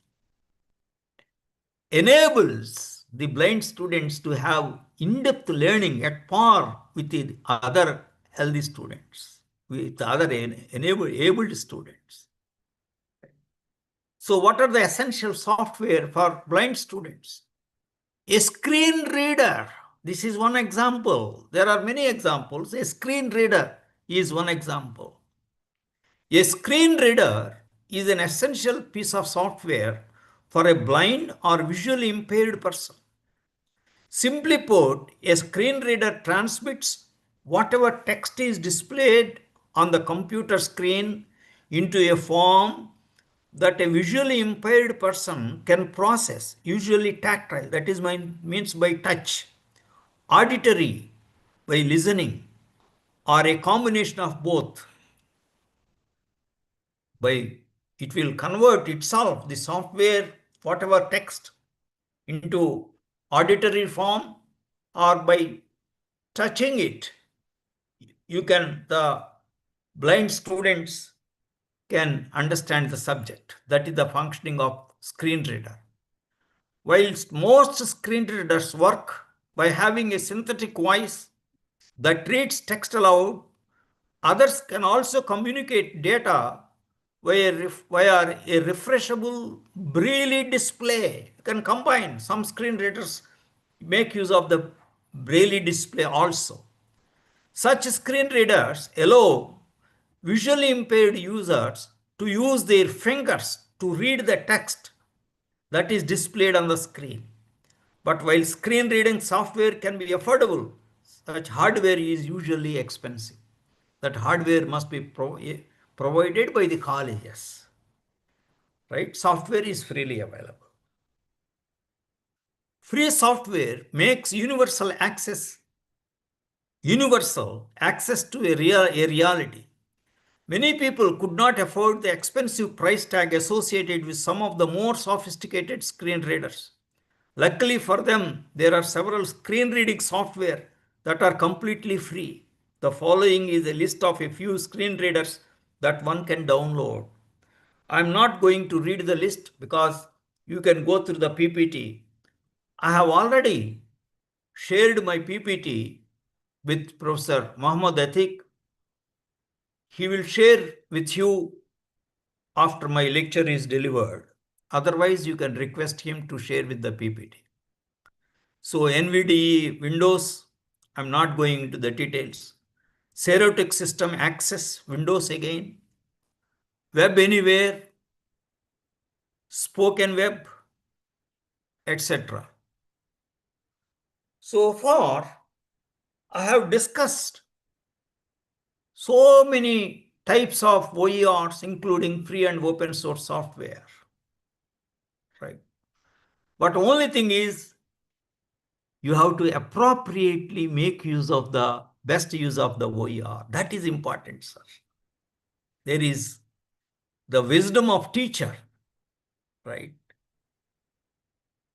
enables the blind students to have in-depth learning at par with the other healthy students, with other enabled students. So what are the essential software for blind students? A screen reader. This is one example. There are many examples. A screen reader is one example. A screen reader is an essential piece of software for a blind or visually impaired person. Simply put, a screen reader transmits whatever text is displayed on the computer screen into a form that a visually impaired person can process, usually tactile, that is means by touch, auditory, by listening, or a combination of both. It will convert itself, the software, whatever text, into auditory form, or by touching it, the blind students can understand the subject. That is the functioning of screen reader. Whilst most screen readers work by having a synthetic voice that reads text aloud, others can also communicate data via a refreshable Braille display. You can combine. Some screen readers make use of the Braille display also. Such screen readers allow visually impaired users to use their fingers to read the text that is displayed on the screen. But while screen reading software can be affordable, such hardware is usually expensive. That hardware must be provided by the colleges. Right? Software is freely available. Free software makes universal access to a reality. Many people could not afford the expensive price tag associated with some of the more sophisticated screen readers. Luckily for them, there are several screen reading software that are completely free. The following is a list of a few screen readers that one can download. I'm not going to read the list because you can go through the PPT. I have already shared my PPT with Professor Mohammad Atik. He will share with you after my lecture is delivered. Otherwise, you can request him to share with the PPT. So NVDE Windows, I'm not going into the details. Serotic System Access, Windows again. Web Anywhere, Spoken Web, etc. So far, I have discussed so many types of OERs, including free and open source software. Right? But only thing is, you have to appropriately make use of the best use of the OER. That is important, sir. There is the wisdom of teacher, right?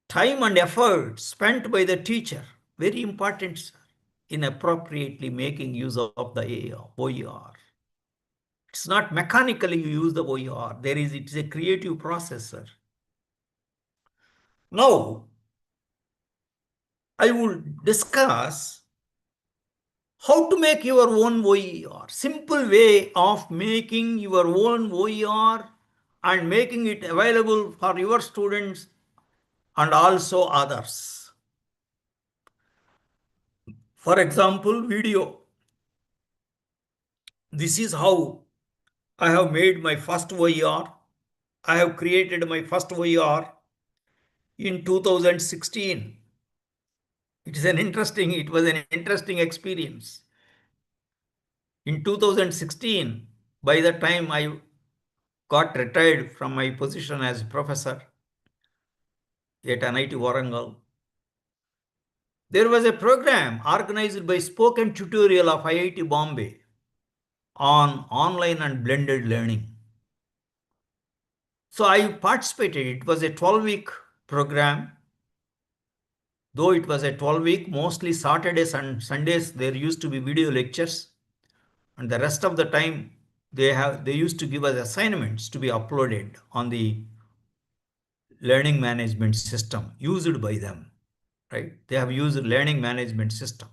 Time and effort spent by the teacher, very important, sir, in appropriately making use of the OER. It's not mechanically you use the OER. It's a creative process, sir. Now, I will discuss how to make your own OER. Simple way of making your own OER and making it available for your students and also others. For example, video. This is how I have made my first OER. I have created my first OER in 2016. It was an interesting experience. In 2016, by the time I got retired from my position as professor at NIT Warangal, there was a program organized by Spoken Tutorial of IIT Bombay on online and blended learning. So I participated. It was a 12-week program. Though it was a 12-week, mostly Saturdays and Sundays, there used to be video lectures. And the rest of the time, they used to give us assignments to be uploaded on the learning management system used by them, right? They have used learning management system.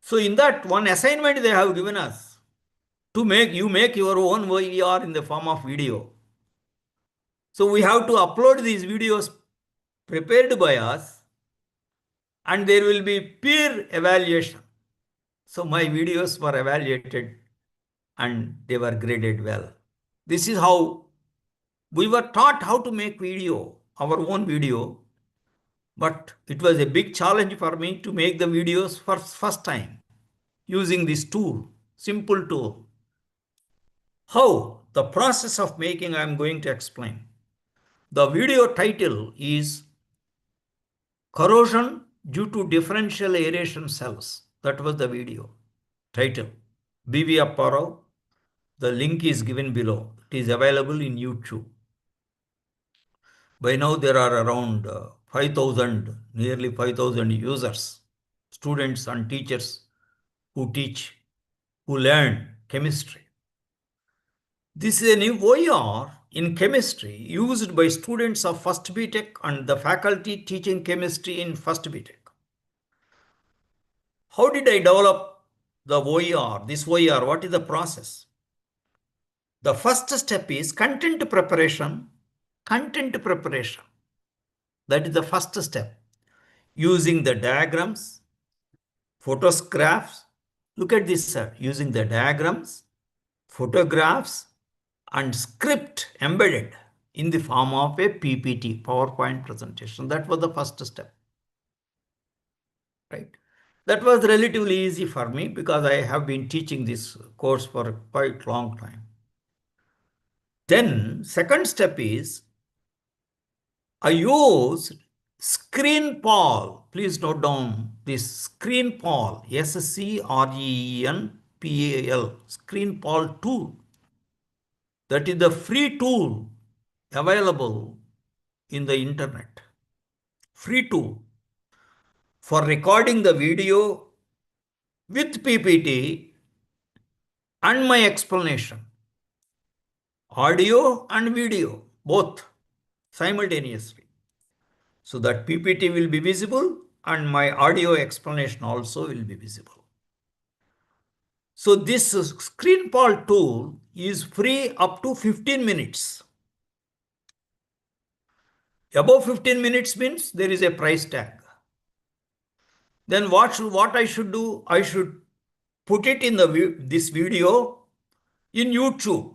So in that one assignment they have given us to make your own OER in the form of video. So we have to upload these videos prepared by us, and there will be peer evaluation. So my videos were evaluated and they were graded well. This is how we were taught how to make video, our own video. But it was a big challenge for me to make the videos for first time using this tool, simple tool. How? The process of making I am going to explain. The video title is Corrosion due to differential aeration cells. That was the video title. B.V. Apparao. The link is given below. It is available in YouTube. By now there are around 5,000, nearly 5,000 users, students and teachers who learn chemistry. This is a new OER in chemistry used by students of first BTech and the faculty teaching chemistry in first BTech. How did I develop the OER, this OER? What is the process? The first step is content preparation. Content preparation. That is the first step. Using the diagrams, photographs. Look at this, sir. Using the diagrams, photographs, and script embedded in the form of a PPT, PowerPoint presentation. That was the first step. Right? That was relatively easy for me because I have been teaching this course for quite a long time. Then, second step is I used ScreenPal. Please note down this ScreenPal, SCREENPAL, ScreenPal tool. That is the free tool available in the internet. Free tool for recording the video with PPT and my explanation. Audio and video, both simultaneously. So that PPT will be visible and my audio explanation also will be visible. So this ScreenPal tool is free up to 15 minutes. Above 15 minutes means there is a price tag. Then what I should do? I should put it in this video in YouTube.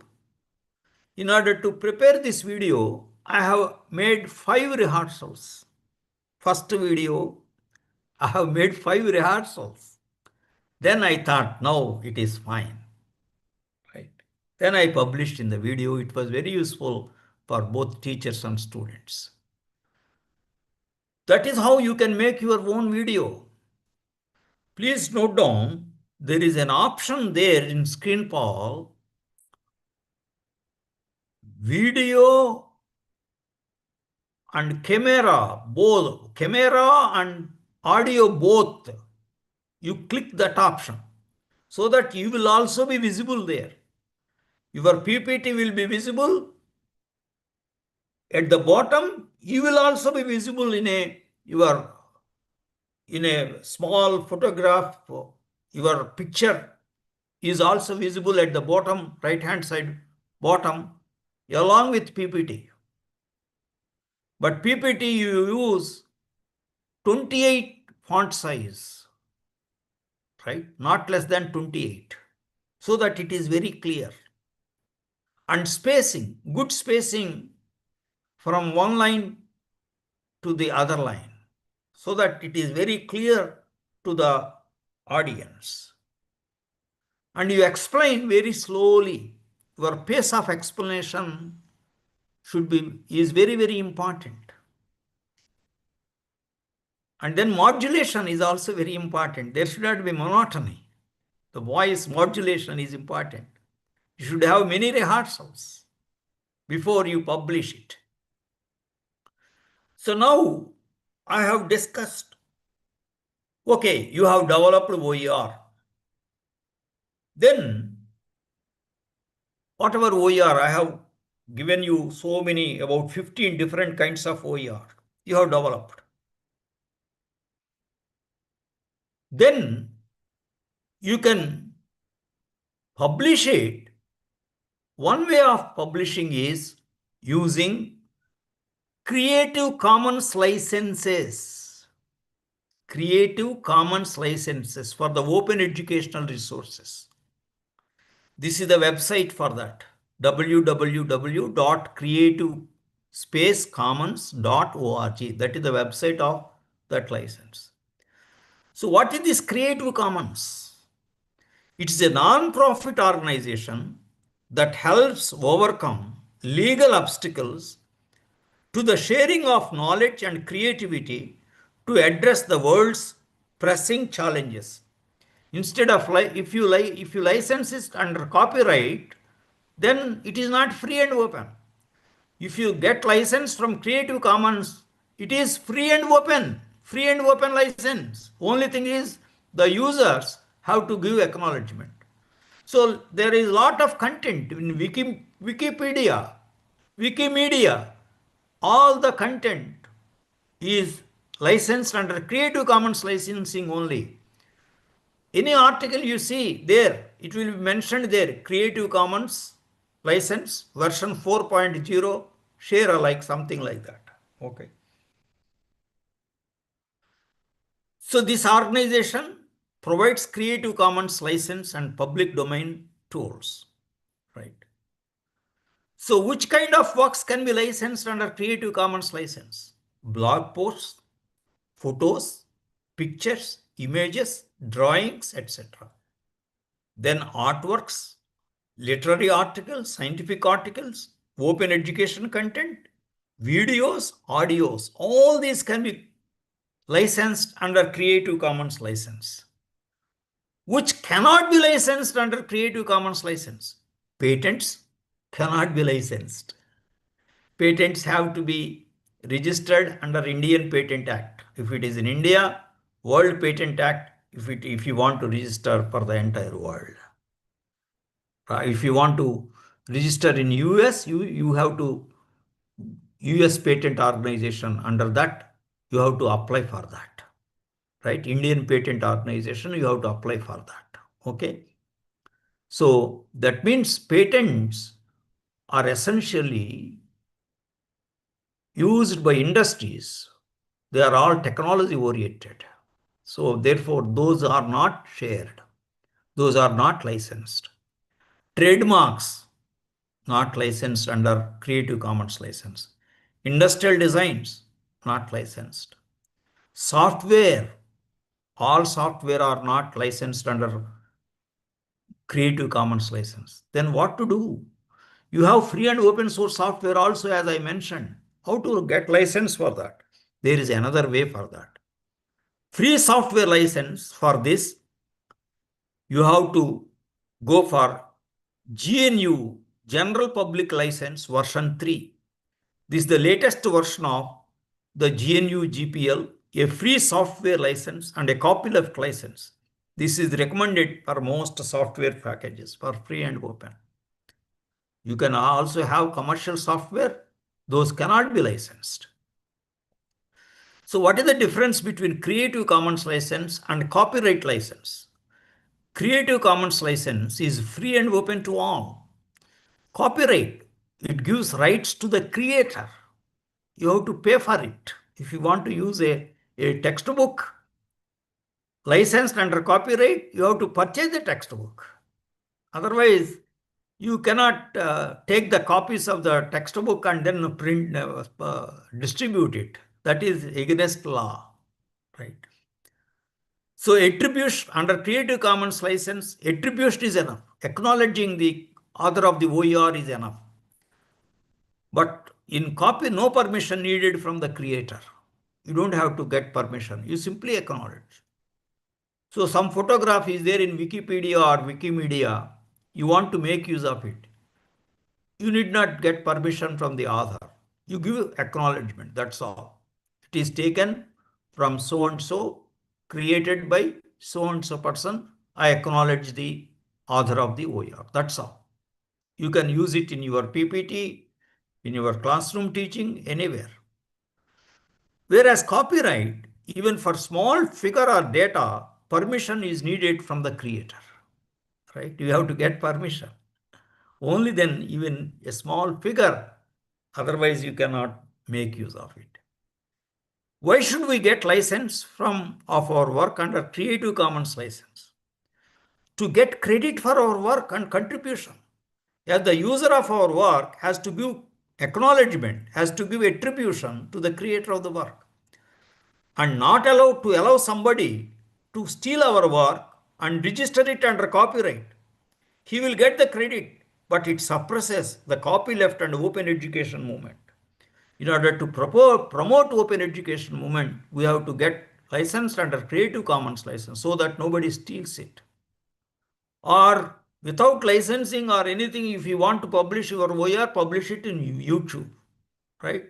In order to prepare this video, I have made 5 rehearsals. First video, I have made 5 rehearsals. Then I thought, no, it is fine. Right? Then I published in the video. It was very useful for both teachers and students. That is how you can make your own video. Please note down, there is an option there in ScreenPal, video and camera, both camera and audio both. You click that option so that you will also be visible there. Your PPT will be visible. At the bottom, you will also be visible in a small photograph. Your picture is also visible at the bottom, right-hand side bottom, along with PPT. But PPT you use 28 font size, right? Not less than 28, so that it is very clear. and spacing, good spacing from one line to the other line, so that it is very clear to the audience. And you explain very slowly. Your pace of explanation is very, very important. And then modulation is also very important. There should not be monotony. The voice modulation is important. You should have many rehearsals before you publish it. So now I have discussed, okay, you have developed OER. Then whatever OER, I have given you so many, about 15 different kinds of OER you have developed. Then you can publish it. One way of publishing is using Creative Commons licenses. Creative Commons licenses for the open educational resources. This is the website for that, www.creative-commons.org. That is the website of that license. So what is this Creative Commons? It is a non-profit organization that helps overcome legal obstacles to the sharing of knowledge and creativity to address the world's pressing challenges. Instead of if you license it under copyright, then it is not free and open. If you get license from Creative Commons, it is free and open license. Only thing is the users have to give acknowledgement. So there is a lot of content in Wikipedia, Wikimedia. All the content is licensed under Creative Commons licensing only. Any article you see there, it will be mentioned there, Creative Commons license version 4.0, share alike, something like that. Okay. So this organization provides Creative Commons license and public domain tools, right? So which kind of works can be licensed under Creative Commons license? Blog posts, photos, pictures, images, drawings, etc. Then artworks, literary articles, scientific articles, open education content, videos, audios, all these can be licensed under Creative Commons license. Which cannot be licensed under Creative Commons license? Patents cannot be licensed. Patents have to be registered under Indian Patent Act. If it is in India, World Patent Act, if you want to register for the entire world. If you want to register in US, you have to US Patent Organization. Under that, you have to apply for that. Right? Indian Patent Organization, you have to apply for that. Okay. So that means patents are essentially used by industries. They are all technology oriented. So therefore, those are not shared. Those are not licensed. Trademarks, not licensed under Creative Commons license. Industrial designs, not licensed. Software, all software are not licensed under Creative Commons license. Then what to do? You have free and open source software also, as I mentioned. How to get license for that? There is another way for that. Free software license for this, you have to go for GNU, General Public License version 3. This is the latest version of the GNU GPL, a free software license and a copyleft license. This is recommended for most software packages for free and open. You can also have commercial software. Those cannot be licensed. So what is the difference between Creative Commons license and copyright license? Creative Commons license is free and open to all. Copyright, it gives rights to the creator. You have to pay for it. If you want to use a textbook licensed under copyright, you have to purchase the textbook. Otherwise, You cannot take the copies of the textbook and then distribute it. That is against law, right? So attribution under Creative Commons license, attribution is enough. Acknowledging the author of the OER is enough. But in copy, no permission needed from the creator. You don't have to get permission. You simply acknowledge. So some photograph is there in Wikipedia or Wikimedia. You want to make use of it. You need not get permission from the author. You give acknowledgement. That's all. It is taken from so-and-so, created by so-and-so person. I acknowledge the author of the OER. That's all. You can use it in your PPT, in your classroom teaching, anywhere. Whereas copyright, even for small figure or data, permission is needed from the creator, right? You have to get permission. Only then even a small figure, otherwise you cannot make use of it. Why should we get license of our work under Creative Commons license? To get credit for our work and contribution. As the user of our work has to give acknowledgement, has to give attribution to the creator of the work, and not allowed to allow somebody to steal our work and register it under copyright. He will get the credit, but it suppresses the copyleft and open education movement. In order to promote open education movement, we have to get licensed under Creative Commons license so that nobody steals it. Or without licensing or anything, if you want to publish your OER, publish it in YouTube, right?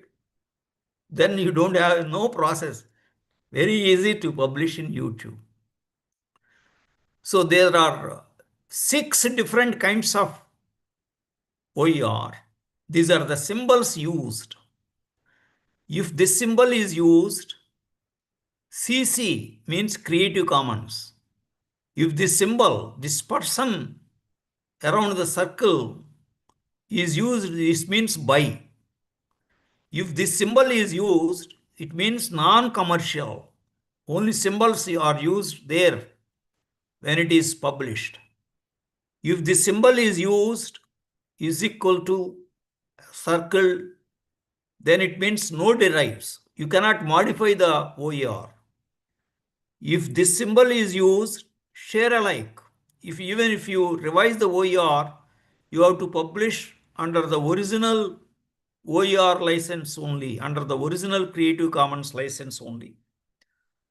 Then you don't have no process. Very easy to publish in YouTube. So there are 6 different kinds of OER. These are the symbols used. If this symbol is used, CC means Creative Commons. If this symbol, this person around the circle is used, this means by. If this symbol is used, it means non-commercial. Only symbols are used there when it is published. If this symbol is used is equal to circle, then it means no derives. You cannot modify the OER. If this symbol is used, share alike. Even if you revise the OER, you have to publish under the original OER license only, under the original Creative Commons license only.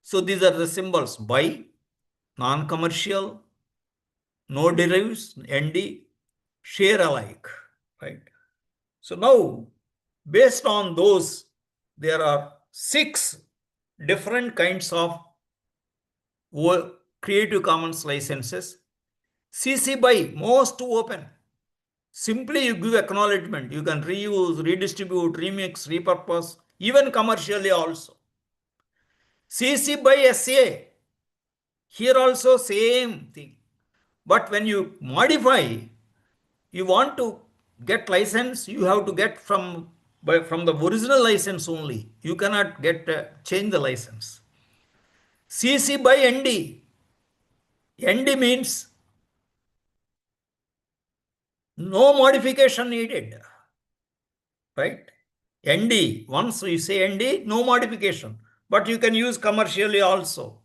So these are the symbols: by, non-commercial, no derives, ND, share alike, right? So now, based on those, there are 6 different kinds of Creative Commons licenses. CC BY, most open. Simply you give acknowledgement. You can reuse, redistribute, remix, repurpose, even commercially also. CC BY SA, here also same thing. But when you modify, you want to get license, you have to get from the original license only. You cannot get change the license. CC BY ND. ND means no modification needed, right? ND, once you say ND, no modification, but you can use commercially also.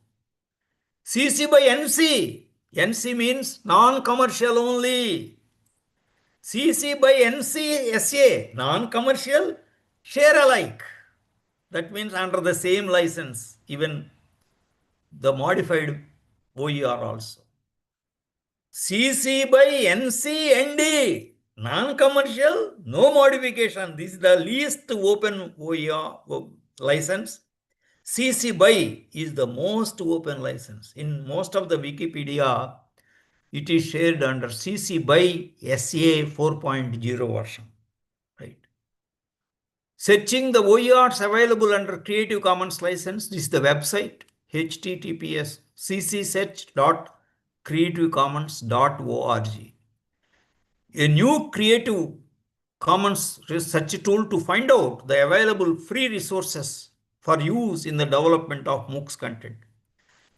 CC BY NC. NC means non-commercial only. CC BY NC SA, non-commercial, share alike. That means under the same license, even the modified OER also. CC BY NC ND, non-commercial, no modification. This is the least open OER license. CC BY is the most open license. In most of the Wikipedia, it is shared under CC BY SA 4.0 version, right? Searching the OERs available under Creative Commons license, this is the website, https ccsearch.creativecommons.org. A new Creative Commons search tool to find out the available free resources for use in the development of MOOCs content.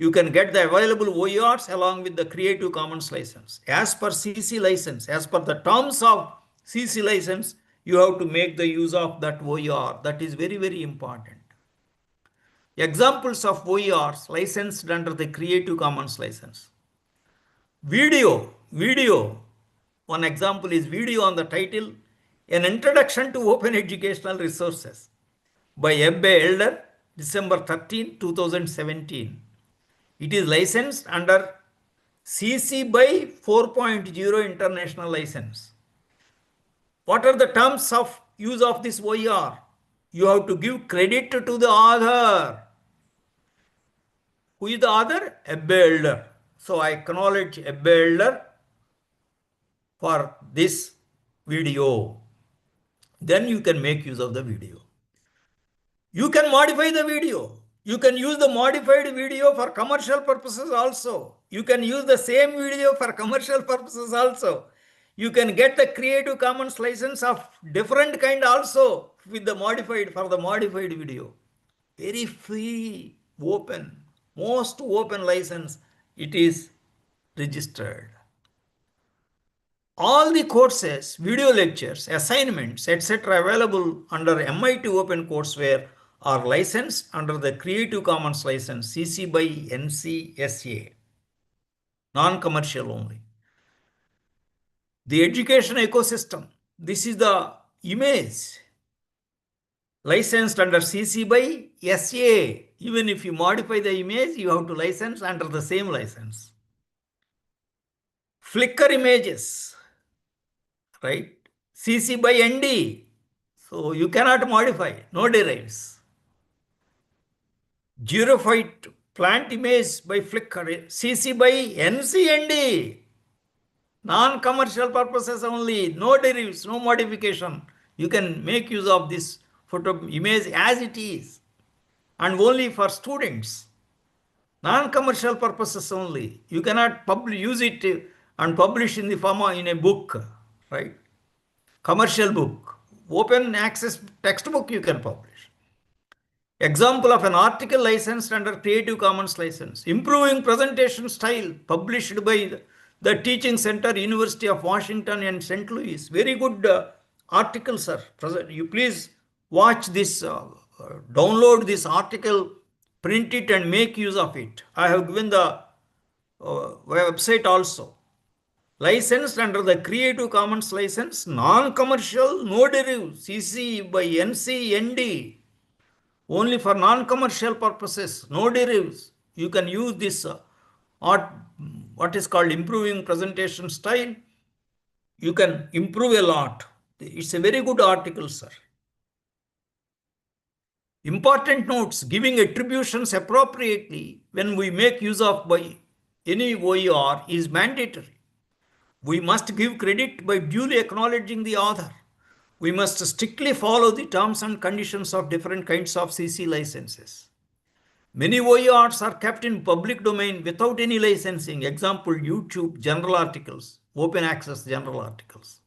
you can get the available OERs along with the Creative Commons license. As per CC license, as per the terms of CC license, you have to make the use of that OER. That is very, very important. Examples of OERs licensed under the Creative Commons license. Video. One example is video on the title, An Introduction to Open Educational Resources by Ebbe Elder, December 13, 2017. It is licensed under CC by 4.0 International License. What are the terms of use of this OER? You have to give credit to the author. Who is the author? Ebbe Elder. So I acknowledge Ebbe Elder for this video. Then you can make use of the video. You can modify the video. You can use the modified video for commercial purposes also. You can use the same video for commercial purposes also. You can get the Creative Commons license of different kind also with the modified video. Very free, open, most open license. It is registered. All the courses, video lectures, assignments, etc. available under MIT OpenCourseware are licensed under the Creative Commons license CC by NC-SA, non-commercial only. The education ecosystem, this is the image licensed under CC by SA. Even if you modify the image, you have to license under the same license. Flickr images, right? CC by ND. So you cannot modify, no derives. Xerophyte plant image by Flickr, CC by NCND. Non-commercial purposes only, no derives, no modification. You can make use of this photo image as it is and only for students. Non-commercial purposes only. You cannot use it and publish in the form in a book, right? Commercial book. Open access textbook you can publish. Example of an article licensed under Creative Commons license. Improving presentation style, published by the Teaching Center, University of Washington and St. Louis. Very good article, sir. You please watch this, download this article, print it and make use of it. I have given the website also. Licensed under the Creative Commons license, non-commercial, no derive, CC by NC, ND. Only for non-commercial purposes, no derives. You can use this what is called improving presentation style. You can improve a lot. It's a very good article, sir. Important notes, giving attributions appropriately when we make use of by any OER is mandatory. We must give credit by duly acknowledging the author. We must strictly follow the terms and conditions of different kinds of CC licenses. Many OERs are kept in public domain without any licensing. Example, YouTube, general articles, open access general articles.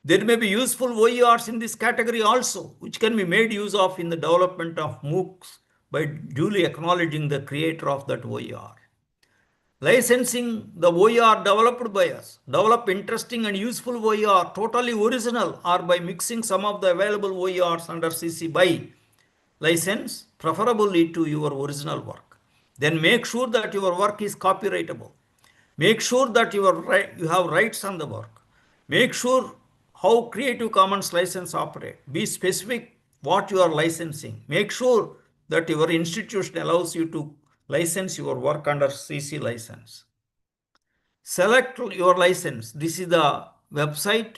There may be useful OERs in this category also, which can be made use of in the development of MOOCs by duly acknowledging the creator of that OER. Licensing the OER developed by us. Develop interesting and useful OER, totally original, or by mixing some of the available OERs under CC BY license, preferably to your original work. Then make sure that your work is copyrightable. Make sure that you have rights on the work. Make sure how Creative Commons license operate. Be specific what you are licensing. Make sure that your institution allows you to license your work under CC license. Select your license. This is the website.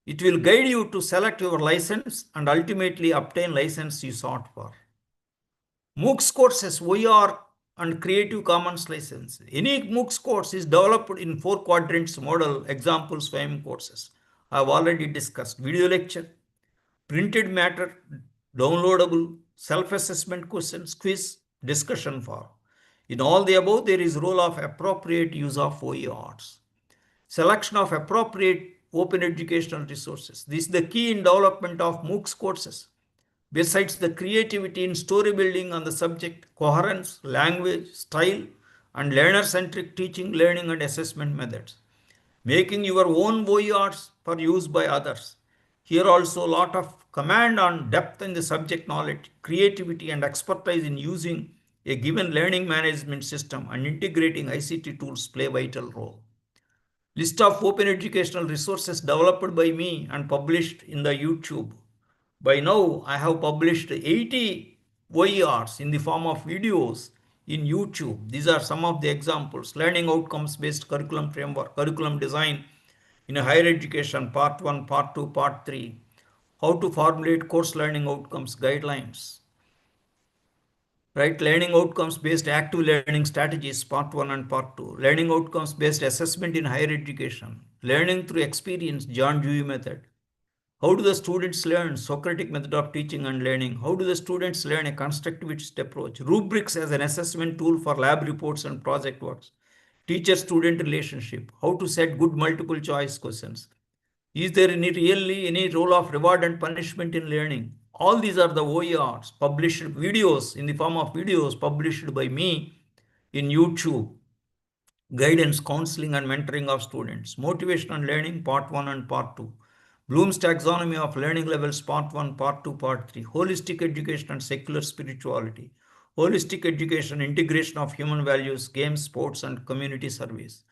It will guide you to select your license and ultimately obtain license you sought for. MOOCs courses, OER and Creative Commons license. Any MOOCs course is developed in 4 quadrants model, examples, FAM courses. I have already discussed video lecture, printed matter, downloadable, self-assessment questions, quiz, discussion forum. In all the above, there is role of appropriate use of OERs. Selection of appropriate open educational resources. This is the key in development of MOOCs courses. Besides the creativity in story building on the subject, coherence, language, style, and learner-centric teaching, learning, and assessment methods. Making your own voyards for use by others. Here also a lot of command on depth in the subject knowledge, creativity, and expertise in using a given learning management system and integrating ICT tools play a vital role. List of open educational resources developed by me and published in the YouTube. By now, I have published 80 OERs in the form of videos in YouTube. These are some of the examples. Learning outcomes based curriculum framework, curriculum design in higher education, part 1, part 2, part 3. How to formulate course learning outcomes guidelines. Right, learning outcomes based active learning strategies, part 1 and part 2. Learning outcomes based assessment in higher education. Learning through experience, John Dewey method. How do the students learn? Socratic method of teaching and learning. How do the students learn? A constructivist approach. Rubrics as an assessment tool for lab reports and project works. Teacher-student relationship. How to set good multiple choice questions. Is there really any role of reward and punishment in learning? All these are the OERs, published videos in the form of videos published by me in YouTube. Guidance, counseling, and mentoring of students. Motivation and learning, part 1 and part 2. Bloom's taxonomy of learning levels, part 1, part 2, part 3. Holistic education and secular spirituality. Holistic education, integration of human values, games, sports, and community service.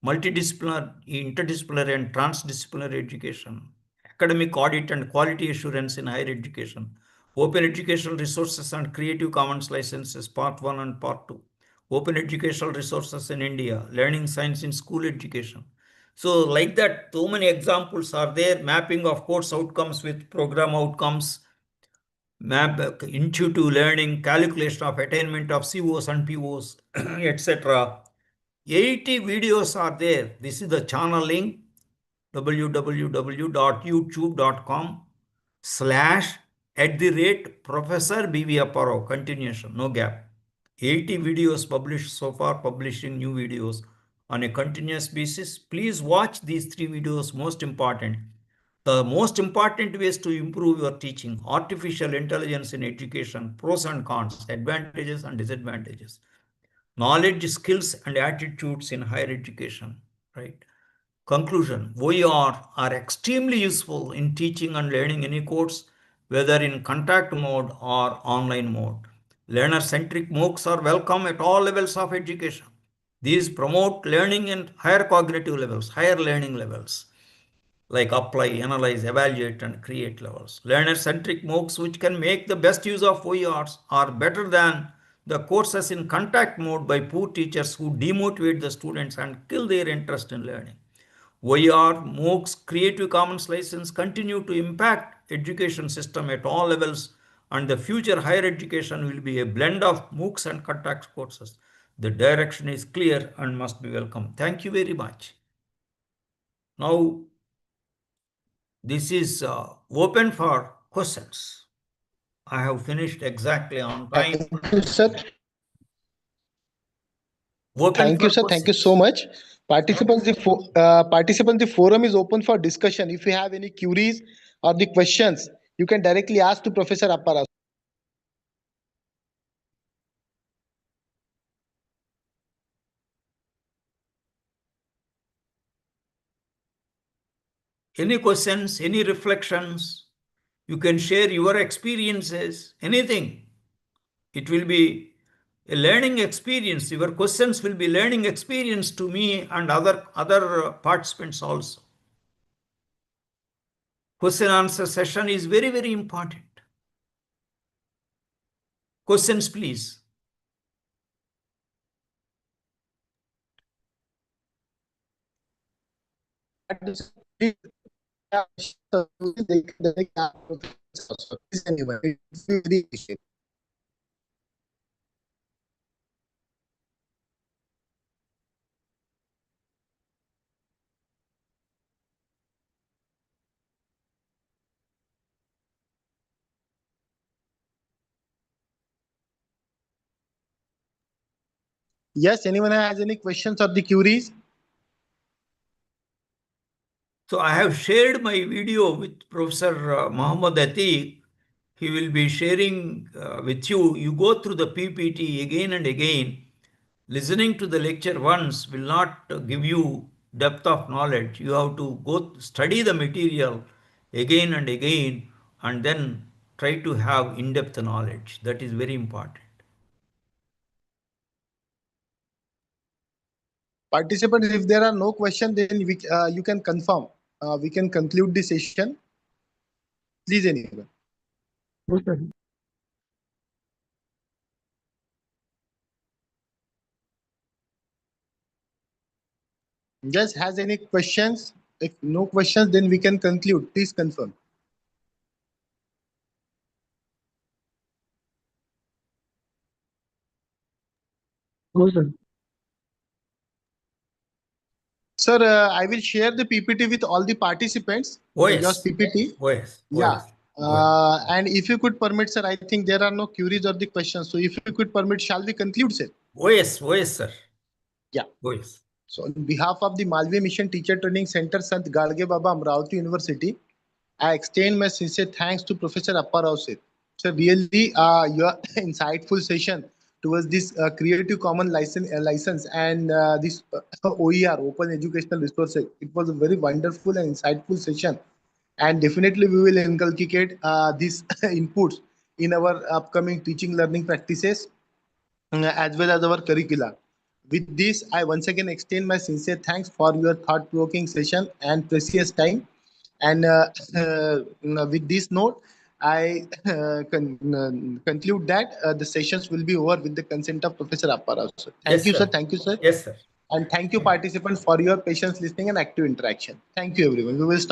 Multidisciplinary, interdisciplinary, and transdisciplinary education. Academic audit and quality assurance in higher education. Open educational resources and Creative Commons licenses, part 1 and part 2. Open educational resources in India. Learning science in school education. So like that, so many examples are there. Mapping of course outcomes with program outcomes, map intuitive learning, calculation of attainment of COs and POs, etc. 80 videos are there. This is the channel link, www.youtube.com/@Professor B.V. Apparao, continuation, no gap. 80 videos published so far, publishing new videos on a continuous basis. Please watch these 3 videos, most important. The most important ways to improve your teaching, artificial intelligence in education, pros and cons, advantages and disadvantages. Knowledge, skills, and attitudes in higher education, right? Conclusion, OER are extremely useful in teaching and learning any course, whether in contact mode or online mode. Learner-centric MOOCs are welcome at all levels of education. These promote learning in higher cognitive levels, higher learning levels, like apply, analyze, evaluate, and create levels. Learner-centric MOOCs, which can make the best use of OERs, are better than the courses in contact mode by poor teachers who demotivate the students and kill their interest in learning. OER, MOOCs, Creative Commons license continue to impact education system at all levels, and the future higher education will be a blend of MOOCs and contact courses. The direction is clear and must be welcome. Thank you very much. Now, this is open for questions. I have finished exactly on time. Thank you, sir. Open Thank for you, sir. Thank you questions. so much. Participants, the forum is open for discussion. If you have any queries or the questions, you can directly ask to Professor Appara. Any questions, any reflections? You can share your experiences, anything. It will be a learning experience. Your questions will be learning experience to me and other participants also. Question answer session is very, very important. Questions, please. Yes, anyone has any questions or the queries? So I have shared my video with Professor Muhammad Atiq. he will be sharing with you. You go through the PPT again and again. Listening to the lecture once will not give you depth of knowledge. You have to go study the material again and again and then try to have in-depth knowledge. That is very important. Participants, if there are no questions, then you can confirm. We can conclude the session. Please, anyone. Just has any questions? If no questions, then we can conclude. Please confirm. Sir, I will share the PPT with all the participants. Oh, Just yes. PPT. Oh, yes. Oh, Yeah. yes. Oh, And if you could permit, sir, I think there are no queries or the questions. So if you could permit, shall we conclude, sir? oh, yes. Oh, yes, sir. Yeah. Oh, yes. So on behalf of the Malviya Mission Teacher Training Center, Sant Gadge Baba, Amravati University, I extend my sincere thanks to Professor Appa Rao sir. So really, your insightful session towards this Creative Commons license and this OER, Open Educational Resources. It was a very wonderful and insightful session. And definitely we will inculcate these inputs in our upcoming teaching learning practices as well as our curricula. With this, I once again extend my sincere thanks for your thought-provoking session and precious time. And with this note, I conclude that the sessions will be over with the consent of Professor Appa. Thank Yes, you, sir. sir. Thank you, sir. Yes, sir. And thank you, participants, for your patience, listening, and active interaction. Thank you, everyone. We will start.